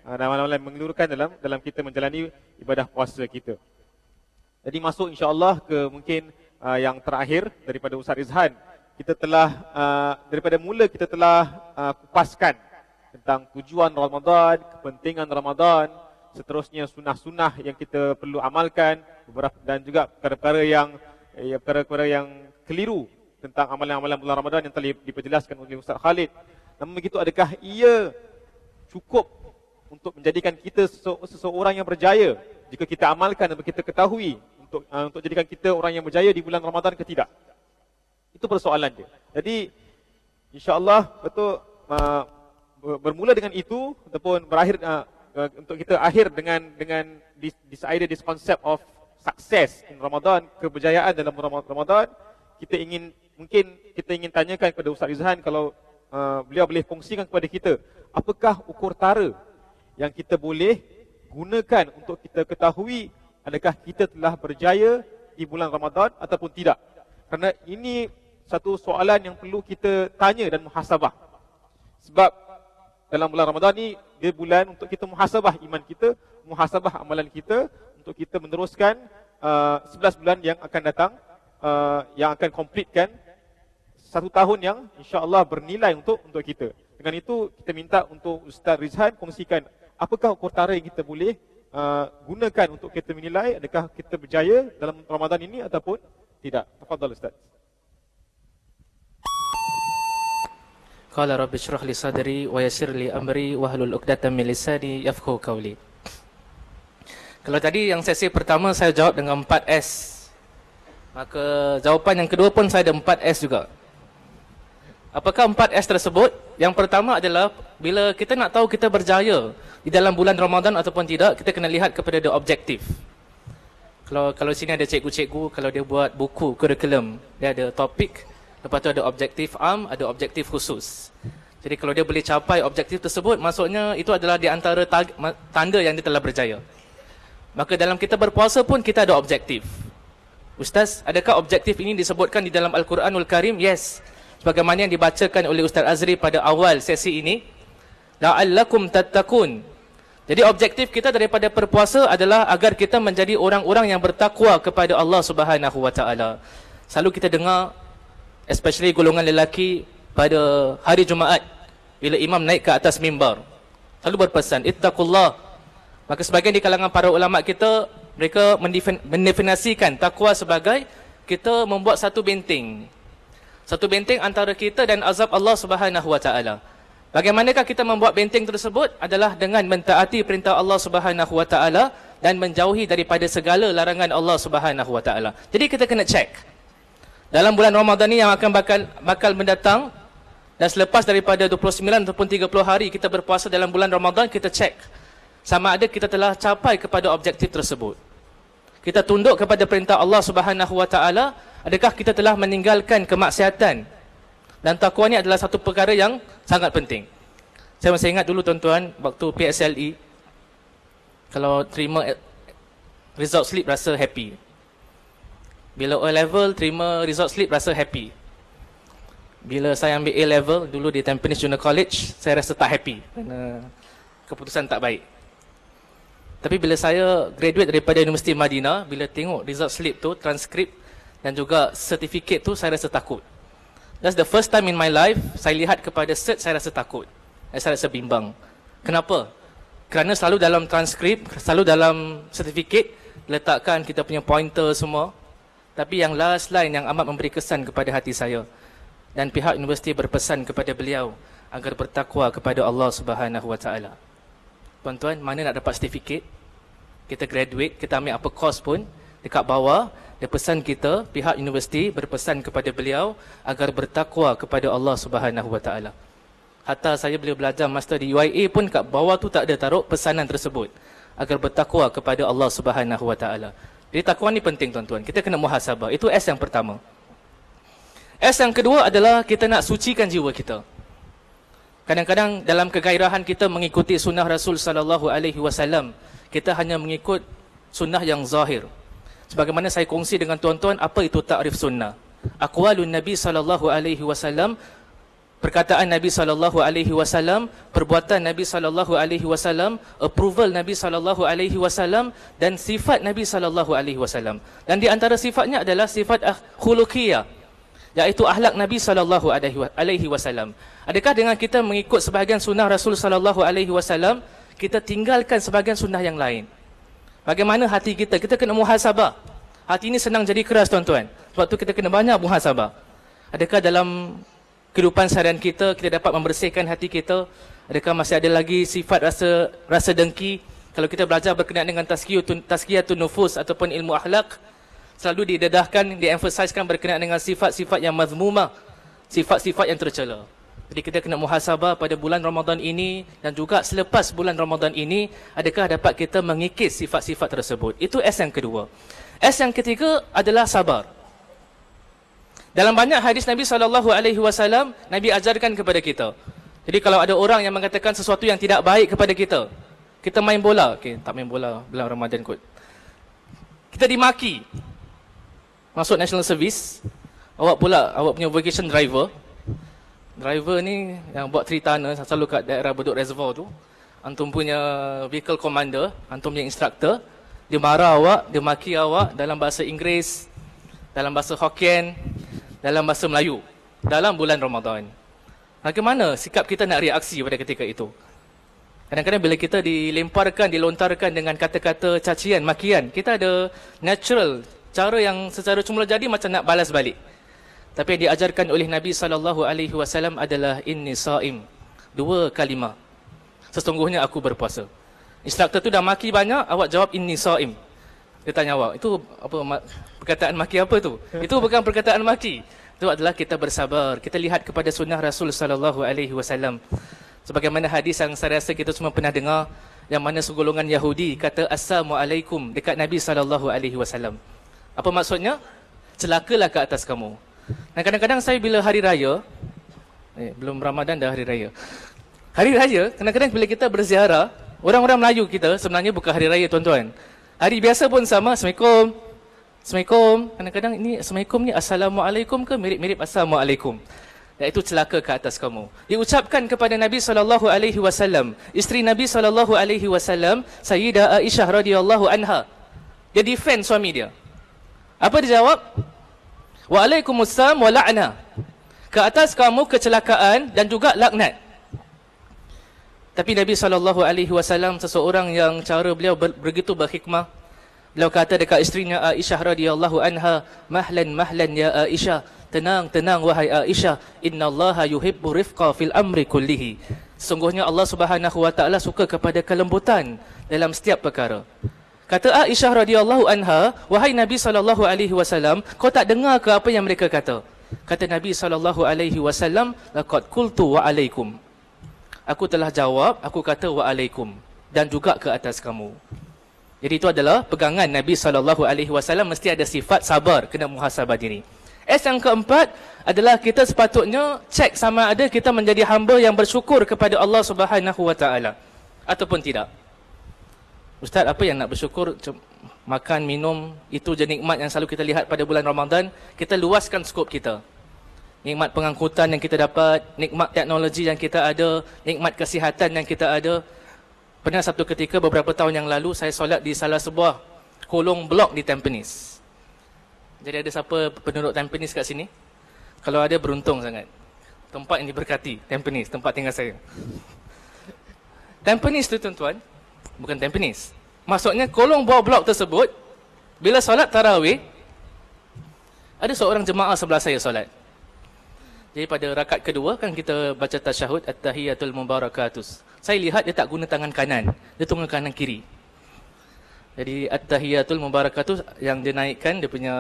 amalan-amalan mengelirukan dalam kita menjalani ibadah puasa kita. Jadi masuk insya-Allah ke mungkin yang terakhir daripada Ustaz Rizhan. Kita telah daripada mula kita telah kupaskan tentang tujuan Ramadan, kepentingan Ramadan, seterusnya sunnah-sunnah yang kita perlu amalkan, beberapa dan juga perkara-perkara yang keliru tentang amalan-amalan bulan Ramadan yang telah diperjelaskan oleh Ustaz Khalid. Namun begitu, adakah ia cukup untuk menjadikan kita seseorang yang berjaya jika kita amalkan dan kita ketahui untuk jadikan kita orang yang berjaya di bulan Ramadan ke tidak? Itu persoalan dia. Jadi insya-Allah bermula dengan itu ataupun berakhir untuk kita akhir dengan this concept of success in Ramadan, keberjayaan dalam Ramadan. Kita ingin tanyakan kepada Ustaz Rizhan, kalau beliau boleh kongsikan kepada kita, apakah ukur tara yang kita boleh gunakan untuk kita ketahui adakah kita telah berjaya di bulan Ramadan ataupun tidak. Kerana ini satu soalan yang perlu kita tanya dan muhasabah. Sebab dalam bulan Ramadan ni, dia bulan untuk kita muhasabah iman kita, muhasabah amalan kita, untuk kita meneruskan 11 bulan yang akan datang, yang akan completekan satu tahun yang insya-Allah bernilai untuk kita. Dengan itu kita minta untuk Ustaz Rizhan kongsikan apakah ukur tara yang kita boleh gunakan untuk kita menilai adakah kita berjaya dalam Ramadan ini ataupun tidak. Tafadhal Ustaz. Qala rabbi shrah li sadri wa yassir li amri wahlul 'uqdatam min lisani yafqahu qawli. Kalau tadi yang sesi pertama saya jawab dengan 4S, maka jawapan yang kedua pun saya ada 4S juga. Apakah 4S tersebut? Yang pertama adalah bila kita nak tahu kita berjaya di dalam bulan Ramadan ataupun tidak, kita kena lihat kepada the objektif. Kalau sini ada cikgu-cikgu, kalau dia buat buku kurikulum, dia ada topik, lepas tu ada objektif am, ada objektif khusus. Jadi kalau dia boleh capai objektif tersebut, maksudnya itu adalah di antara tanda yang dia telah berjaya. Maka dalam kita berpuasa pun kita ada objektif. Ustaz, adakah objektif ini disebutkan di dalam Al-Quranul Karim? Yes. Sebagaimana yang dibacakan oleh Ustaz Azri pada awal sesi ini, la'allakum tattaqun. Jadi objektif kita daripada berpuasa adalah agar kita menjadi orang-orang yang bertakwa kepada Allah Subhanahu Wa Taala. Selalu kita dengar, especially golongan lelaki pada hari Jumaat bila imam naik ke atas mimbar, selalu berpesan ittaqullah. Maka sebagian di kalangan para ulama kita, mereka mendefinisikan takwa sebagai kita membuat satu benteng antara kita dan azab Allah Subhanahu Wa Taala. Bagaimanakah kita membuat benteng tersebut? Adalah dengan mentaati perintah Allah Subhanahu Wa Taala dan menjauhi daripada segala larangan Allah Subhanahu Wa Taala. Jadi kita kena cek dalam bulan Ramadan ni yang akan bakal mendatang, dan selepas daripada 29 ataupun 30 hari kita berpuasa dalam bulan Ramadan, kita cek sama ada kita telah capai kepada objektif tersebut. Kita tunduk kepada perintah Allah Subhanahu Wa Taala. Adakah kita telah meninggalkan kemaksiatan? Dan takwa ni adalah satu perkara yang sangat penting. Saya masih ingat dulu tuan-tuan, waktu PSLE, kalau terima result slip rasa happy. Bila O-level terima result slip rasa happy. Bila saya ambil A-level dulu di Tampines Junior College, saya rasa tak happy kerana keputusan tak baik. Tapi bila saya graduate daripada Universiti Madinah, bila tengok result slip tu, transkrip dan juga sertifikat tu, saya rasa takut. That's the first time in my life saya lihat kepada cert, saya rasa takut. Saya rasa bimbang. Kenapa? Kerana selalu dalam transkrip, selalu dalam sertifikat letakkan kita punya pointer semua. Tapi yang last line yang amat memberi kesan kepada hati saya, dan pihak universiti berpesan kepada beliau agar bertakwa kepada Allah Subhanahu Wa Taala. tuan-tuan, mana nak dapat sertifikat, kita graduate, kita ambil apa course pun, dekat bawah dia pesan kita, pihak universiti berpesan kepada beliau agar bertakwa kepada Allah Subhanahu Wa Taala. Hatta saya bila belajar master di UIA pun kat bawah tu tak ada taruh pesanan tersebut, agar bertakwa kepada Allah Subhanahu Wa Taala. Jadi takwa ni penting tuan-tuan. Kita kena muhasabah. Itu S yang pertama. S yang kedua adalah kita nak sucikan jiwa kita. Kadang-kadang dalam kegairahan kita mengikuti sunnah Rasul sallallahu alaihi wasallam, kita hanya mengikut sunnah yang zahir. Sebagaimana saya kongsi dengan tuan-tuan, apa itu ta'rif sunnah? Aqwalun Nabi sallallahu alaihi wasallam, perkataan Nabi sallallahu alaihi wasallam, perbuatan Nabi sallallahu alaihi wasallam, approval Nabi sallallahu alaihi wasallam dan sifat Nabi sallallahu alaihi wasallam. Dan di antara sifatnya adalah sifat khuluqiyah, iaitu akhlak Nabi sallallahu alaihi wasallam. Adakah dengan kita mengikut sebahagian sunnah Rasul sallallahu alaihi wasallam, kita tinggalkan sebahagian sunnah yang lain? Bagaimana hati kita? Kita kena muhasabah. Hati ini senang jadi keras tuan-tuan. Sebab tu kita kena banyak muhasabah. Adakah dalam kehidupan seharian kita, kita dapat membersihkan hati kita? Adakah masih ada lagi sifat rasa dengki? Kalau kita belajar berkenaan dengan tazkiyatun nufus ataupun ilmu akhlak, selalu didedahkan, diemphasiskan berkenaan dengan sifat-sifat yang mazmumah, sifat-sifat yang tercela. Jadi kita kena muhasabah pada bulan Ramadan ini dan juga selepas bulan Ramadan ini, adakah dapat kita mengikis sifat-sifat tersebut. Itu S yang kedua. S yang ketiga adalah sabar. Dalam banyak hadis Nabi SAW, Nabi ajarkan kepada kita. Jadi kalau ada orang yang mengatakan sesuatu yang tidak baik kepada kita, kita main bola. Okay, tak main bola bulan Ramadan kot. Kita dimaki. Masuk National Service, awak punya vocation driver. Driver ni yang buat 3 tonner selalu kat daerah Bedok Reservoir tu. Antum punya vehicle commander, antum punya instructor, dia marah awak, dia maki awak dalam bahasa Inggeris, dalam bahasa Hokkien, dalam bahasa Melayu dalam bulan Ramadan. Bagaimana sikap kita nak reaksi pada ketika itu? Kadang-kadang bila kita dilontarkan dengan kata-kata cacian, makian, kita ada natural cara yang secara semula jadi macam nak balas balik. Tapi yang diajarkan oleh Nabi SAW adalah inni saim. 2 kalimah. Sesungguhnya aku berpuasa. Instruktor tu dah maki banyak, awak jawab inni saim. Dia tanya awak, itu apa perkataan maki apa tu? Itu bukan perkataan maki. Itu adalah kita bersabar. Kita lihat kepada sunnah Rasul SAW. Sebagaimana hadis yang saya rasa kita semua pernah dengar, yang mana segolongan Yahudi kata Assalamualaikum dekat Nabi SAW. Apa maksudnya? Celakalah ke atas kamu. Dan kadang-kadang saya bila hari raya, belum Ramadan dah hari raya. Hari raya, kadang-kadang bila kita berziarah, orang-orang Melayu kita sebenarnya bukan hari raya tuan-tuan. Hari biasa pun sama, Assalamualaikum. Assalamualaikum. Kadang-kadang ini Assalamualaikum ni Assalamualaikum ke mirip-mirip Assalamualaikum. Iaitu celaka ke atas kamu. Diucapkan kepada Nabi SAW, isteri Nabi SAW, Sayyidah Aisyah radhiyallahu anha. Dia defend suami dia. Apa dia jawab? Waalaikumsalam wa la'na. Ke atas kamu kecelakaan dan juga laknat. Tapi Nabi SAW seseorang yang cara beliau begitu berhikmah. Beliau kata dekat isterinya Aisyah radhiyallahu anha, mahlan ya Aisyah, tenang wahai Aisyah, innallaha yuhibbu rifqa fil amri kullihi. Sesungguhnya Allah Subhanahu wa taala suka kepada kelembutan dalam setiap perkara. Kata Aisyah radhiyallahu anha, wahai Nabi SAW, kau tak dengar ke apa yang mereka kata? Kata Nabi SAW, laqad qultu wa alaikum. Aku telah jawab, aku kata wa alaikum, dan juga ke atas kamu. Jadi itu adalah pegangan Nabi SAW, mesti ada sifat sabar, kena muhasabah diri. S yang keempat adalah kita sepatutnya cek sama ada kita menjadi hamba yang bersyukur kepada Allah Subhanahu wa taala ataupun tidak. Ustaz, apa yang nak bersyukur? Makan, minum, itu je nikmat yang selalu kita lihat pada bulan Ramadan. Kita luaskan skop kita. Nikmat pengangkutan yang kita dapat, nikmat teknologi yang kita ada, nikmat kesihatan yang kita ada. Pernah satu ketika beberapa tahun yang lalu, saya solat di salah sebuah kolong blok di Tampines. Jadi ada siapa penduduk Tampines kat sini? Kalau ada, beruntung sangat. Tempat yang diberkati, Tampines, tempat tinggal saya. Tampines tu tuan-tuan, bukan Tampines. Maksudnya kolong bawah blok tersebut, bila solat tarawih, ada seorang jemaah sebelah saya solat. Jadi pada rakaat kedua kan kita baca tasyahud at-tahiyatul mubarakatus. Saya lihat dia tak guna tangan kanan, dia tunggu kanan kiri. Jadi at-tahiyatul mubarakatus yang dia naikkan dia punya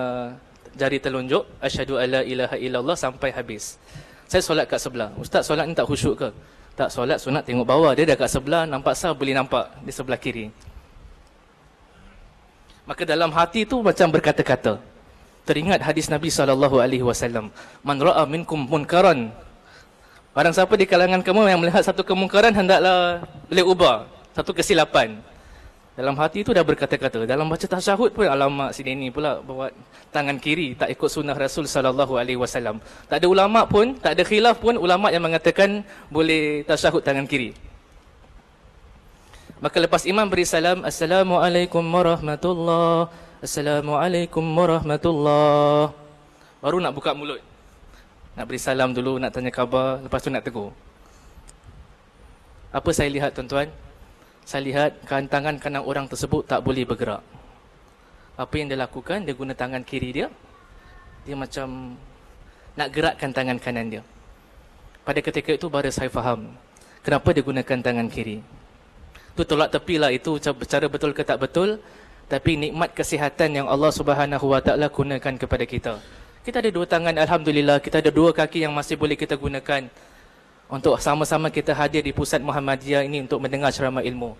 jari telunjuk, asyhadu alla ilaha illallah sampai habis. Saya solat kat sebelah. Ustaz solat ni tak khusyuk ke? Tak, solat sunat tengok bawah. Dia dah kat sebelah, nampak sah boleh nampak di sebelah kiri. Maka dalam hati tu macam berkata-kata. Teringat hadis Nabi SAW. Man ra'a minkum munkaran. Barang siapa di kalangan kamu yang melihat satu kemungkaran, hendaklah boleh ubah. Satu kesilapan. Dalam hati itu dah berkata-kata. Dalam baca tasyahud pun, alamak sini ni pula buat tangan kiri, tak ikut sunnah Rasul SAW. Tak ada ulama' pun, tak ada khilaf pun ulama' yang mengatakan boleh tasyahud tangan kiri. Maka lepas imam beri salam, Assalamualaikum warahmatullahi, Assalamualaikum warahmatullahi, baru nak buka mulut. Nak beri salam dulu, nak tanya khabar, lepas tu nak tegur. Apa saya lihat tuan-tuan? Saya lihat tangan kanan orang tersebut tak boleh bergerak. Apa yang dia lakukan, dia guna tangan kiri dia. Dia macam nak gerakkan tangan kanan dia. Pada ketika itu baru saya faham kenapa dia gunakan tangan kiri. Itu tolak tepilah, itu cara betul ke tak betul. Tapi nikmat kesihatan yang Allah Subhanahu Wa Taala gunakan kepada kita. Kita ada dua tangan, alhamdulillah. Kita ada dua kaki yang masih boleh kita gunakan untuk sama-sama kita hadir di pusat Muhammadiyah ini untuk mendengar ceramah ilmu.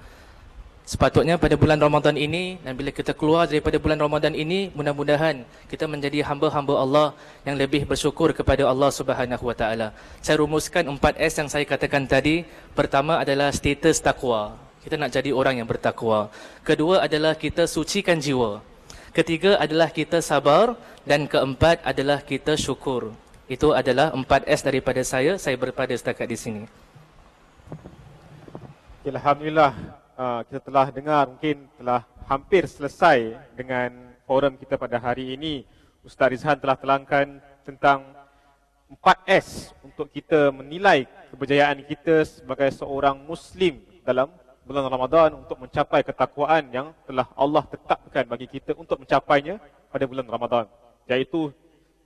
Sepatutnya pada bulan Ramadan ini, dan bila kita keluar daripada bulan Ramadan ini, mudah-mudahan kita menjadi hamba-hamba Allah yang lebih bersyukur kepada Allah Subhanahu Wa Taala. Saya rumuskan 4S yang saya katakan tadi. Pertama adalah status takwa. Kita nak jadi orang yang bertakwa. Kedua adalah kita sucikan jiwa. Ketiga adalah kita sabar. Dan keempat adalah kita syukur. Itu adalah 4S daripada saya. Saya berpada setakat di sini. Alhamdulillah, kita telah dengar, mungkin telah hampir selesai dengan forum kita pada hari ini. Ustaz Rizhan telah terangkan tentang 4S untuk kita menilai keberjayaan kita sebagai seorang Muslim dalam bulan Ramadan untuk mencapai ketakwaan yang telah Allah tetapkan bagi kita untuk mencapainya pada bulan Ramadan. Iaitu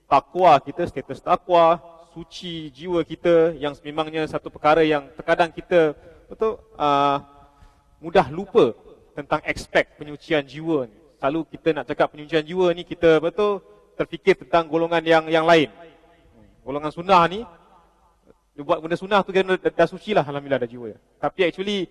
takwa kita, status takwa, suci jiwa kita yang sememangnya satu perkara yang terkadang kita betul mudah lupa tentang aspek penyucian jiwa ni. Selalu kita nak cakap penyucian jiwa ni, kita betul terfikir tentang golongan yang lain. Golongan sunnah ni, dia buat benda sunnah tu kena dah suci lah, alhamdulillah dah jiwa. Tapi actually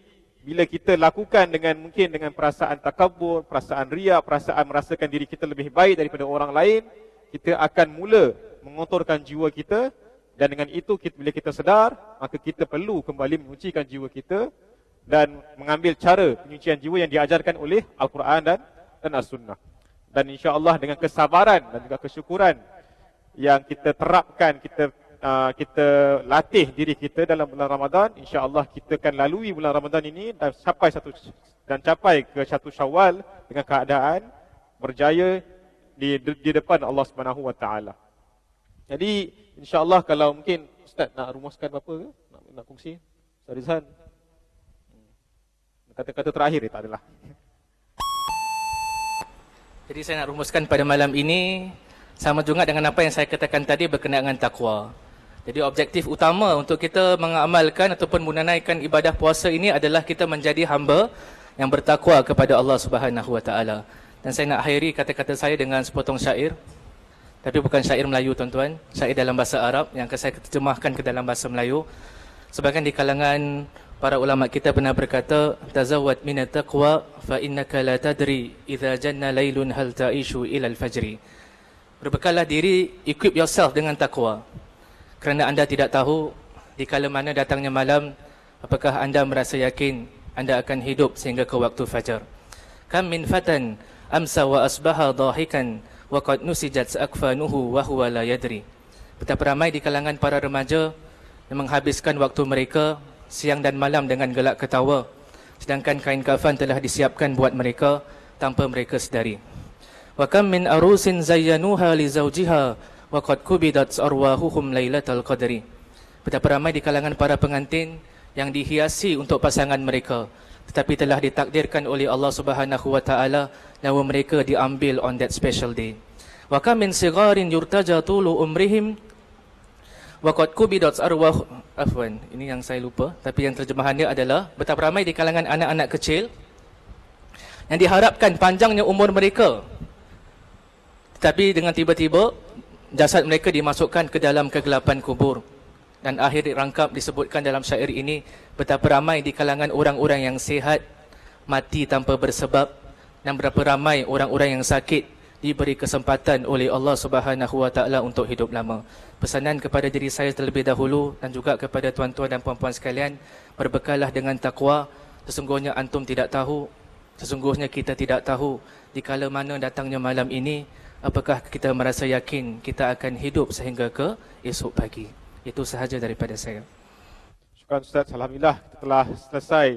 bila kita lakukan mungkin dengan perasaan takabur, perasaan riak, perasaan merasakan diri kita lebih baik daripada orang lain, kita akan mula mengotorkan jiwa kita. Dan dengan itu, bila kita sedar, maka kita perlu kembali menyucikan jiwa kita dan mengambil cara penyucian jiwa yang diajarkan oleh Al-Quran dan As-Sunnah. Dan insya-Allah dengan kesabaran dan juga kesyukuran yang kita terapkan, kita latih diri kita dalam bulan Ramadan, insya-Allah kita akan lalui bulan Ramadan ini dan capai ke 1 Syawal dengan keadaan berjaya di depan Allah Subhanahu Wa Taala. Jadi insya-Allah kalau mungkin Ustaz nak rumuskan apa ke? Nak kongsi? Ustaz Rizhan. Kata-kata terakhir tak adalah. Jadi saya nak rumuskan pada malam ini sama juga dengan apa yang saya katakan tadi berkenaan dengan takwa. Jadi objektif utama untuk kita mengamalkan ataupun menunaikan ibadah puasa ini adalah kita menjadi hamba yang bertakwa kepada Allah Subhanahu Wa Taala. Dan saya nak akhiri kata-kata saya dengan sepotong syair. Tapi bukan syair Melayu tuan-tuan, syair dalam bahasa Arab yang akan saya terjemahkan ke dalam bahasa Melayu. Sebahagian di kalangan para ulama kita pernah berkata, tazawwad minat taqwa fa innaka la tadri idza janna lailun hal ta'ishu ila al-fajri. Berbekallah diri, equip yourself dengan takwa. Kerana anda tidak tahu di kala mana datangnya malam, apakah anda merasa yakin anda akan hidup sehingga ke waktu fajar. Kam min fatan amsa wa asbaha dhahikan wa qad nusijat akfanuhu wa huwa la yadri. Betapa ramai di kalangan para remaja yang menghabiskan waktu mereka siang dan malam dengan gelak ketawa, sedangkan kain kafan telah disiapkan buat mereka tanpa mereka sedari. Wa kam min arusin zayyanuha li zawjiha wa qad kubidat arwahuhum lailatal qadri. Betapa ramai di kalangan para pengantin yang dihiasi untuk pasangan mereka, tetapi telah ditakdirkan oleh Allah Subhanahu Wa Taala nyawa mereka diambil on that special day. Wa kam min sigarin yurtaja tulu umrihim Waqad qubidat arwah, afwan, ini yang saya lupa, tapi yang terjemahannya adalah betapa ramai di kalangan anak-anak kecil yang diharapkan panjangnya umur mereka, tetapi dengan tiba-tiba jasad mereka dimasukkan ke dalam kegelapan kubur. Dan akhir rangkap disebutkan dalam syair ini, betapa ramai di kalangan orang-orang yang sihat mati tanpa bersebab, dan berapa ramai orang-orang yang sakit diberi kesempatan oleh Allah Subhanahu Wa Taala untuk hidup lama. Pesanan kepada diri saya terlebih dahulu dan juga kepada tuan-tuan dan puan-puan sekalian, berbekallah dengan takwa. Sesungguhnya antum tidak tahu, sesungguhnya kita tidak tahu di kala mana datangnya malam ini. Apakah kita merasa yakin kita akan hidup sehingga ke esok pagi? Itu sahaja daripada saya. Syukran Ustaz. Alhamdulillah kita telah selesai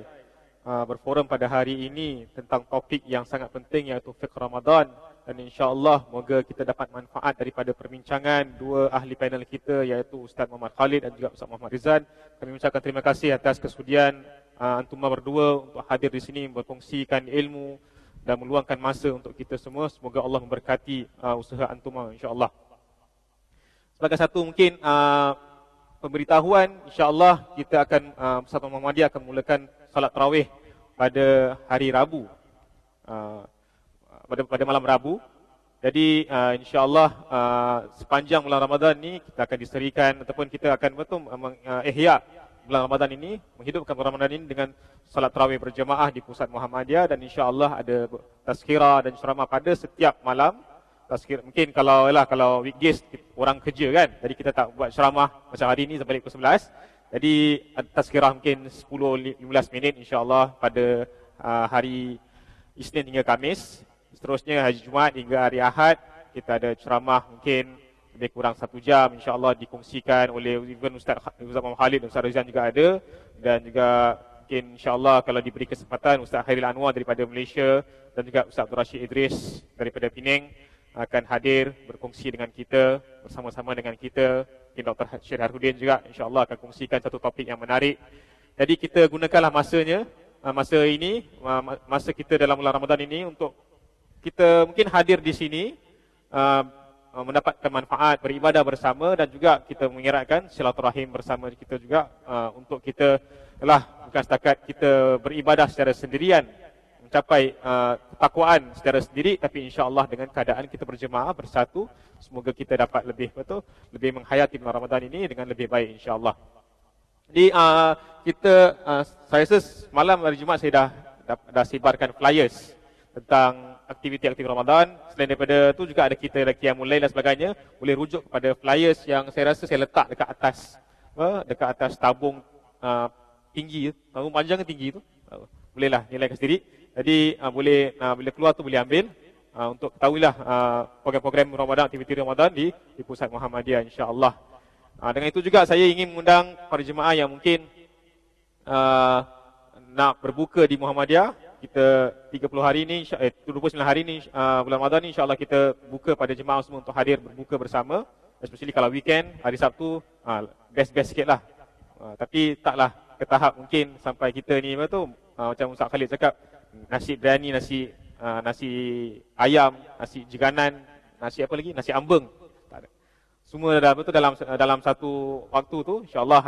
berforum pada hari ini tentang topik yang sangat penting, iaitu fiqh Ramadan. Dan insya-Allah moga kita dapat manfaat daripada perbincangan dua ahli panel kita, iaitu Ustaz Muhammad Khalid dan juga Ustaz Muhammad Rizan. Kami mengucapkan terima kasih atas kesudian antum berdua untuk hadir di sini, berkongsikan ilmu dan meluangkan masa untuk kita semua. Semoga Allah memberkati usaha antum insya-Allah. Sebagai satu mungkin pemberitahuan, insya-Allah kita akan Persatuan Muhammadiyah akan mulakan salat tarawih pada hari Rabu, pada malam Rabu. Jadi insya-Allah sepanjang bulan Ramadan ni kita akan diserikan ataupun kita akan betul ihya bulan Ramadan ini, menghidupkan bulan Ramadan ini dengan salat tarawih berjemaah di pusat Muhammadiyah. Dan insya-Allah ada tazkirah dan ceramah pada setiap malam. Tazkir mungkin kalau weekdays orang kerja kan, jadi kita tak buat ceramah macam hari ni sampai pukul 11. Jadi tazkirah mungkin 10-15 minit insya-Allah pada hari Isnin hingga Khamis. Seterusnya hari Jumaat hingga hari Ahad kita ada ceramah mungkin lebih kurang 1 jam, insya-Allah dikongsikan oleh Ustaz Muhammad Khalid dan Ustaz Rizan juga ada. Dan juga mungkin insya-Allah kalau diberi kesempatan Ustaz Khairil Anwar daripada Malaysia dan juga Ustaz Abdul Rashid Idris daripada Penang akan hadir berkongsi dengan kita, bersama-sama dengan kita. Mungkin Dr. Syed Harudin juga insya-Allah akan kongsikan satu topik yang menarik. Jadi kita gunakanlah masa ini, masa kita dalam bulan Ramadan ini untuk kita mungkin hadir di sini, mendapatkan manfaat, beribadah bersama dan juga kita mengeratkan silaturahim bersama kita juga, untuk kita bukan setakat kita beribadah secara sendirian, mencapai ketakwaan secara sendiri, tapi insya-Allah dengan keadaan kita berjemaah bersatu, semoga kita dapat lebih menghayati bulan Ramadan ini dengan lebih baik insya-Allah. Jadi saya rasa malam hari Jumaat saya dah sebarkan flyers tentang aktiviti-aktiviti Ramadan. Selain daripada tu juga ada kita Qiyamul Lail dan sebagainya. Boleh rujuk kepada flyers yang saya rasa saya letak dekat atas tabung tinggi, tabung panjang tinggi tu. Bolehlah nilaikan sendiri. Jadi bila keluar tu boleh ambil untuk ketahuilah program-program Ramadan, aktiviti Ramadan di pusat Muhammadiyah insya-Allah. Dengan itu juga saya ingin mengundang para jemaah yang mungkin nak berbuka di Muhammadiyah. Kita 30 hari ni, 29 hari ni bulan Ramadan ni insya-Allah kita buka pada jemaah semua untuk hadir berbuka bersama. Especially kalau weekend, hari Sabtu, best sikitlah. Tapi taklah ke tahap mungkin sampai kita ni macam Ustaz Khalid cakap, nasi biryani, nasi ayam, nasi jeganan, nasi apa lagi, nasi ambeng. Tak ada. Semua dalam satu waktu tu insya-Allah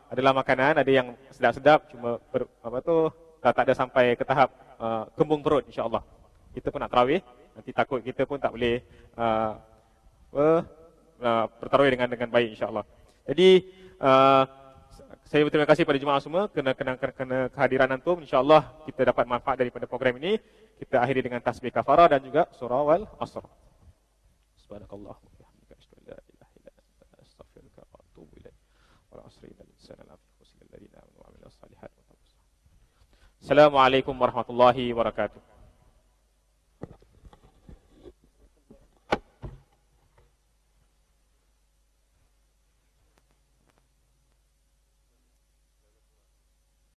adalah makanan, ada yang sedap-sedap, cuma tak ada sampai ke tahap kembung perut insya-Allah. Kita pun nak tarawih, nanti takut kita pun tak boleh bertarawih dengan baik insya-Allah. Jadi saya berterima kasih pada jemaah semua kena kehadiran antum. Insya-Allah kita dapat manfaat daripada program ini. Kita akhiri dengan tasbih kafarah dan juga surah wal asr. Subhanakallah wa bihamdika asyhadu an la ilaha illa anta astaghfiruka wa atubu ilaik. Wal asri innal insana lafi khusr illa alladhina amanu wa amilus salihati. Assalamualaikum warahmatullahi wabarakatuh.